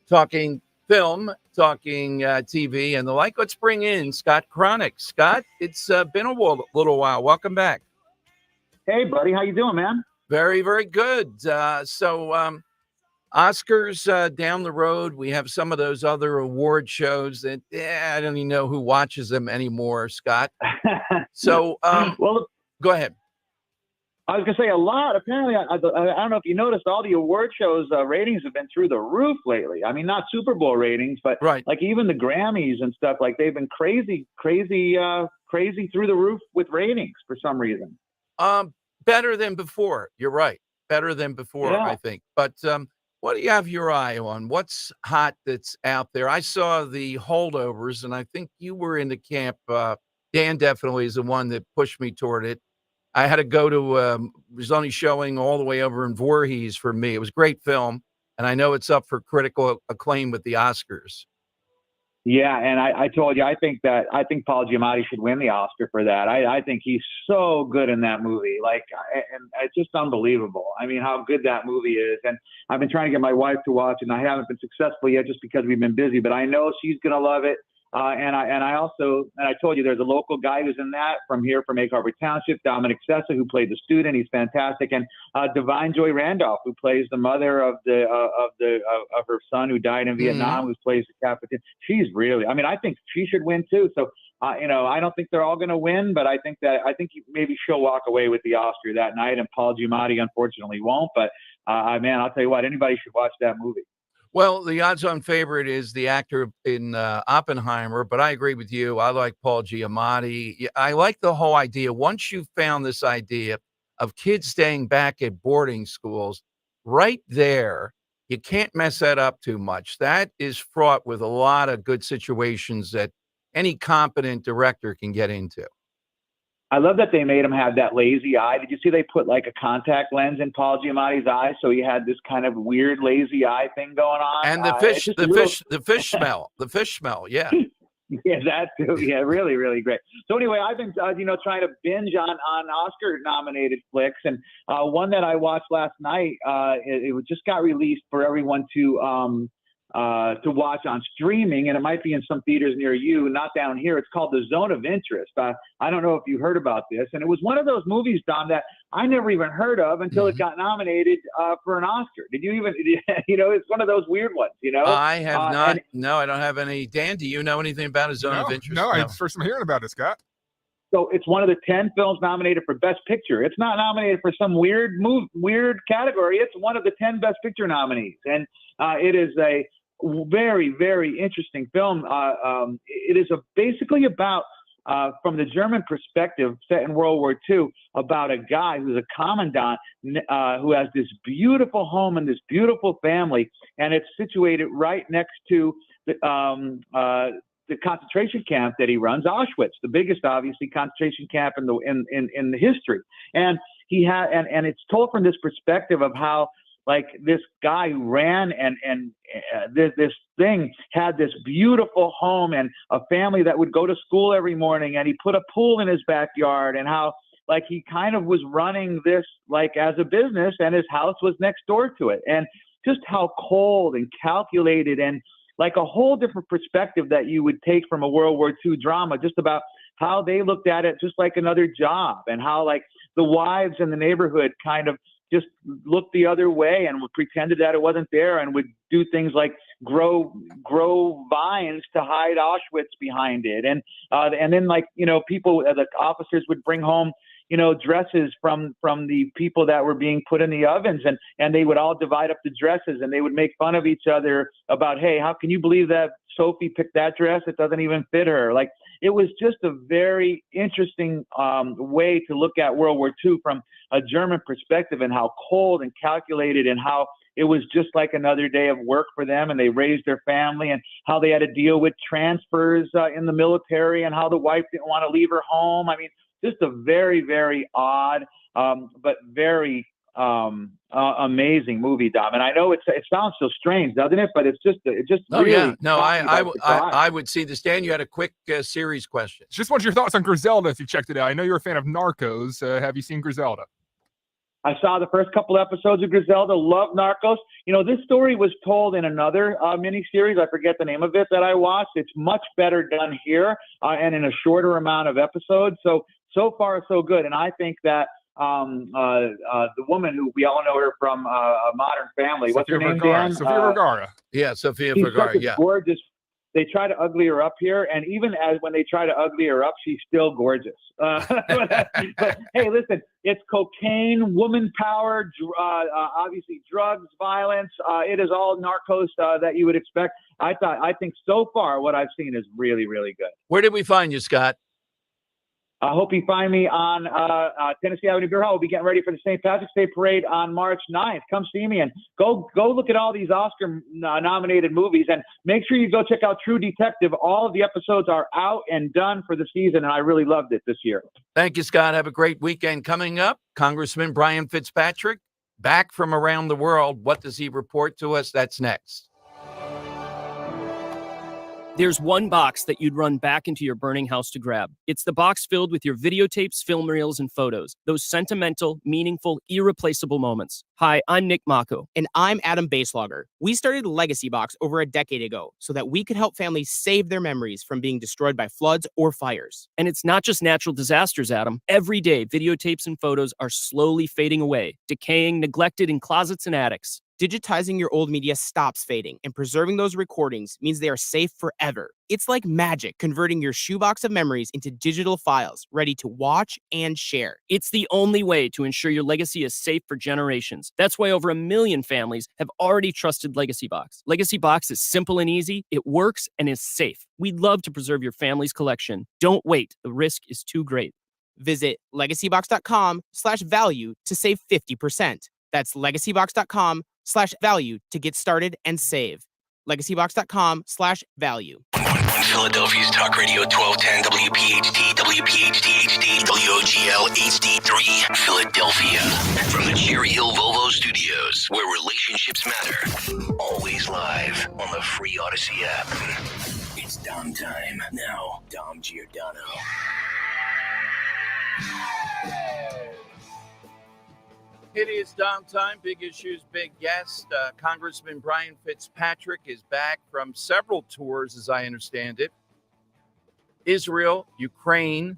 talking film, talking TV, and the like. Let's bring in Scott Cronick. Scott, it's been a little while. Welcome back. Hey, buddy. How you doing, man? Very, very good. So Oscars down the road. We have some of those other award shows that I don't even know who watches them anymore, Scott. So, well, go ahead. I was going to say a lot. Apparently, I don't know if you noticed, all the award shows ratings have been through the roof lately. I mean, not Super Bowl ratings, but like even the Grammys and stuff, like they've been crazy through the roof with ratings for some reason. Better than before. You're right. Better than before, Yeah. I think. But what do you have your eye on? What's hot that's out there? I saw the holdovers, and I think you were in the camp. Dan definitely is the one that pushed me toward it. I had to go to it was only showing all the way over in Voorhees for me. It was a great film, and I know it's up for critical acclaim with the Oscars. Yeah, and I told you, I think Paul Giamatti should win the Oscar for that. I think he's so good in that movie. Like, and it's just unbelievable. I mean, how good that movie is. And I've been trying to get my wife to watch it, and I haven't been successful yet just because we've been busy. But I know she's going to love it. And I told you there's a local guy who's in that from here from Egg Harbor Township, Dominic Sessa, who played the student. He's fantastic. And Divine Joy Randolph, who plays the mother of her son who died in Vietnam, who plays the captain. She's really, I mean, I think she should win too. So, I don't think they're all going to win, but I think maybe she'll walk away with the Oscar that night, and Paul Giamatti unfortunately won't. But man, I'll tell you what, anybody should watch that movie. Well, the odds-on favorite is the actor in Oppenheimer, but I agree with you. I like Paul Giamatti. I like the whole idea. Once you've found this idea of kids staying back at boarding schools, right there, you can't mess that up too much. That is fraught with a lot of good situations that any competent director can get into. I love that they made him have that lazy eye. Did you see they put like a contact lens in Paul Giamatti's eye, so he had this kind of weird lazy eye thing going on? And the fish smell. Yeah. Yeah, that too. Yeah, really, really great. So anyway, I've been trying to binge on Oscar nominated flicks, and one that I watched last night. It just got released for everyone to watch on streaming, and it might be in some theaters near you, not down here. It's called The Zone of Interest. I don't know if you heard about this, and it was one of those movies, Dom, that I never even heard of until it got nominated for an Oscar. Did you even, it's one of those weird ones, I have not. No, I don't have any. Dan, do you know anything about A Zone of Interest? No, it's first I'm hearing about it, Scott. So it's one of the 10 films nominated for Best Picture. It's not nominated for some weird category. It's one of the 10 Best Picture nominees, and it is a very, very interesting film. It is basically about, from the German perspective, set in World War II, about a guy who's a commandant who has this beautiful home and this beautiful family, and it's situated right next to the concentration camp that he runs, Auschwitz, the biggest, obviously, concentration camp in the history. And and it's told from this perspective of how, like, this guy who ran and this thing had this beautiful home and a family that would go to school every morning, and he put a pool in his backyard, and how, like, he kind of was running this like as a business, and his house was next door to it, and just how cold and calculated, and like a whole different perspective that you would take from a World War II drama, just about how they looked at it just like another job, and how, like, the wives in the neighborhood kind of just looked the other way and pretended that it wasn't there, and would do things like grow vines to hide Auschwitz behind it. And then, like, people, the officers would bring home, dresses from the people that were being put in the ovens, and they would all divide up the dresses, and they would make fun of each other about, hey, how can you believe that Sophie picked that dress? It doesn't even fit her. Like, it was just a very interesting way to look at World War II from a German perspective, and how cold and calculated, and how it was just like another day of work for them, and they raised their family, and how they had to deal with transfers in the military, and how the wife didn't want to leave her home. I mean, just a very, very odd, but very amazing movie, Dom. And I know it sounds so strange, doesn't it? But it's just Oh, really. yeah. No, I would see this. Dan, you had a quick series question. Just want your thoughts on Griselda if you checked it out. I know you're a fan of Narcos. Have you seen Griselda? I saw the first couple episodes of Griselda. Love Narcos. This story was told in another miniseries. I forget the name of it that I watched. It's much better done here and in a shorter amount of episodes. So far, so good. And I think that the woman who we all know her from A Modern Family. What's her name, Dan? Sofia Vergara. Yeah, Sofia she's Vergara. such a Yeah. gorgeous. They try to ugly her up here, and even when they try to ugly her up, she's still gorgeous. But hey, listen, it's cocaine, woman power, obviously drugs, violence. It is all Narcos that you would expect. I think so far what I've seen is really, really good. Where did we find you, Scott? I hope you find me on Tennessee Avenue Beer Hall. We'll be getting ready for the St. Patrick's Day Parade on March 9th. Come see me and go look at all these Oscar-nominated movies. And make sure you go check out True Detective. All of the episodes are out and done for the season, and I really loved it this year. Thank you, Scott. Have a great weekend coming up. Congressman Brian Fitzpatrick, back from around the world. What does he report to us? That's next. There's one box that you'd run back into your burning house to grab. It's the box filled with your videotapes, film reels, and photos. Those sentimental, meaningful, irreplaceable moments. Hi, I'm Nick Mako. And I'm Adam Baselogger. We started Legacy Box over a decade ago so that we could help families save their memories from being destroyed by floods or fires. And it's not just natural disasters, Adam. Every day, videotapes and photos are slowly fading away, decaying, neglected in closets and attics. Digitizing your old media stops fading, and preserving those recordings means they are safe forever. It's like magic, converting your shoebox of memories into digital files, ready to watch and share. It's the only way to ensure your legacy is safe for generations. That's why over 1 million families have already trusted Legacy Box. Legacy Box is simple and easy, it works, and is safe. We'd love to preserve your family's collection. Don't wait, the risk is too great. Visit legacybox.com/value to save 50%. That's legacybox.com/value to get started and save. legacybox.com/value. On Philadelphia's Talk Radio 1210 WPHT, WPHT HD, WOGL HD3, Philadelphia. From the Cherry Hill Volvo Studios, where relationships matter. Always live on the free Odyssey app. It's Dom time. Now, Dom Giordano. It is Dom time. Big issues, big guest. Congressman Brian Fitzpatrick is back from several tours, as I understand it. Israel, Ukraine,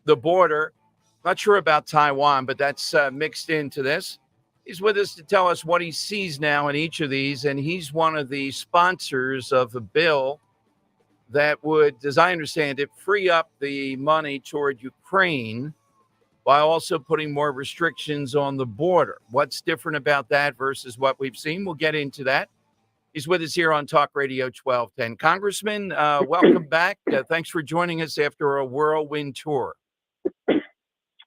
the border. Not sure about Taiwan, but that's mixed into this. He's with us to tell us what he sees now in each of these, and he's one of the sponsors of a bill that would, as I understand it, free up the money toward Ukraine while also putting more restrictions on the border. What's different about that versus what we've seen? We'll get into that. He's with us here on Talk Radio 1210. Congressman, welcome back. Thanks for joining us after a whirlwind tour.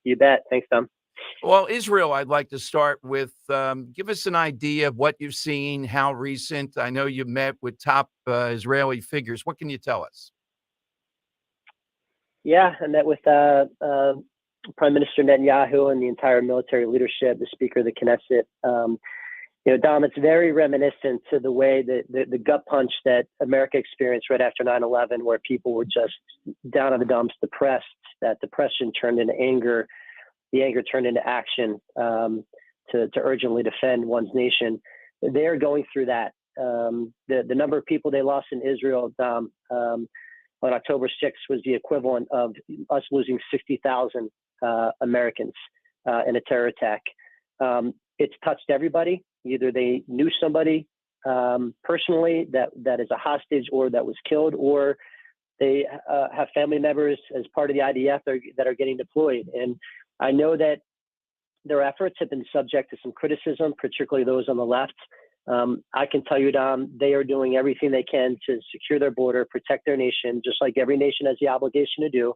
You bet. Thanks, Tom. Well, Israel, I'd like to start with, give us an idea of what you've seen, how recent. I know you met with top Israeli figures. What can you tell us? Yeah, I met with Prime Minister Netanyahu and the entire military leadership, the Speaker of the Knesset. Dom, it's very reminiscent to the way that the gut punch that America experienced right after 9/11, where people were just down in the dumps, depressed. That depression turned into anger. The anger turned into action to urgently defend one's nation. They're going through that. The number of people they lost in Israel, Dom, on October 6th was the equivalent of us losing 60,000 Americans in a terror attack. It's touched everybody. Either they knew somebody personally that is a hostage or that was killed, or they have family members as part of the IDF that are getting deployed. And I know that their efforts have been subject to some criticism, particularly those on the left. I can tell you, Dom, they are doing everything they can to secure their border, protect their nation, just like every nation has the obligation to do.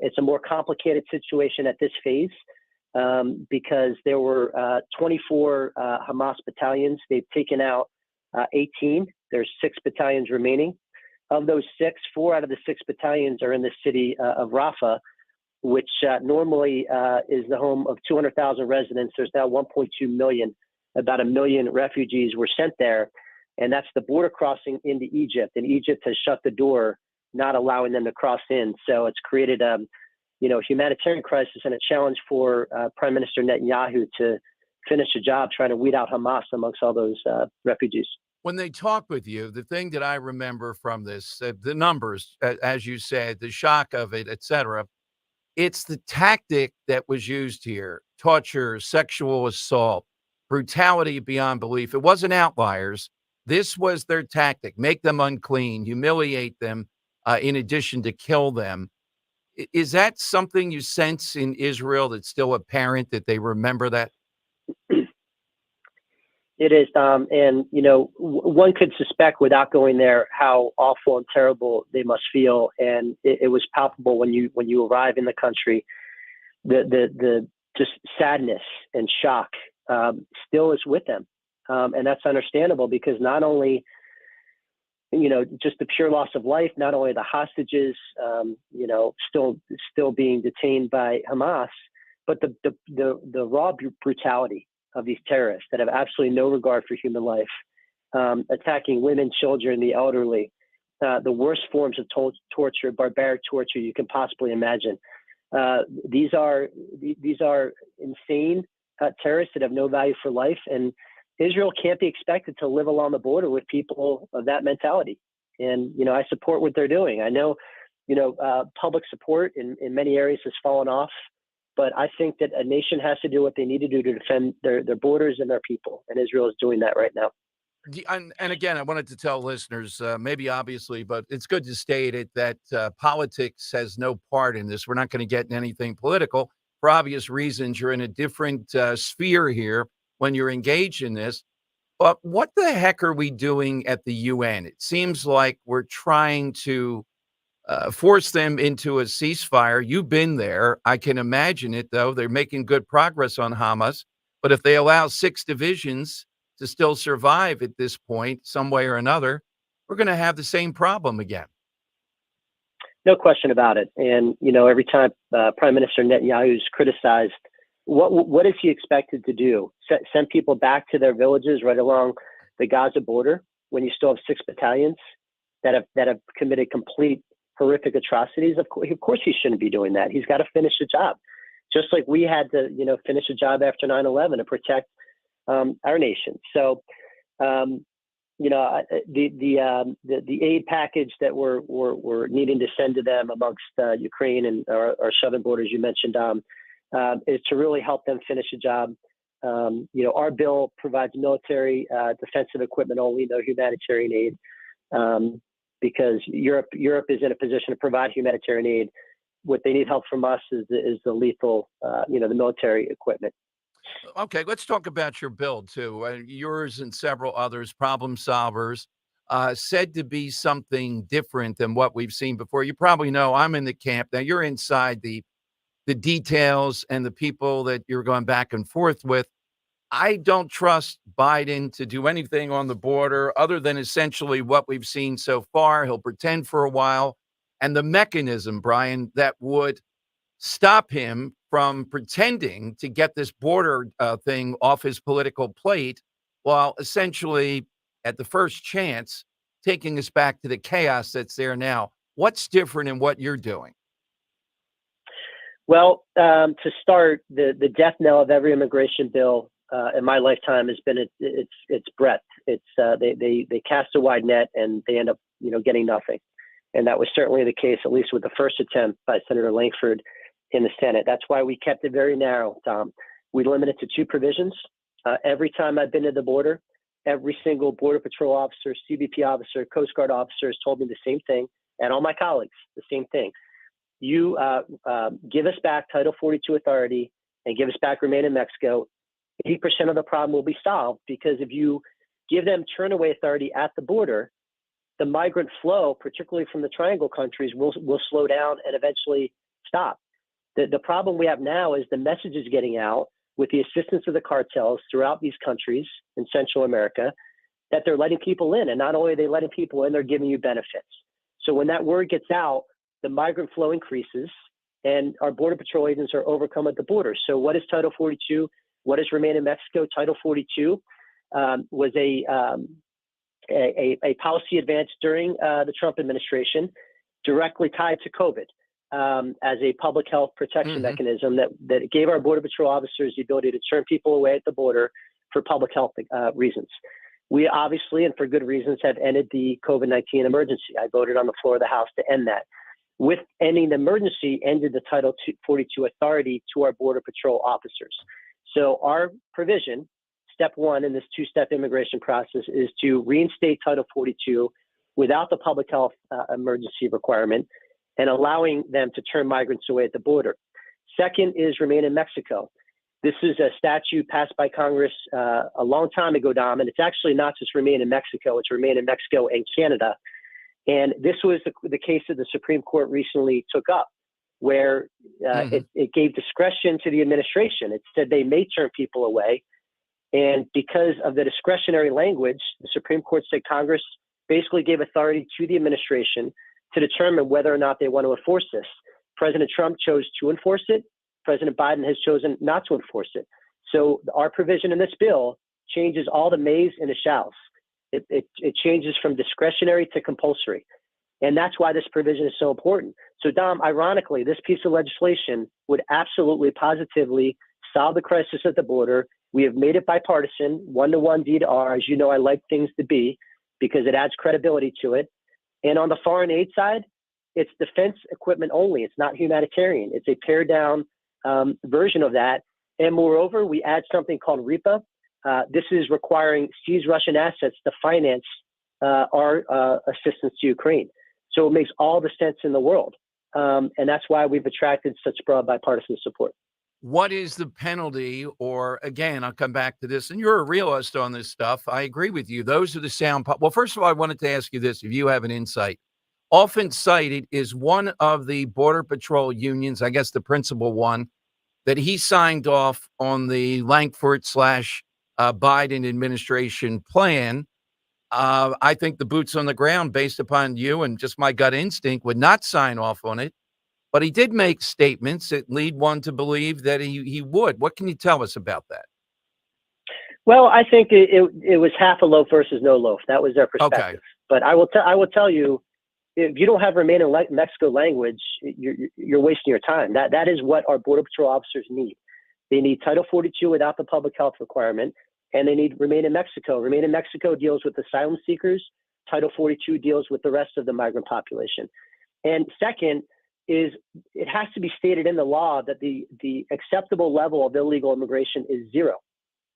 It's a more complicated situation at this phase because there were 24 Hamas battalions. They've taken out 18. There's 6 battalions remaining. Of those 6, 4 out of the 6 battalions are in the city of Rafah, which normally is the home of 200,000 residents. There's now 1.2 million. About 1 million refugees were sent there, and that's the border crossing into Egypt. And Egypt has shut the door, not allowing them to cross in. So it's created a humanitarian crisis and a challenge for Prime Minister Netanyahu to finish the job trying to weed out Hamas amongst all those refugees. When they talk with you, the thing that I remember from this, the numbers, as you said, the shock of it, etc., it's the tactic that was used here: torture, sexual assault, brutality beyond belief. It wasn't outliers. This was their tactic: make them unclean, humiliate them, in addition to kill them. Is that something you sense in Israel that's still apparent, that they remember that? It is, Tom. And, one could suspect without going there how awful and terrible they must feel. And it was palpable when you arrive in the country, the just sadness and shock still is with them. And that's understandable because not only, just the pure loss of life, not only the hostages, still being detained by Hamas, but the raw brutality of these terrorists that have absolutely no regard for human life, attacking women, children, the elderly, the worst forms of torture, barbaric torture you can possibly imagine. These are insane terrorists that have no value for life, and Israel can't be expected to live along the border with people of that mentality. And I support what they're doing. I know public support in many areas has fallen off. But I think that a nation has to do what they need to do to defend their borders and their people. And Israel is doing that right now. And again, I wanted to tell listeners, maybe obviously, but it's good to state it, that politics has no part in this. We're not going to get in anything political. For obvious reasons, you're in a different sphere here when you're engaged in this. But what the heck are we doing at the UN? It seems like we're trying to force them into a ceasefire. You've been there. I can imagine it, though. They're making good progress on Hamas. But if they allow 6 divisions to still survive at this point, some way or another, we're going to have the same problem again. No question about it. And, every time Prime Minister Netanyahu is criticized, what is he expected to do? Send people back to their villages right along the Gaza border when you still have 6 battalions that have committed complete horrific atrocities? Of course he shouldn't be doing that. He's got to finish the job, just like we had to, finish the job after 9/11 to protect our nation. So, the aid package that we're needing to send to them amongst Ukraine and our southern borders, you mentioned, is to really help them finish the job. Our bill provides military defensive equipment only, no humanitarian aid. Because Europe is in a position to provide humanitarian aid. What they need help from us is the lethal, the military equipment. Okay, let's talk about your bill, too. Yours and several others, problem solvers, said to be something different than what we've seen before. You probably know I'm in the camp. Now, you're inside the details and the people that you're going back and forth with. I don't trust Biden to do anything on the border other than essentially what we've seen so far. He'll pretend for a while. And the mechanism, Brian, that would stop him from pretending to get this border thing off his political plate, while essentially, at the first chance, taking us back to the chaos that's there now. What's different in what you're doing? Well, to start, the death knell of every immigration bill in my lifetime has been its breadth. It's they cast a wide net and they end up getting nothing, and that was certainly the case, at least with the first attempt by Senator Langford in the Senate. That's why we kept it very narrow, Tom. We limited to 2 provisions. Every time I've been to the border, Every single Border Patrol officer, CBP officer, Coast Guard officer has told me the same thing, and all my colleagues, the same thing. You give us back Title 42 authority and give us back Remain in Mexico, 80% of the problem will be solved, because if you give them turn away authority at the border, the migrant flow, particularly from the Triangle countries, will slow down and eventually stop. The problem we have now is the message is getting out with the assistance of the cartels throughout these countries in Central America that they're letting people in. And not only are they letting people in, they're giving you benefits. So when that word gets out, the migrant flow increases and our Border Patrol agents are overcome at the border. So what is Title 42? What is Remain in Mexico? Title 42 was a policy advance during the Trump administration, directly tied to COVID, as a public health protection mechanism that gave our Border Patrol officers the ability to turn people away at the border for public health reasons. We obviously, and for good reasons, have ended the COVID-19 emergency. I voted on the floor of the House to end that. With ending the emergency, ended the Title 42 authority to our Border Patrol officers. So our provision, step one in this two-step immigration process, is to reinstate Title 42 without the public health emergency requirement and allowing them to turn migrants away at the border. Second is Remain in Mexico. This is a statute passed by Congress a long time ago, Dom, and it's actually not just Remain in Mexico, it's Remain in Mexico and Canada. And this was the case that the Supreme Court recently took up, where it gave discretion to the administration. It said they may turn people away. And because of the discretionary language, the Supreme Court said Congress basically gave authority to the administration to determine whether or not they want to enforce this. President Trump chose to enforce it. President Biden has chosen not to enforce it. So our provision in this bill changes all the mays and the shalls. It changes from discretionary to compulsory. And that's why this provision is so important. So Dom, ironically, this piece of legislation would absolutely positively solve the crisis at the border. We have made it bipartisan, 1-to-1 D to R. As you know, I like things to be, because it adds credibility to it. And on the foreign aid side, it's defense equipment only. It's not humanitarian. It's a pared down version of that. And moreover, we add something called REPA. This is requiring seized Russian assets to finance our assistance to Ukraine. So it makes all the sense in the world. And that's why we've attracted such broad bipartisan support. What is the penalty? Or again, I'll come back to this, and you're a realist on this stuff. I agree with you. Those are the sound. Well, first of all, I wanted to ask you this, if you have an insight. Often cited is one of the Border Patrol unions, I guess the principal one, that he signed off on the Langford / Biden administration plan. I think the boots on the ground, based upon you and just my gut instinct, would not sign off on it. But he did make statements that lead one to believe that he would. What can you tell us about that? Well, I think it was half a loaf versus no loaf. That was their perspective. Okay. But I will tell you, if you don't have Remain in Mexico language, you're wasting your time. That is what our Border Patrol officers need. They need Title 42 without the public health requirement, and they need Remain in Mexico. Remain in Mexico deals with asylum seekers. Title 42 deals with the rest of the migrant population. And second is it has to be stated in the law that the acceptable level of illegal immigration is 0,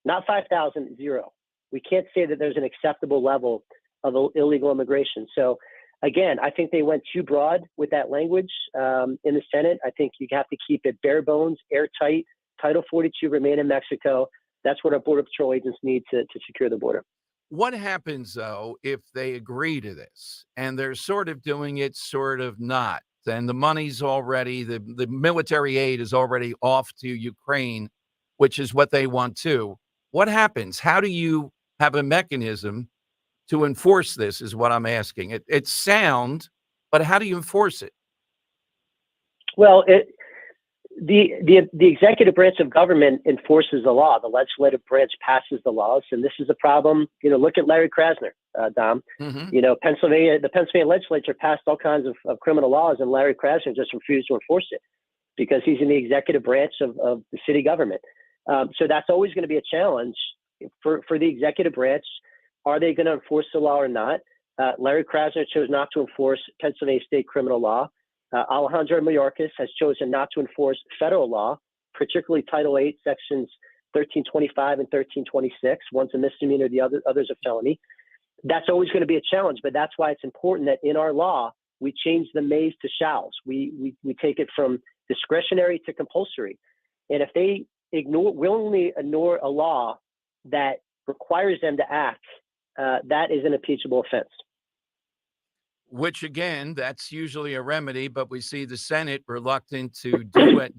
not 5,000, 0. We can't say that there's an acceptable level of illegal immigration. So again, I think they went too broad with that language in the Senate. I think you have to keep it bare bones, airtight. Title 42, Remain in Mexico. That's what our Border Patrol agents need to secure the border. What happens, though, if they agree to this and they're sort of doing it, sort of not? And the money's already, the military aid is already off to Ukraine, which is what they want to. What happens? How do you have a mechanism to enforce this is what I'm asking. It's sound, but how do you enforce it? Well, the executive branch of government enforces the law. The legislative branch passes the laws, and this is a problem. Look at Larry Krasner, Dom. The Pennsylvania legislature passed all kinds of criminal laws, and Larry Krasner just refused to enforce it because he's in the executive branch of the city government. So that's always going to be a challenge for the executive branch. Are they going to enforce the law or not? Larry Krasner chose not to enforce Pennsylvania state criminal law. Alejandro Mayorkas has chosen not to enforce federal law, particularly Title 8, Sections 1325 and 1326. One's a misdemeanor, the other's a felony. That's always going to be a challenge, but that's why it's important that in our law, we change the mays to shalls. We take it from discretionary to compulsory. And if they willingly ignore a law that requires them to act, that is an impeachable offense. Which again, that's usually a remedy, but we see the Senate reluctant to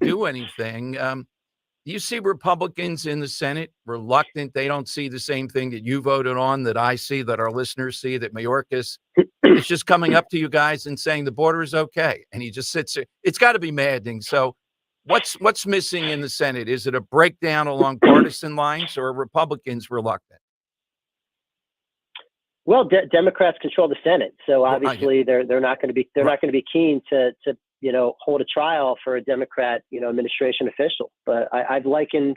do anything. Do you see Republicans in the Senate reluctant? They don't see the same thing that you voted on, that I see, that our listeners see, that Mayorkas is just coming up to you guys and saying the border is okay, and he just sits there. It's got to be maddening. So, what's missing in the Senate? Is it a breakdown along partisan lines, or are Republicans reluctant? Well, Democrats control the Senate, so obviously they're not going to be not going to be keen to hold a trial for a Democrat administration official. But I've likened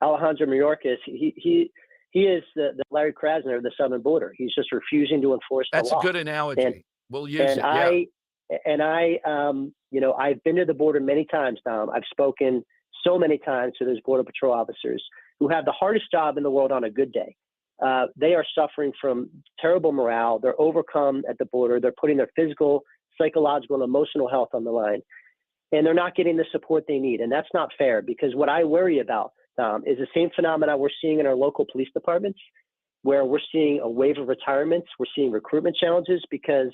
Alejandro Mayorkas. He is the Larry Krasner of the southern border. He's just refusing to enforce the law. That's a good analogy. We'll use it. I've been to the border many times, Tom. I've spoken so many times to those Border Patrol officers who have the hardest job in the world on a good day. They are suffering from terrible morale. They're overcome at the border. They're putting their physical, psychological, and emotional health on the line. And they're not getting the support they need. And that's not fair, because what I worry about is the same phenomena we're seeing in our local police departments, where we're seeing a wave of retirements. We're seeing recruitment challenges because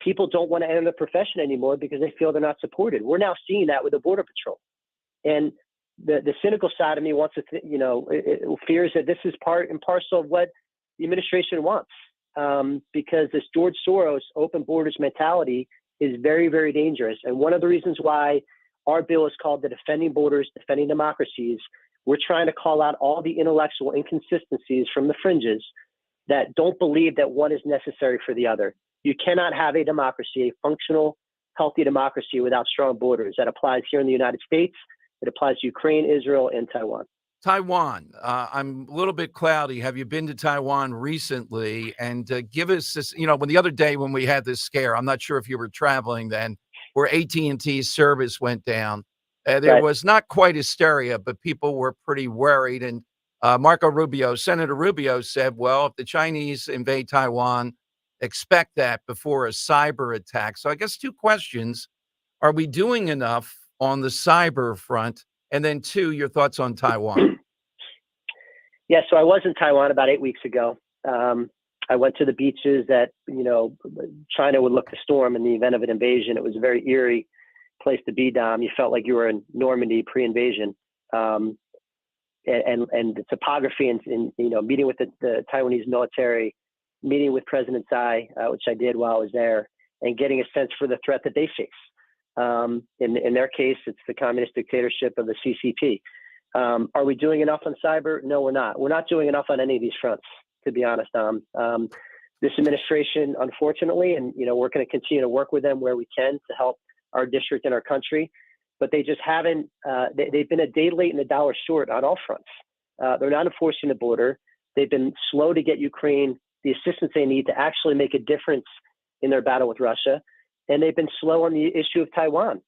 people don't want to enter the profession anymore because they feel they're not supported. We're now seeing that with the Border Patrol. And the cynical side of me wants to, it fears that this is part and parcel of what the administration wants, because this George Soros open borders mentality is very, very dangerous. And one of the reasons why our bill is called the Defending Borders, Defending Democracies, we're trying to call out all the intellectual inconsistencies from the fringes that don't believe that one is necessary for the other. You cannot have a democracy, a functional, healthy democracy, without strong borders. That applies here in the United States. It applies to Ukraine, Israel, and Taiwan. Taiwan. I'm a little bit cloudy. Have you been to Taiwan recently? And give us this, when the other day when we had this scare, I'm not sure if you were traveling then, where AT&T's service went down. There was not quite hysteria, but people were pretty worried. And Senator Rubio said, well, if the Chinese invade Taiwan, expect that before a cyber attack. So I guess two questions. Are we doing enough on the cyber front? And then two, your thoughts on Taiwan. Yeah, so I was in Taiwan about 8 weeks ago. I went to the beaches that, China would look to storm in the event of an invasion. It was a very eerie place to be, Dom. You felt like you were in Normandy pre-invasion. And the topography and meeting with the Taiwanese military, meeting with President Tsai, which I did while I was there, and getting a sense for the threat that they face. In their case, it's the communist dictatorship of the CCP. Are we doing enough on cyber? No, we're not. We're not doing enough on any of these fronts, to be honest, Dom. This administration, unfortunately, and we're going to continue to work with them where we can to help our district and our country, but they just haven't. They've been a day late and a dollar short on all fronts. They're not enforcing the border. They've been slow to get Ukraine the assistance they need to actually make a difference in their battle with Russia. And they've been slow on the issue of Taiwan.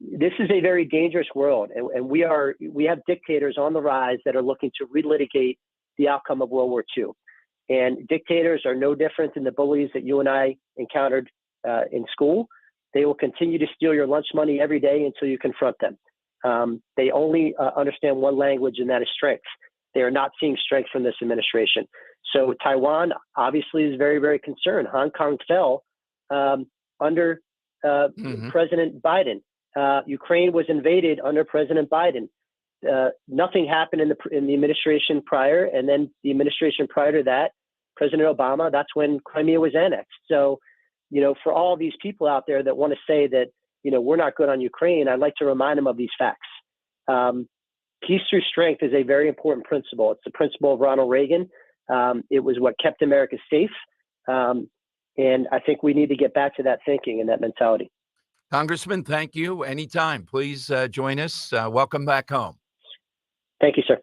This is a very dangerous world, and we have dictators on the rise that are looking to relitigate the outcome of World War II. And dictators are no different than the bullies that you and I encountered in school. They will continue to steal your lunch money every day until you confront them. They only understand one language, and that is strength. They are not seeing strength from this administration. So Taiwan obviously is very, very concerned. Hong Kong fell under President Biden. Ukraine was invaded under President Biden. Nothing happened in the administration prior, and then the administration prior to that, President Obama, that's when Crimea was annexed. So, for all these people out there that want to say that, we're not good on Ukraine, I'd like to remind them of these facts. Peace through strength is a very important principle. It's the principle of Ronald Reagan. It was what kept America safe. And I think we need to get back to that thinking and that mentality. Congressman, thank you. Anytime. Please join us. Welcome back home. Thank you, sir.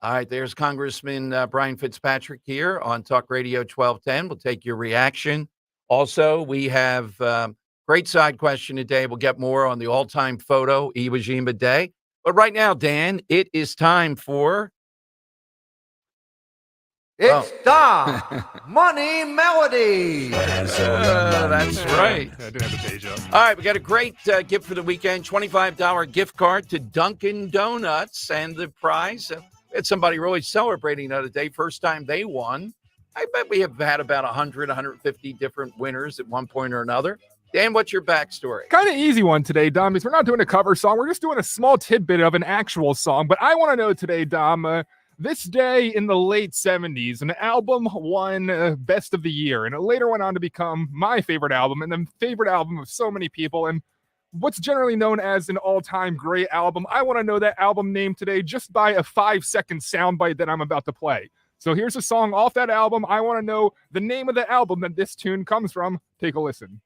All right. There's Congressman Brian Fitzpatrick here on Talk Radio 1210. We'll take your reaction. Also, we have great side question today. We'll get more on the all-time photo, Iwo Jima Day. But right now, Dan, it is time for... It's Dom Money Melody. That's right. I didn't have the page up. All right, we got a great gift for the weekend, $25 gift card to Dunkin' Donuts. And the prize, we had somebody really celebrating the other day, first time they won. I bet we have had about 100, 150 different winners at one point or another. Dan, what's your backstory? Kind of easy one today, Dom, because we're not doing a cover song. We're just doing a small tidbit of an actual song. But I want to know today, Dom, this day in the late 70s, an album won Best of the Year, and it later went on to become my favorite album and the favorite album of so many people, and what's generally known as an all-time great album. I want to know that album name today just by a 5-second soundbite that I'm about to play. So here's a song off that album. I want to know the name of the album that this tune comes from. Take a listen.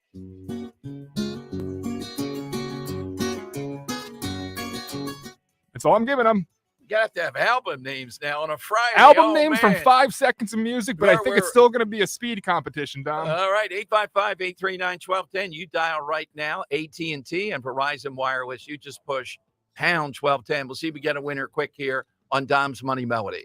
That's all I'm giving them. You have to have album names now on a Friday. Album names from 5 seconds of music, but I think it's still going to be a speed competition, Dom. All right, 855-839-1210. You dial right now, AT&T and Verizon Wireless. You just push pound 1210. We'll see if we get a winner quick here on Dom's Money Melody.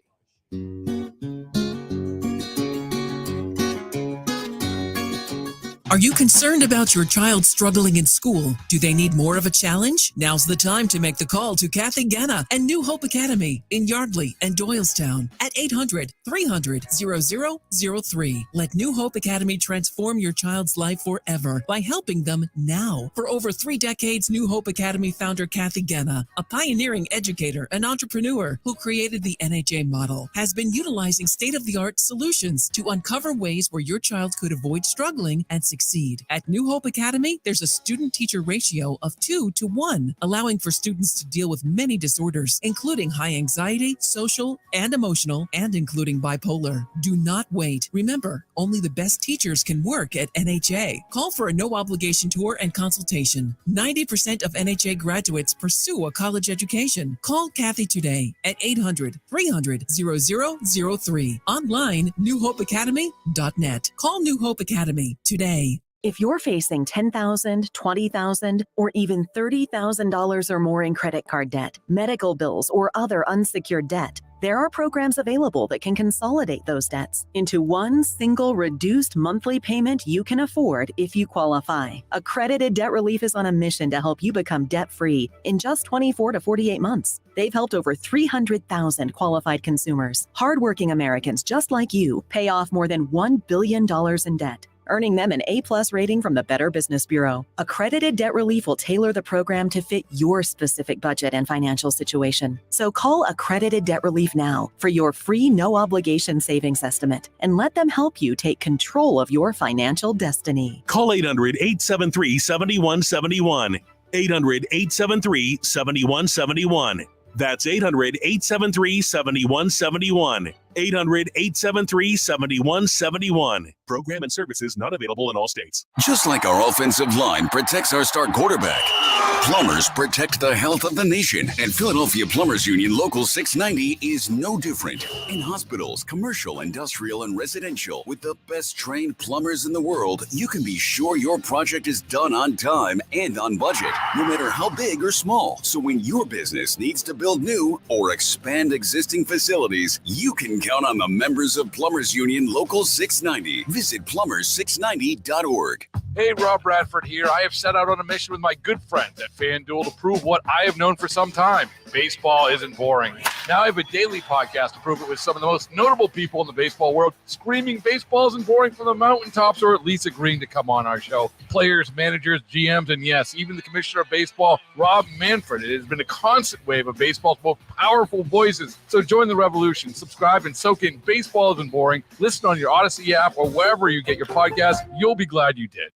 Are you concerned about your child struggling in school? Do they need more of a challenge? Now's the time to make the call to Kathy Ganna and New Hope Academy in Yardley and Doylestown at 800-300-0003. Let New Hope Academy transform your child's life forever by helping them now. For over 3 decades, New Hope Academy founder Kathy Ganna, a pioneering educator and entrepreneur who created the NHA model, has been utilizing state-of-the-art solutions to uncover ways where your child could avoid struggling and succeed. At New Hope Academy, there's a student-teacher ratio of 2 to 1, allowing for students to deal with many disorders, including high anxiety, social, and emotional, and including bipolar. Do not wait. Remember, only the best teachers can work at NHA. Call for a no-obligation tour and consultation. 90% of NHA graduates pursue a college education. Call Kathy today at 800-300-0003. Online, newhopeacademy.net. Call New Hope Academy today. If you're facing $10,000, $20,000, or even $30,000 or more in credit card debt, medical bills, or other unsecured debt, there are programs available that can consolidate those debts into one single reduced monthly payment you can afford if you qualify. Accredited Debt Relief is on a mission to help you become debt-free in just 24 to 48 months. They've helped over 300,000 qualified consumers, hardworking Americans just like you, pay off more than $1 billion in debt, earning them an A+ rating from the Better Business Bureau. Accredited Debt Relief will tailor the program to fit your specific budget and financial situation. So call Accredited Debt Relief now for your free no-obligation savings estimate and let them help you take control of your financial destiny. Call 800-873-7171. 800-873-7171. That's 800-873-7171. 800-873-7171. Program and services not available in all states. Just like our offensive line protects our star quarterback, plumbers protect the health of the nation. And Philadelphia Plumbers Union Local 690 is no different. In hospitals, commercial, industrial, and residential, with the best trained plumbers in the world, you can be sure your project is done on time and on budget, no matter how big or small. So when your business needs to build new or expand existing facilities, you can count on the members of Plumbers Union Local 690. Visit plumbers690.org. Hey, Rob Bradford here. I have set out on a mission with my good friends at FanDuel to prove what I have known for some time. Baseball isn't boring. Now I have a daily podcast to prove it with some of the most notable people in the baseball world, screaming baseball isn't boring from the mountaintops, or at least agreeing to come on our show. Players, managers, GMs, and yes, even the commissioner of baseball, Rob Manfred. It has been a constant wave of baseball's most powerful voices. So join the revolution. Subscribe and soak in Baseball Isn't Boring. Listen on your Odyssey app or wherever you get your podcast. You'll be glad you did.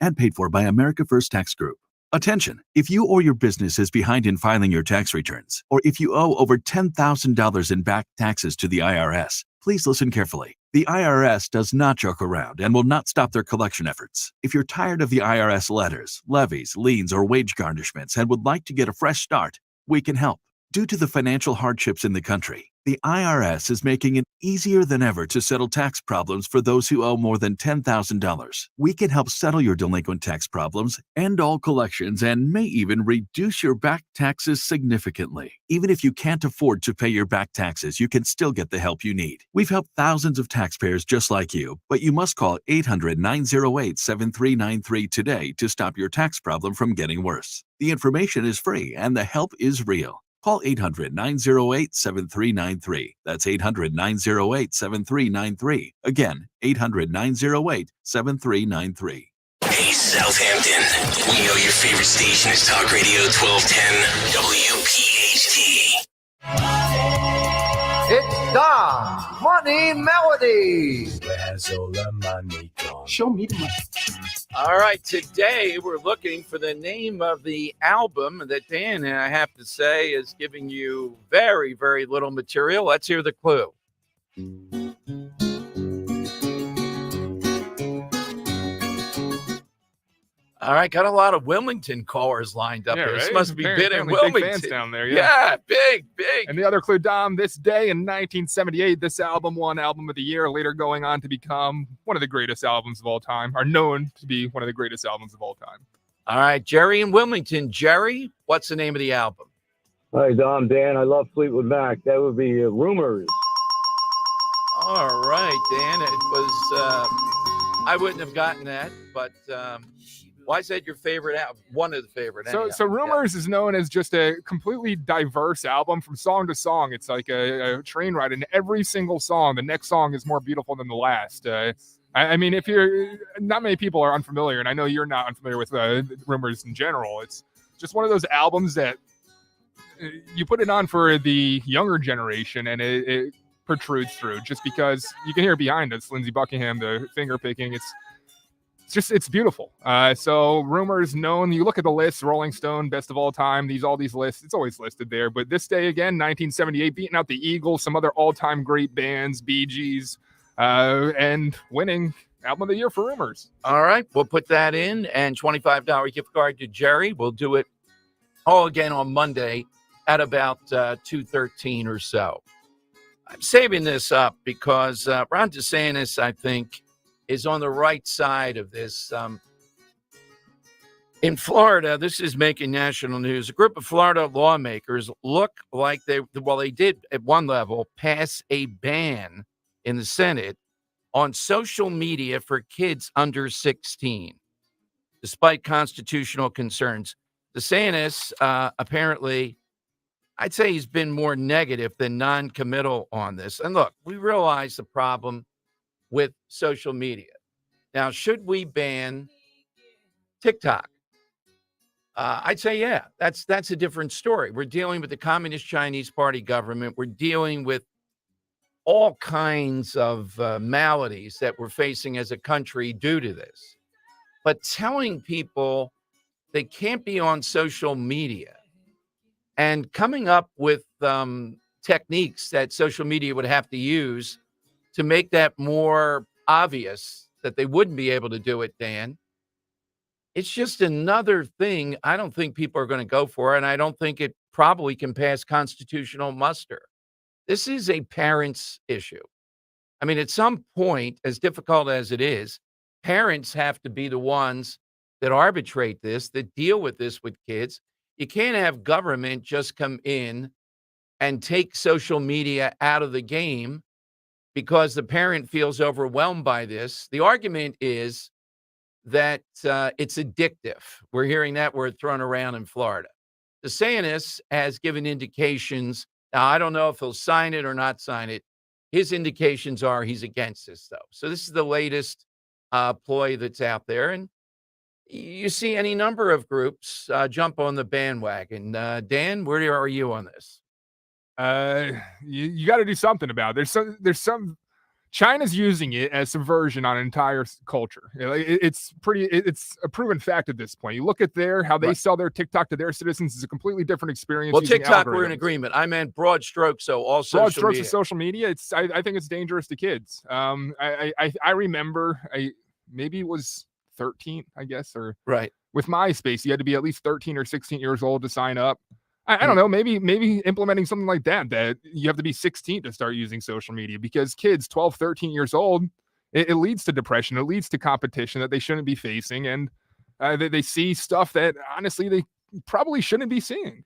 Ad paid for by America First Tax Group. Attention! If you or your business is behind in filing your tax returns, or if you owe over $10,000 in back taxes to the IRS, please listen carefully. The IRS does not joke around and will not stop their collection efforts. If you're tired of the IRS letters, levies, liens, or wage garnishments and would like to get a fresh start, we can help. Due to the financial hardships in the country, The IRS is making it easier than ever to settle tax problems for those who owe more than $10,000. We can help settle your delinquent tax problems, end all collections, and may even reduce your back taxes significantly. Even if you can't afford to pay your back taxes, you can still get the help you need. We've helped thousands of taxpayers just like you, but you must call 800-908-7393 today to stop your tax problem from getting worse. The information is free and the help is real. Call 800-908-7393. That's 800-908-7393. Again, 800-908-7393. Hey, Southampton. We know your favorite station is Talk Radio 1210 WPHT. It's the Money Melody. Where's all the money gone? Show me the money. All right, today we're looking for the name of the album that Dan, I have to say, is giving you very, very little material. Let's hear the clue. All right, got a lot of Wilmington callers lined up here. This right? must be big in Apparently Wilmington. Big fans down there, Yeah, big. And the other clue, Dom, this day in 1978, this album won Album of the Year, later going on to become one of the greatest albums of all time, or known to be one of the greatest albums of all time. All right, Jerry in Wilmington. Jerry, what's the name of the album? Hi, Dom, Dan. I love Fleetwood Mac. That would be Rumors. All right, Dan. It was, I wouldn't have gotten that, but why is that your favorite album? One of the favorite. So Rumors is known as just a completely diverse album from song to song. It's like a train ride, and every single song, the next song is more beautiful than the last. I mean, if you're not many people are unfamiliar, and I know you're not unfamiliar with Rumors in general. It's just one of those albums that you put it on for the younger generation, and it protrudes through just because you can hear behind us, Lindsey Buckingham, the finger picking. It's beautiful. So Rumors known, you look at the list, Rolling Stone, best of all time, all these lists, it's always listed there. But this day again, 1978, beating out the Eagles, some other all-time great bands, Bee Gees, and winning Album of the Year for Rumors. All right, we'll put that in, and $25 gift card to Jerry. We'll do it all again on Monday at about 2:13 or so. I'm saving this up because Ron DeSantis, I think, is on the right side of this. In Florida, this is making national news. A group of Florida lawmakers look like they did at one level pass a ban in the Senate on social media for kids under 16, despite constitutional concerns. DeSantis, apparently, I'd say he's been more negative than non-committal on this. And look, we realize the problem with social media. Now, should we ban TikTok? I'd say, yeah, that's a different story. We're dealing with the Communist Chinese Party government. We're dealing with all kinds of maladies that we're facing as a country due to this. But telling people they can't be on social media and coming up with techniques that social media would have to use to make that more obvious that they wouldn't be able to do it, Dan, it's just another thing I don't think people are going to go for, and I don't think it probably can pass constitutional muster. This is a parent's issue. I mean, at some point, as difficult as it is, parents have to be the ones that arbitrate this, that deal with this with kids. You can't have government just come in and take social media out of the game because the parent feels overwhelmed by this. The argument is that it's addictive. We're hearing that word thrown around in Florida. DeSantis has given indications. Now, I don't know if he'll sign it or not sign it. His indications are he's against this, though. So this is the latest ploy that's out there. And you see any number of groups jump on the bandwagon. Dan, where are you on this? You got to do something about it. There's some China's using it as subversion on an entire culture. It's a proven fact at this point. You look at how they sell their TikTok to their citizens is a completely different experience. Well, TikTok, we're in agreement. I meant broad strokes, so all broad social strokes media. of social media. I think it's dangerous to kids. I remember maybe it was 13, I guess, or right. With MySpace, you had to be at least 13 or 16 years old to sign up. I don't know, maybe implementing something like that you have to be 16 to start using social media, because kids 12, 13 years old, it leads to depression. It leads to competition that they shouldn't be facing. And they see stuff that honestly they probably shouldn't be seeing.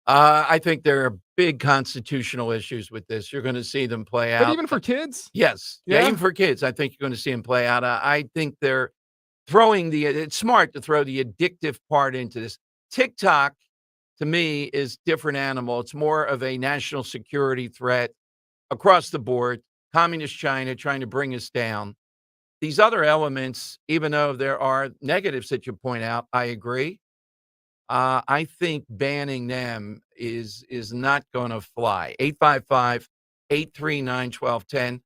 I think there are big constitutional issues with this. You're going to see them play out. But even for kids? Yes. Yeah, Yeah? even for kids, I think you're going to see them play out. I think they're it's smart to throw the addictive part into this. TikTok, to me, is different animal. It's more of a national security threat across the board. Communist China trying to bring us down. These other elements, even though there are negatives that you point out, I agree. I think banning them is not going to fly. 855-839-1210.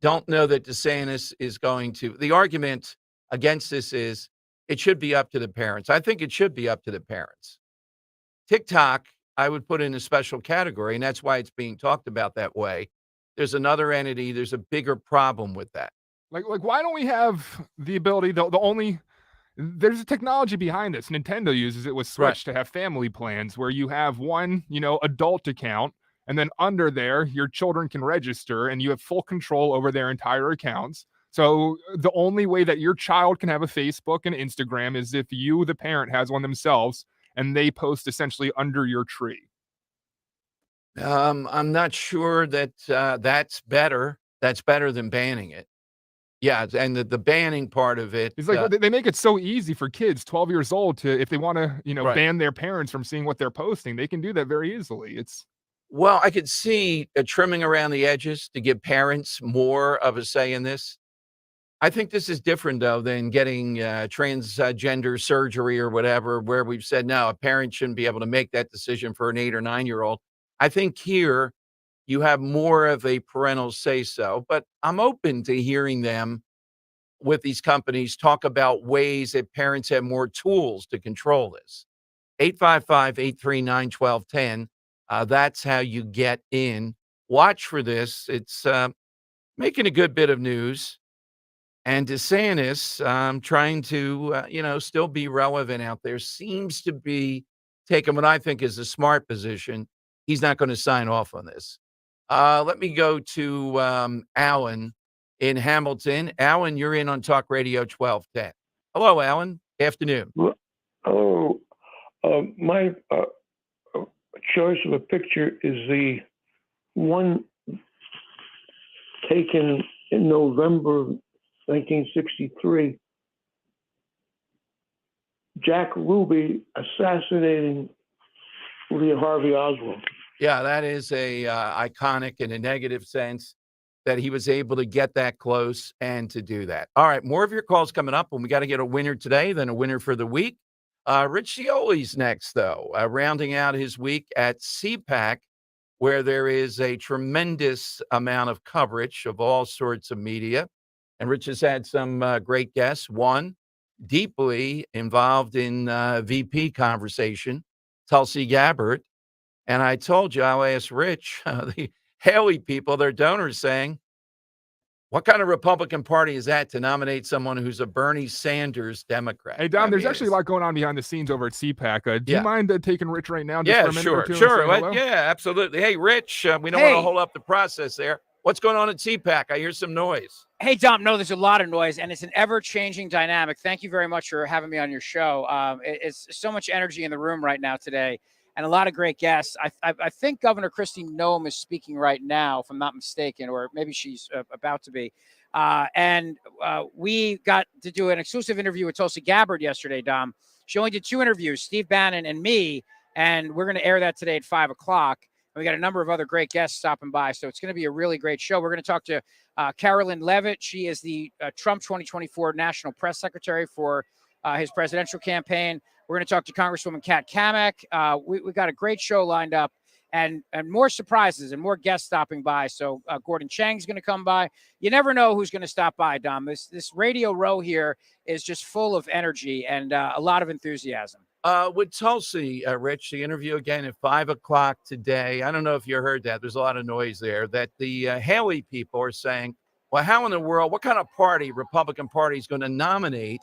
Don't know that DeSantis is going to. The argument against this is it should be up to the parents. I think it should be up to the parents. TikTok, I would put in a special category, and that's why it's being talked about that way. There's another entity. There's a bigger problem with that. Like why don't we have the ability, there's a technology behind this. Nintendo uses it with Switch to have family plans where you have one, adult account, and then under there, your children can register and you have full control over their entire accounts. So the only way that your child can have a Facebook and Instagram is if you, the parent, has one themselves and they post essentially under your tree. I'm not sure that that's better. That's better than banning it. Yeah, and the banning part of it. It's like they make it so easy for kids 12 years old to, if they want to, ban their parents from seeing what they're posting, they can do that very easily. Well, I could see a trimming around the edges to give parents more of a say in this. I think this is different, though, than getting transgender surgery or whatever, where we've said, no, a parent shouldn't be able to make that decision for an 8 or 9-year-old. I think here you have more of a parental say-so, but I'm open to hearing them with these companies talk about ways that parents have more tools to control this. 855-839-1210. That's how you get in. Watch for this. It's making a good bit of news. And DeSantis, trying to, still be relevant out there, seems to be taking what I think is a smart position. He's not going to sign off on this. Let me go to Alan in Hamilton. Alan, you're in on Talk Radio 1210. Hello, Alan. Afternoon. Oh, my choice of a picture is the one taken in November of 1963. Jack Ruby assassinating Lee Harvey Oswald. Yeah, that is a iconic in a negative sense that he was able to get that close and to do that. All right, more of your calls coming up, and we got to get a winner today, then a winner for the week. Rich Cioli's next, though, rounding out his week at CPAC, where there is a tremendous amount of coverage of all sorts of media. And Rich has had some great guests. One, deeply involved in VP conversation, Tulsi Gabbard. And I told you, I'll ask Rich, the Haley people, their donors, saying, what kind of Republican Party is that to nominate someone who's a Bernie Sanders Democrat? Hey, Dom, there's actually a lot going on behind the scenes over at CPAC. Do you mind taking Rich right now? Just for a minute or two sure. Yeah, absolutely. Hey, Rich, we don't want to hold up the process there. What's going on at CPAC? I hear some noise. Hey, Dom, no, there's a lot of noise, and it's an ever-changing dynamic. Thank you very much for having me on your show. It's so much energy in the room right now today, and a lot of great guests. I think Governor Kristi Noem is speaking right now, if I'm not mistaken, or maybe she's about to be. And we got to do an exclusive interview with Tulsi Gabbard yesterday, Dom. She only did 2 interviews, Steve Bannon and me, and we're going to air that today at 5 o'clock. And we got a number of other great guests stopping by, so it's going to be a really great show. We're going to talk to Carolyn Levitt. She is the Trump 2024 National Press Secretary for his presidential campaign. We're going to talk to Congresswoman Kat Kamek. We got a great show lined up, and more surprises and more guests stopping by. So Gordon Chang's going to come by. You never know who's going to stop by, Dom. This Radio Row here is just full of energy and a lot of enthusiasm. With Tulsi, Rich, the interview again at 5 o'clock today. I don't know if you heard that. There's a lot of noise there that the Haley people are saying, well, how in the world, what kind of party, Republican Party, is going to nominate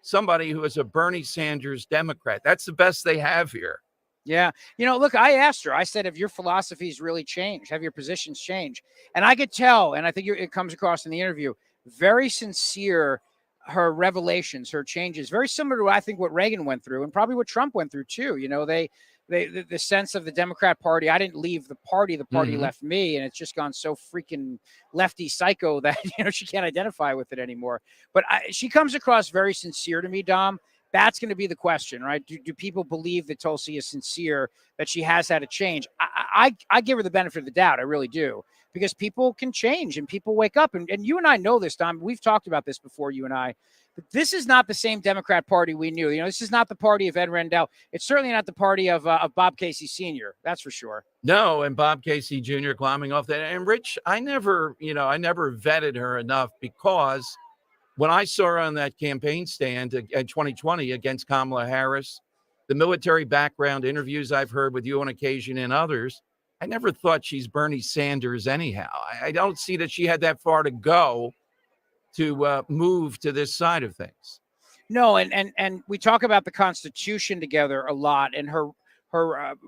somebody who is a Bernie Sanders Democrat? That's the best they have here. Yeah. Look, I asked her, I said, have your philosophies really changed? Have your positions changed? And I could tell, and I think it comes across in the interview, very sincere, her revelations, her changes, very similar to, I think, what Reagan went through and probably what Trump went through too. The sense of the Democrat Party, I didn't leave the party left me, and it's just gone so freaking lefty psycho that, she can't identify with it anymore. But she comes across very sincere to me, Dom. That's going to be the question, right? Do people believe that Tulsi is sincere, that she has had a change? I give her the benefit of the doubt. I really do, because people can change and people wake up. And you and I know this, Tom. We've talked about this before, you and I. But this is not the same Democrat Party we knew. This is not the party of Ed Rendell. It's certainly not the party of Bob Casey Sr., that's for sure. No, and Bob Casey Jr. climbing off that. And Rich, I never vetted her enough, because when I saw her on that campaign stand in 2020 against Kamala Harris, the military background interviews I've heard with you on occasion and others, I never thought she's Bernie Sanders anyhow. I don't see that she had that far to go to move to this side of things. No, and we talk about the Constitution together a lot, and her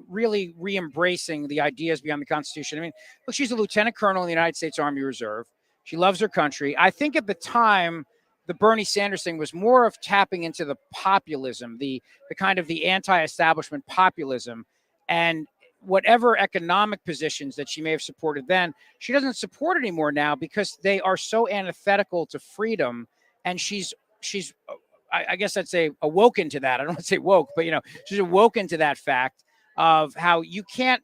really re-embracing the ideas beyond the Constitution. I mean, look, she's a lieutenant colonel in the United States Army Reserve. She loves her country. I think at the time, the Bernie Sanders thing was more of tapping into the populism, the kind of the anti-establishment populism, and whatever economic positions that she may have supported then, she doesn't support anymore now, because they are so antithetical to freedom. And she's I guess I'd say awoken to that. I don't want to say woke, but she's awoken to that fact of how you can't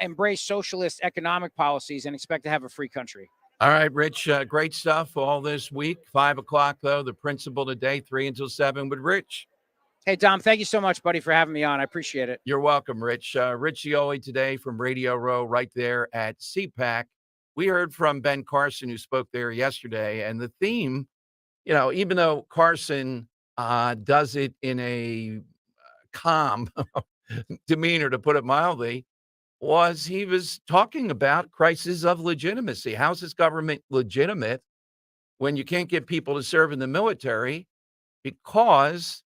embrace socialist economic policies and expect to have a free country. All right, Rich, great stuff all this week. 5 o'clock, though, the principal today, 3 until 7 with Rich. Hey, Dom, thank you so much, buddy, for having me on. I appreciate it. You're welcome, Rich. Rich Cioli today from Radio Row right there at CPAC. We heard from Ben Carson, who spoke there yesterday, and the theme, even though Carson does it in a calm demeanor, to put it mildly, he was talking about crisis of legitimacy. How's this government legitimate when you can't get people to serve in the military because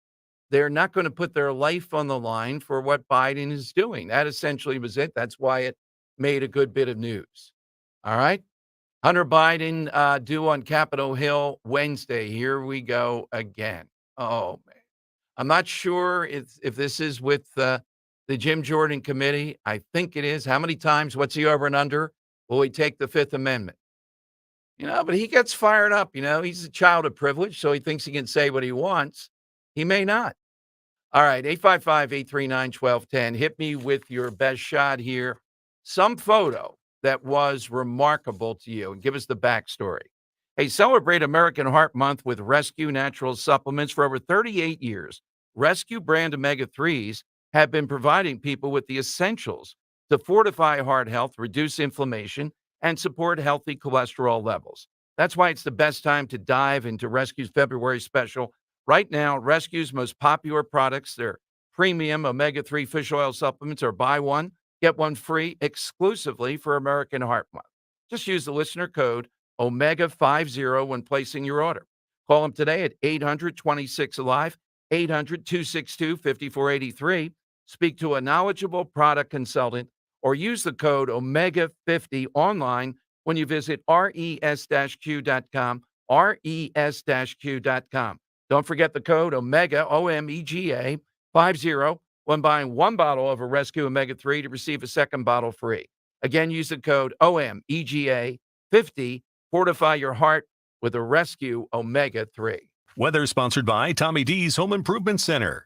they're not going to put their life on the line for what Biden is doing? That essentially was it. That's why it made a good bit of news. All right. Hunter Biden due on Capitol Hill Wednesday. Here we go again. Oh, man. I'm not sure if this is with the Jim Jordan committee. I think it is. How many times? What's he over and under? Will he take the Fifth Amendment? But he gets fired up. He's a child of privilege, so he thinks he can say what he wants. He may not. All right, 855-839-1210. Hit me with your best shot here. Some photo that was remarkable to you, and give us the backstory. Hey, celebrate American Heart Month with Rescue Natural Supplements. For over 38 years, Rescue brand omega-3s have been providing people with the essentials to fortify heart health, reduce inflammation, and support healthy cholesterol levels. That's why it's the best time to dive into Rescue's February special. Right now, Rescue's most popular products, their premium omega-3 fish oil supplements, are buy one, get one free exclusively for American Heart Month. Just use the listener code OMEGA50 when placing your order. Call them today at 800-26-ALIVE, 800-262-5483. Speak to a knowledgeable product consultant or use the code OMEGA50 online when you visit res-q.com, res-q.com. Don't forget the code OMEGA, OMEGA 50, when buying one bottle of a Rescue Omega-3 to receive a second bottle free. Again, use the code OMEGA 50. Fortify your heart with a Rescue Omega-3. Weather sponsored by Tommy D's Home Improvement Center.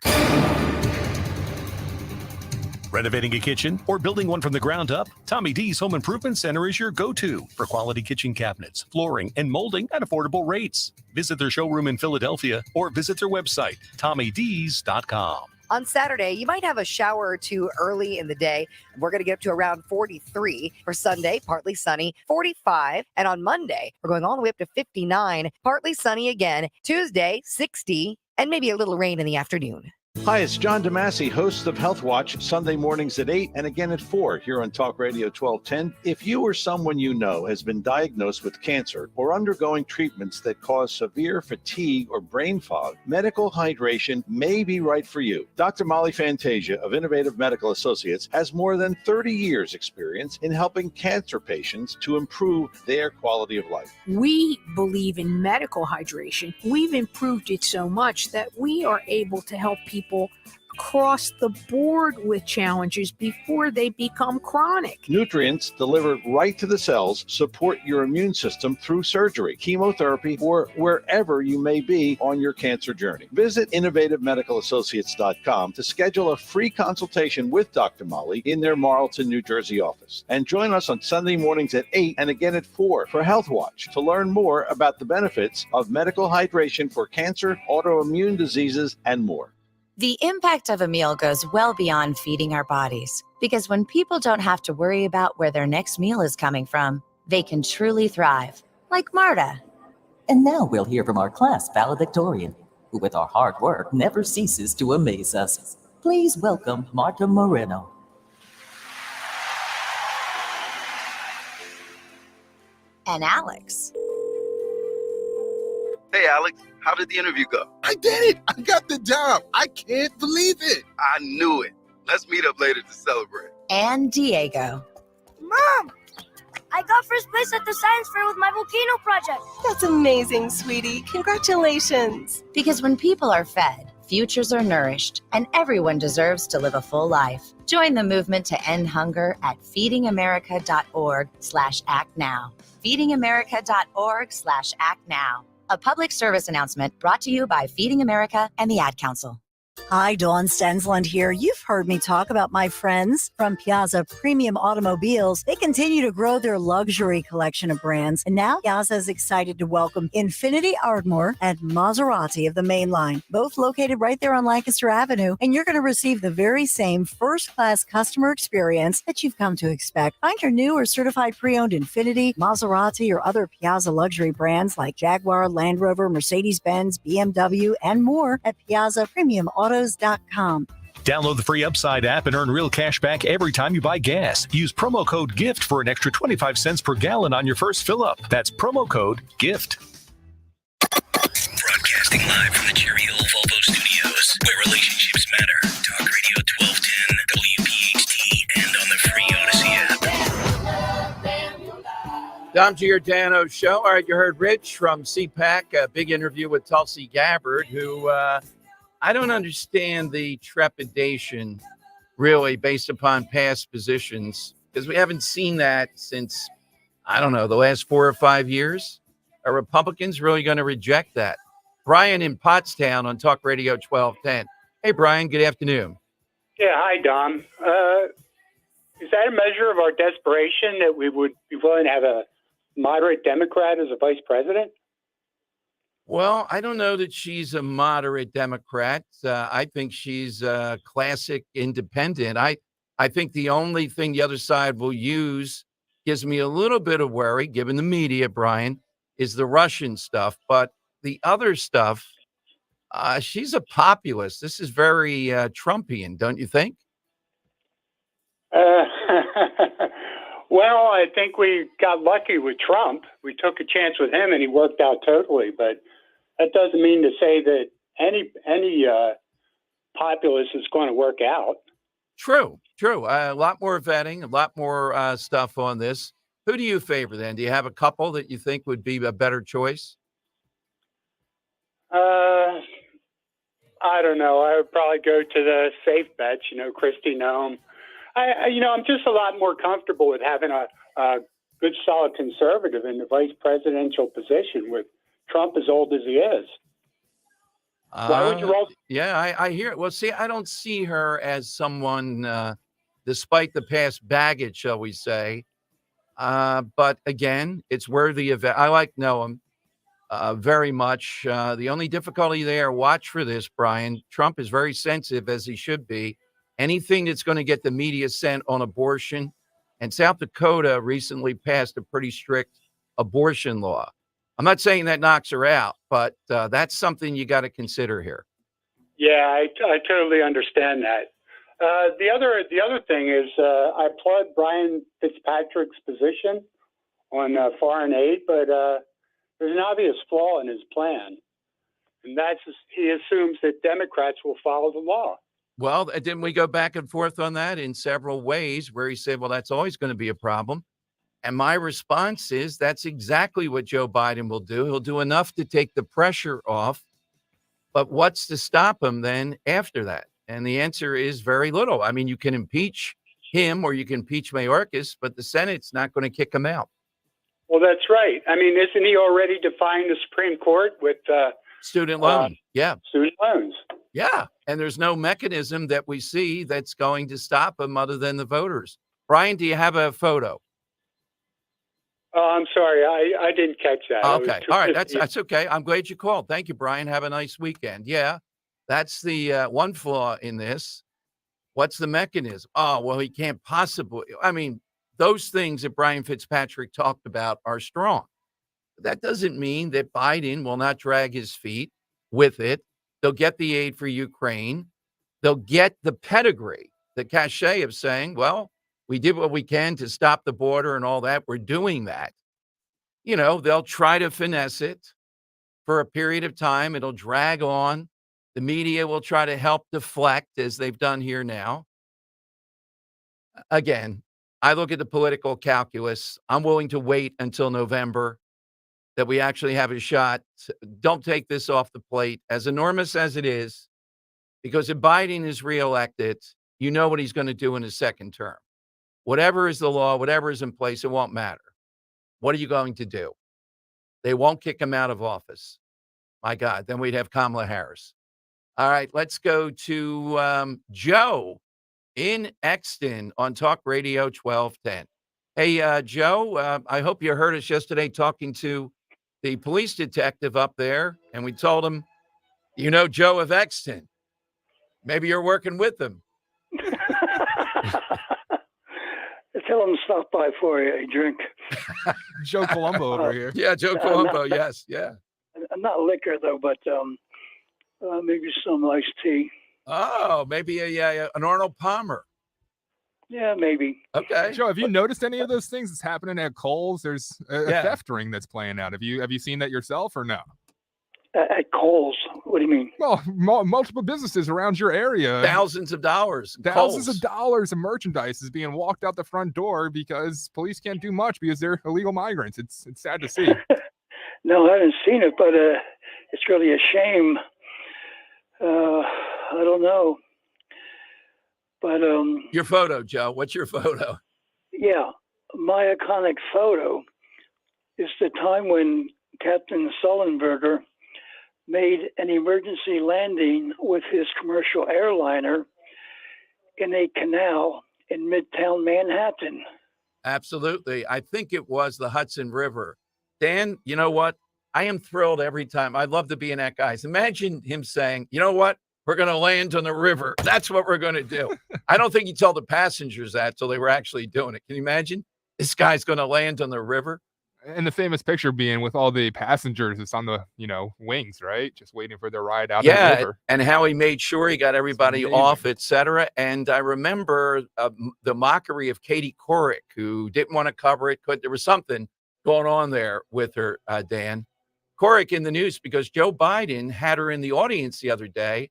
Renovating a kitchen or building one from the ground up? Tommy D's Home Improvement Center is your go-to for quality kitchen cabinets, flooring, and molding at affordable rates. Visit their showroom in Philadelphia or visit their website, TommyD's.com. On Saturday, you might have a shower or two early in the day. We're going to get up to around 43. For Sunday, partly sunny, 45. And on Monday, we're going all the way up to 59, partly sunny again. Tuesday, 60, and maybe a little rain in the afternoon. Hi, it's John DeMasi, host of Health Watch, Sunday mornings at 8 and again at 4 here on Talk Radio 1210. If you or someone you know has been diagnosed with cancer or undergoing treatments that cause severe fatigue or brain fog, medical hydration may be right for you. Dr. Molly Fantasia of Innovative Medical Associates has more than 30 years experience in helping cancer patients to improve their quality of life. We believe in medical hydration. We've improved it so much that we are able to help people across the board with challenges before they become chronic. Nutrients delivered right to the cells support your immune system through surgery, chemotherapy, or wherever you may be on your cancer journey. Visit innovativemedicalassociates.com to schedule a free consultation with Dr. Molly in their Marlton, New Jersey office. And join us on Sunday mornings at 8 and again at 4 for Health Watch to learn more about the benefits of medical hydration for cancer, autoimmune diseases, and more. The impact of a meal goes well beyond feeding our bodies, because when people don't have to worry about where their next meal is coming from, they can truly thrive, like Marta. And now we'll hear from our class valedictorian, who with our hard work never ceases to amaze us. Please welcome Marta Moreno. And Alex. Hey, Alex, how did the interview go? I did it. I got the job. I can't believe it. I knew it. Let's meet up later to celebrate. And Diego. Mom, I got first place at the science fair with my volcano project. That's amazing, sweetie. Congratulations. Because when people are fed, futures are nourished, and everyone deserves to live a full life. Join the movement to end hunger at feedingamerica.org/actnow. feedingamerica.org/actnow. A public service announcement brought to you by Feeding America and the Ad Council. Hi, Dawn Stensland here. You've heard me talk about my friends from Piazza Premium Automobiles. They continue to grow their luxury collection of brands. And now Piazza is excited to welcome Infiniti Ardmore and Maserati of the main line, both located right there on Lancaster Avenue. And you're going to receive the very same first-class customer experience that you've come to expect. Find your new or certified pre-owned Infiniti, Maserati, or other Piazza luxury brands like Jaguar, Land Rover, Mercedes-Benz, BMW, and more at Piazza Premium Autos.com. Download the free Upside app and earn real cash back every time you buy gas. Use promo code GIFT for an extra 25 cents per gallon on your first fill up. That's promo code GIFT. Broadcasting live from the Cherry Hill Volvo Studios, where relationships matter. Talk Radio 1210, WPHT, and on the free Odyssey app. Dom Giordano Show. All right, you heard Rich from CPAC, a big interview with Tulsi Gabbard, who I don't understand the trepidation, really, based upon past positions, because we haven't seen that since, I don't know, the last 4 or 5 years. Are Republicans really going to reject that? Brian in Pottstown on Talk Radio 1210. Hey, Brian, good afternoon. Yeah, hi, Dom. Is that a measure of our desperation that we would be willing to have a moderate Democrat as a vice president? Well, I don't know that she's a moderate Democrat. I think she's a classic independent. I think the only thing the other side will use gives me a little bit of worry, given the media, Brian, is the Russian stuff. But the other stuff, she's a populist. This is very Trumpian, don't you think? Well, I think we got lucky with Trump. We took a chance with him, and he worked out totally. But that doesn't mean to say that any populist is going to work out. True. A lot more vetting, a lot more stuff on this. Who do you favor then? Do you have a couple that you think would be a better choice? I don't know. I would probably go to the safe bets, Kristi Noem. I'm just a lot more comfortable with having a good, solid conservative in the vice presidential position with Trump as old as he is. Why would you roll? Yeah, I hear it. Well, see, I don't see her as someone, despite the past baggage, shall we say. But again, it's worthy of it. I like Noam very much. The only difficulty there, watch for this, Brian. Trump is very sensitive, as he should be. Anything that's going to get the media sent on abortion. And South Dakota recently passed a pretty strict abortion law. I'm not saying that knocks her out, but that's something you got to consider here. Yeah, I totally understand that. The other thing is I applaud Brian Fitzpatrick's position on foreign aid, but there's an obvious flaw in his plan, and that's he assumes that Democrats will follow the law. Well, didn't we go back and forth on that in several ways where he said, well, that's always going to be a problem. And my response is that's exactly what Joe Biden will do. He'll do enough to take the pressure off. But what's to stop him then after that? And the answer is very little. I mean, you can impeach him or you can impeach Mayorkas, but the Senate's not going to kick him out. Well, that's right. I mean, isn't he already defying the Supreme Court with student loan? Yeah. Student loans. Yeah. And there's no mechanism that we see that's going to stop him other than the voters. Brian, do you have a photo? Oh, I'm sorry. I didn't catch that. Okay. All right. That's okay. I'm glad you called. Thank you, Brian. Have a nice weekend. Yeah. That's the one flaw in this. What's the mechanism? Oh, well, he can't possibly. I mean, those things that Brian Fitzpatrick talked about are strong. That doesn't mean that Biden will not drag his feet with it. They'll get the aid for Ukraine. They'll get the pedigree, the cachet of saying, well, we did what we can to stop the border and all that. We're doing that. You know, they'll try to finesse it for a period of time. It'll drag on. The media will try to help deflect as they've done here now. Again, I look at the political calculus. I'm willing to wait until November that we actually have a shot. Don't take this off the plate, as enormous as it is, because if Biden is reelected, you know what he's going to do in his second term. Whatever is the law, whatever is in place, it won't matter. What are you going to do? They won't kick him out of office. My God, then we'd have Kamala Harris. All right, let's go to Joe in Exton on Talk Radio 1210. Hey, Joe, I hope you heard us yesterday talking to the police detective up there, and we told him, you know, Joe of Exton. Maybe you're working with him. Tell him to stop by for a drink. Joe Colombo over here. Yeah, Joe Colombo. Yes, yeah. Not liquor though, but maybe some iced tea. Oh, maybe an Arnold Palmer. Yeah, maybe. Okay. Joe, have you noticed any of those things that's happening at Kohl's? There's a theft ring that's playing out. Have you seen that yourself or no? At Kohl's? What do you mean? Well, multiple businesses around your area. Thousands of dollars. Thousands of dollars of merchandise is being walked out the front door because police can't do much because they're illegal migrants. It's sad to see. No, I haven't seen it, but it's really a shame. I don't know. But your photo, Joe. What's your photo? Yeah, my iconic photo is the time when Captain Sullenberger made an emergency landing with his commercial airliner in a canal in Midtown Manhattan. Absolutely. I think it was the Hudson River. Dan, you know what? I am thrilled every time. I'd love to be in that guy's. Imagine him saying, you know what? We're going to land on the river. That's what we're going to do. I don't think he told the passengers that till they were actually doing it. Can you imagine? This guy's going to land on the river. And the famous picture being with all the passengers, it's on the, wings, right? Just waiting for their ride out the river. And how he made sure he got everybody off, etc. And I remember the mockery of Katie Couric, who didn't want to cover it. There was something going on there with her, Dan. Couric in the news because Joe Biden had her in the audience the other day.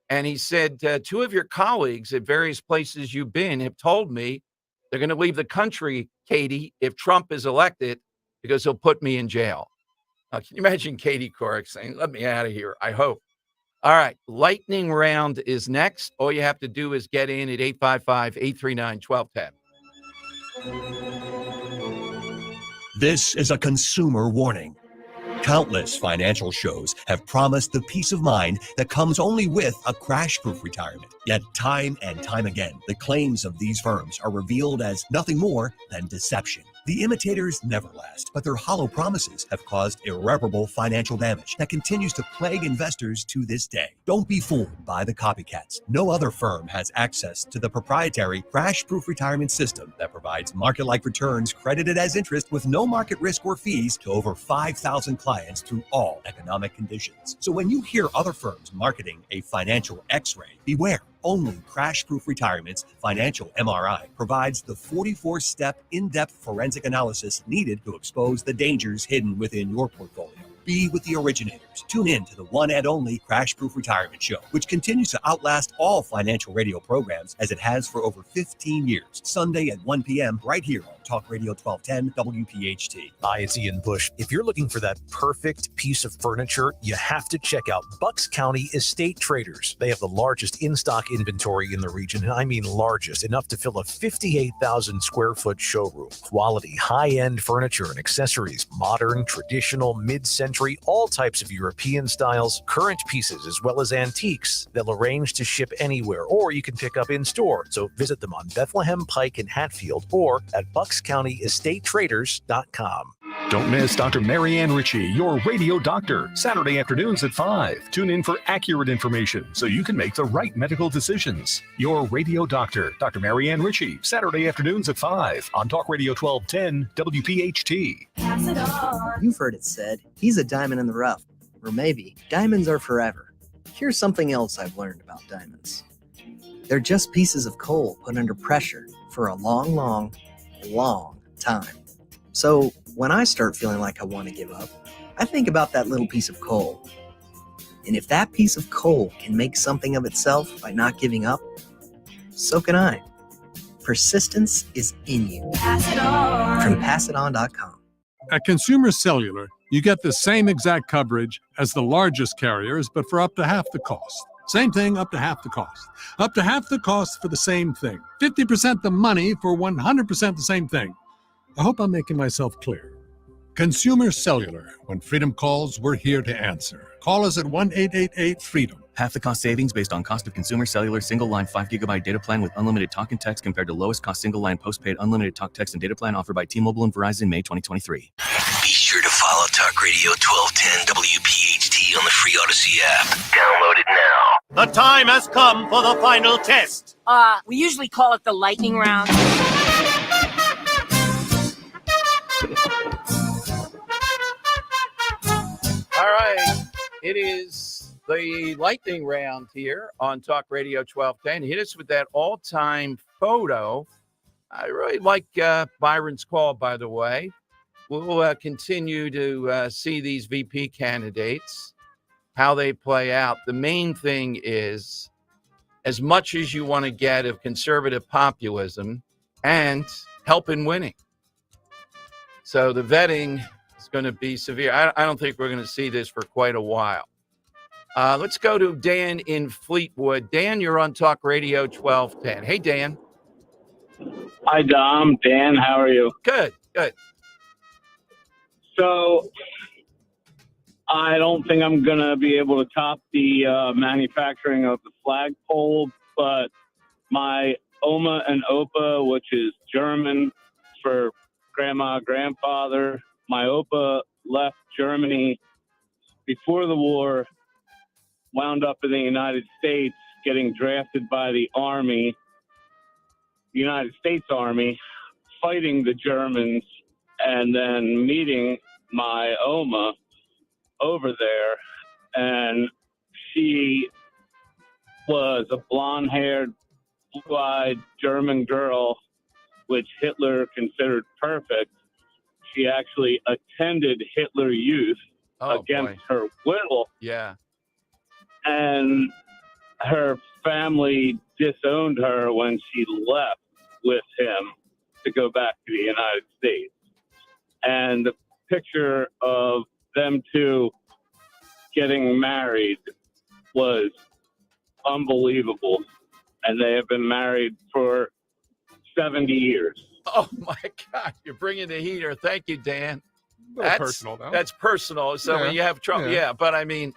And he said, two of your colleagues at various places you've been have told me they're going to leave the country, Katie, if Trump is elected, because he'll put me in jail. Now, can you imagine Katie Couric saying, let me out of here, I hope. All right, lightning round is next. All you have to do is get in at 855-839-1210. This is a consumer warning. Countless financial shows have promised the peace of mind that comes only with a crash-proof retirement. Yet time and time again, the claims of these firms are revealed as nothing more than deception. The imitators never last, but their hollow promises have caused irreparable financial damage that continues to plague investors to this day. Don't be fooled by the copycats. No other firm has access to the proprietary crash-proof retirement system that provides market-like returns credited as interest with no market risk or fees to over 5,000 clients through all economic conditions. So when you hear other firms marketing a financial X-ray, beware. Only Crash-Proof Retirement's Financial MRI provides the 44-step in-depth forensic analysis needed to expose the dangers hidden within your portfolio. Be with the originators. Tune in to the one and only Crash-Proof Retirement Show, which continues to outlast all financial radio programs as it has for over 15 years. Sunday at 1 p.m. right here on Talk Radio 1210 WPHT. Hi, it's Ian Bush. If you're looking for that perfect piece of furniture, you have to check out Bucks County Estate Traders. They have the largest in-stock inventory in the region, and I mean largest, enough to fill a 58,000 square foot showroom. Quality, high-end furniture and accessories, modern, traditional, mid-century, all types of European styles, current pieces, as well as antiques. They'll arrange to ship anywhere, or you can pick up in store. So visit them on Bethlehem Pike in Hatfield or at BucksCountyEstateTraders.com. Don't miss Dr. Marianne Ritchie, your radio doctor, Saturday afternoons at 5. Tune in for accurate information so you can make the right medical decisions. Your radio doctor, Dr. Marianne Ritchie, Saturday afternoons at 5 on Talk Radio 1210 WPHT. You've heard it said, he's a diamond in the rough. Or maybe, diamonds are forever. Here's something else I've learned about diamonds. They're just pieces of coal put under pressure for a long, long, long time. So when I start feeling like I want to give up, I think about that little piece of coal. And if that piece of coal can make something of itself by not giving up, so can I. Persistence is in you. Pass it on. From PassItOn.com. At Consumer Cellular, you get the same exact coverage as the largest carriers, but for up to half the cost. Same thing, up to half the cost. Up to half the cost for the same thing. 50% the money for 100% the same thing. I hope I'm making myself clear. Consumer Cellular. When freedom calls, we're here to answer. Call us at 1-888-FREEDOM. Half the cost savings based on cost of Consumer Cellular single-line 5GB data plan with unlimited talk and text compared to lowest cost single-line postpaid unlimited talk, text, and data plan offered by T-Mobile and Verizon May 2023. Be sure to follow Talk Radio 1210 WPHT on the free Odyssey app. Download it now. The time has come for the final test. We usually call it the lightning round. All right. It is the lightning round here on Talk Radio 1210. Hit us with that all-time photo. I really like Byron's call, by the way. We'll continue to see these VP candidates, how they play out. The main thing is, as much as you want to get of conservative populism and help in winning. So the vetting is going to be severe. I don't think we're going to see this for quite a while. Let's go to Dan in Fleetwood. Dan, you're on Talk Radio 1210. Hey, Dan. Hi, Dom. Dan, how are you? Good, good. So I don't think I'm going to be able to top the manufacturing of the flagpole, but my Oma and Opa, which is German for grandma, grandfather, my Opa left Germany before the war, wound up in the United States, getting drafted by the Army, the United States Army, fighting the Germans, and then meeting my Oma over there. And she was a blonde-haired, blue-eyed German girl, which Hitler considered perfect. She actually attended Hitler Youth against her will. Yeah. And her family disowned her when she left with him to go back to the United States. And the picture of them two getting married was unbelievable. And they have been married for 70 years. Oh, my God. You're bringing the heater. Thank you, Dan. That's personal, though. That's personal. So Yeah. when you have trouble, Yeah. but I mean,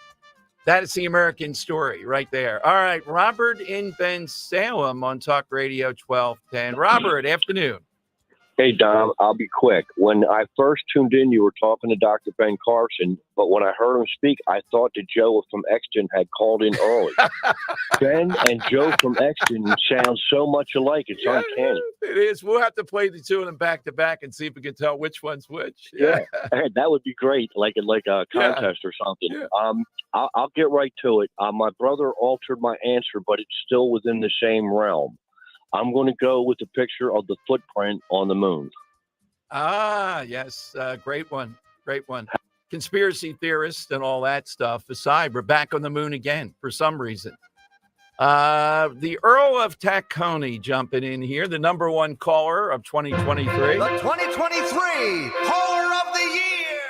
that is the American story right there. All right, Robert in Ben Salem on Talk Radio 1210. Robert, afternoon. Hey, Dom, I'll be quick. When I first tuned in, you were talking to Dr. Ben Carson, but when I heard him speak, I thought that Joe from Exton had called in early. Ben and Joe from Exton sound so much alike. It's uncanny. It is. We'll have to play the two of them back to back and see if we can tell which one's which. Yeah, that would be great, like a contest or something. Yeah. I'll get right to it. My brother altered my answer, but it's still within the same realm. I'm going to go with the picture of the footprint on the moon. Ah, yes. Great one. Great one. Conspiracy theorists and all that stuff aside, we're back on the moon again for some reason. The Earl of Tacony jumping in here, the number one caller of 2023. The 2023 Caller of the Year.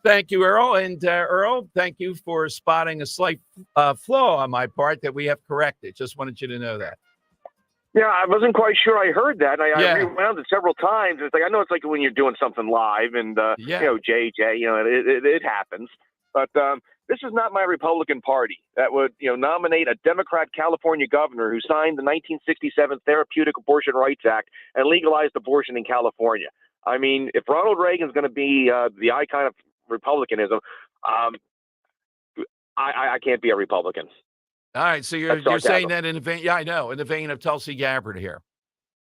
Thank you, Earl. And Earl, thank you for spotting a slight flaw on my part that we have corrected. Just wanted you to know that. Yeah, I wasn't quite sure I heard that. I rewound it several times. It's like, I know it's like when you're doing something live and, JJ, it happens. But this is not my Republican Party that would, nominate a Democrat California governor who signed the 1967 Therapeutic Abortion Rights Act and legalized abortion in California. I mean, if Ronald Reagan's going to be the icon of Republicanism, I can't be a Republican. All right, so you're saying that in the vein, in the vein of Tulsi Gabbard here.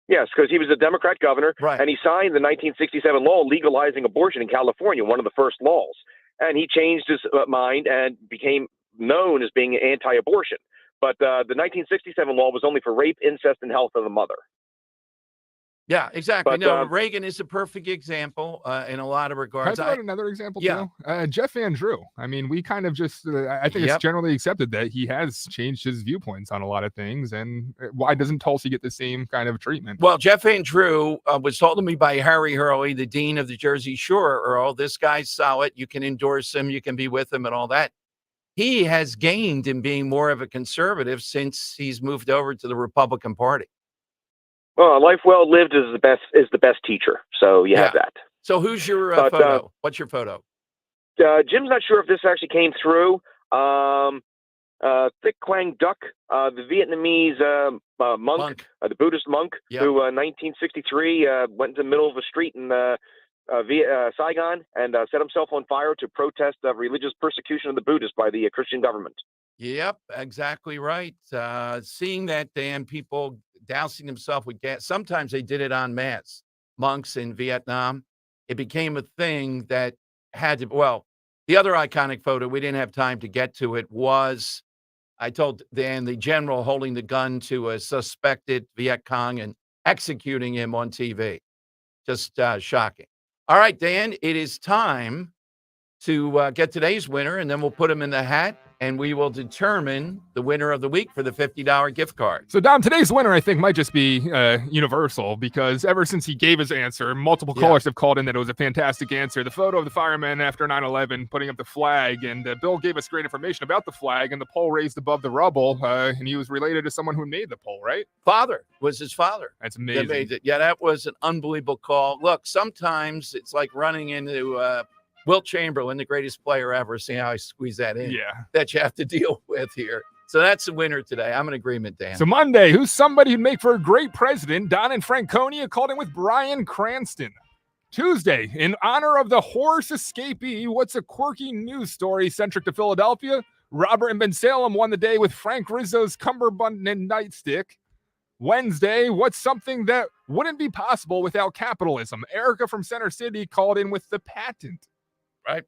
Yes, because he was a Democrat governor, right, and he signed the 1967 law legalizing abortion in California, one of the first laws. And he changed his mind and became known as being anti-abortion. But the 1967 law was only for rape, incest, and health of the mother. Yeah, exactly. But, Reagan is a perfect example in a lot of regards. Can I throw out another example, yeah. too? Jeff Van Drew. I mean, we kind of just, I think it's generally accepted that he has changed his viewpoints on a lot of things. And why doesn't Tulsi get the same kind of treatment? Well, Jeff Van Drew was told to me by Harry Hurley, the dean of the Jersey Shore, Earl, this guy's solid. You can endorse him. You can be with him and all that. He has gained in being more of a conservative since he's moved over to the Republican Party. Well, a life well lived is the best teacher. So you have that. So who's your photo? What's your photo? Jim's not sure if this actually came through. Thich Quang Duc, the Vietnamese monk, the Buddhist monk, who 1963 went into the middle of a street in Saigon and set himself on fire to protest religious persecution of the Buddhists by the Christian government. Yep, exactly right. Seeing that, Dan, people dousing themselves with gas. Sometimes they did it en masse. Monks in Vietnam. It became a thing that had to, the other iconic photo, we didn't have time to get to it, was, I told Dan, the general holding the gun to a suspected Viet Cong and executing him on TV. Just shocking. All right, Dan, it is time to get today's winner, and then we'll put him in the hat. And we will determine the winner of the week for the $50 gift card. So, Dom, today's winner, I think, might just be universal, because ever since he gave his answer, multiple callers have called in that it was a fantastic answer. The photo of the firemen after 9/11 putting up the flag, and Bill gave us great information about the flag and the pole raised above the rubble, and he was related to someone who made the pole, right? Father was his father. That's amazing. That made it. Yeah, that was an unbelievable call. Look, sometimes it's like running into Wilt Chamberlain, the greatest player ever. See how I squeeze that in? Yeah. That you have to deal with here. So that's the winner today. I'm in agreement, Dan. So Monday, who's somebody who'd make for a great president? Don in Franconia called in with Brian Cranston. Tuesday, in honor of the horse escapee, what's a quirky news story centric to Philadelphia? Robert in Bensalem won the day with Frank Rizzo's cummerbund and nightstick. Wednesday, what's something that wouldn't be possible without capitalism? Erica from Center City called in with the patent. Right.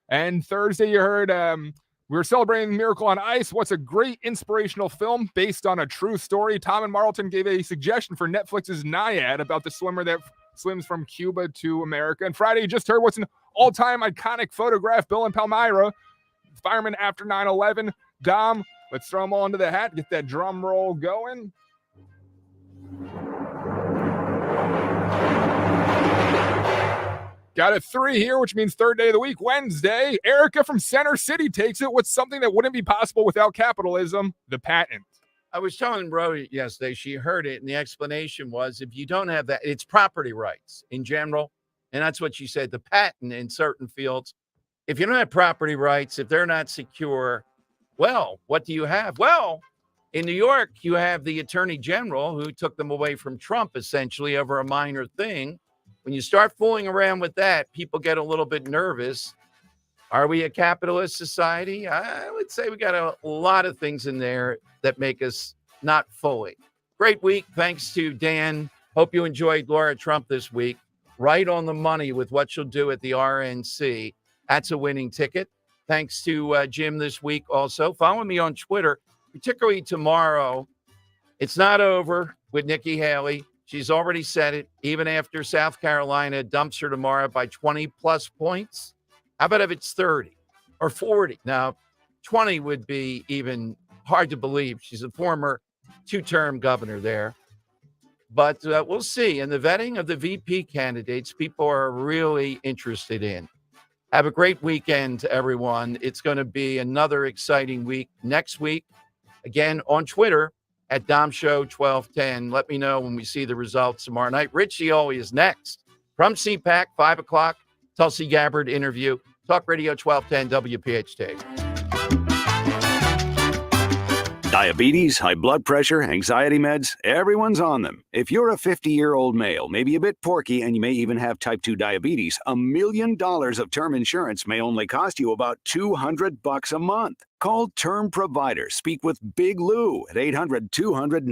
And Thursday, you heard we were celebrating Miracle on Ice. What's a great inspirational film based on a true story? Tom and Marlton gave a suggestion for Netflix's Naiad about the swimmer that swims from Cuba to America. And Friday, you just heard what's an all-time iconic photograph, Bill and Palmyra, firemen after 9/11. Dom, let's throw them all into the hat, get that drum roll going. Got a 3 here, which means third day of the week, Wednesday. Erica from Center City takes it. What's something that wouldn't be possible without capitalism? The patent. I was telling Rody yesterday, she heard it, and the explanation was if you don't have that, it's property rights in general. And that's what she said, the patent in certain fields. If you don't have property rights, if they're not secure, well, what do you have? Well, in New York, you have the attorney general who took them away from Trump, essentially, over a minor thing. When you start fooling around with that, people get a little bit nervous. Are we a capitalist society? I would say we got a lot of things in there that make us not fully. Great week. Thanks to Dan. Hope you enjoyed Laura Trump this week. Right on the money with what she'll do at the RNC. That's a winning ticket. Thanks to Jim this week also. Follow me on Twitter, particularly tomorrow. It's not over with Nikki Haley. She's already said it. Even after South Carolina dumps her tomorrow by 20-plus points. How about if it's 30 or 40? Now, 20 would be even hard to believe. She's a former two-term governor there. But we'll see. And the vetting of the VP candidates, people are really interested in. Have a great weekend, everyone. It's going to be another exciting week next week. Again, on Twitter at DomShow1210. Let me know when we see the results tomorrow night. Richie always is next. From CPAC, 5 o'clock, Tulsi Gabbard interview. Talk Radio 1210 WPHT. Diabetes, high blood pressure, anxiety meds, everyone's on them. If you're a 50-year-old male, maybe a bit porky, and you may even have type 2 diabetes, $1 million of term insurance may only cost you about $200 a month. Call Term Provider. Speak with Big Lou at 800-200-90.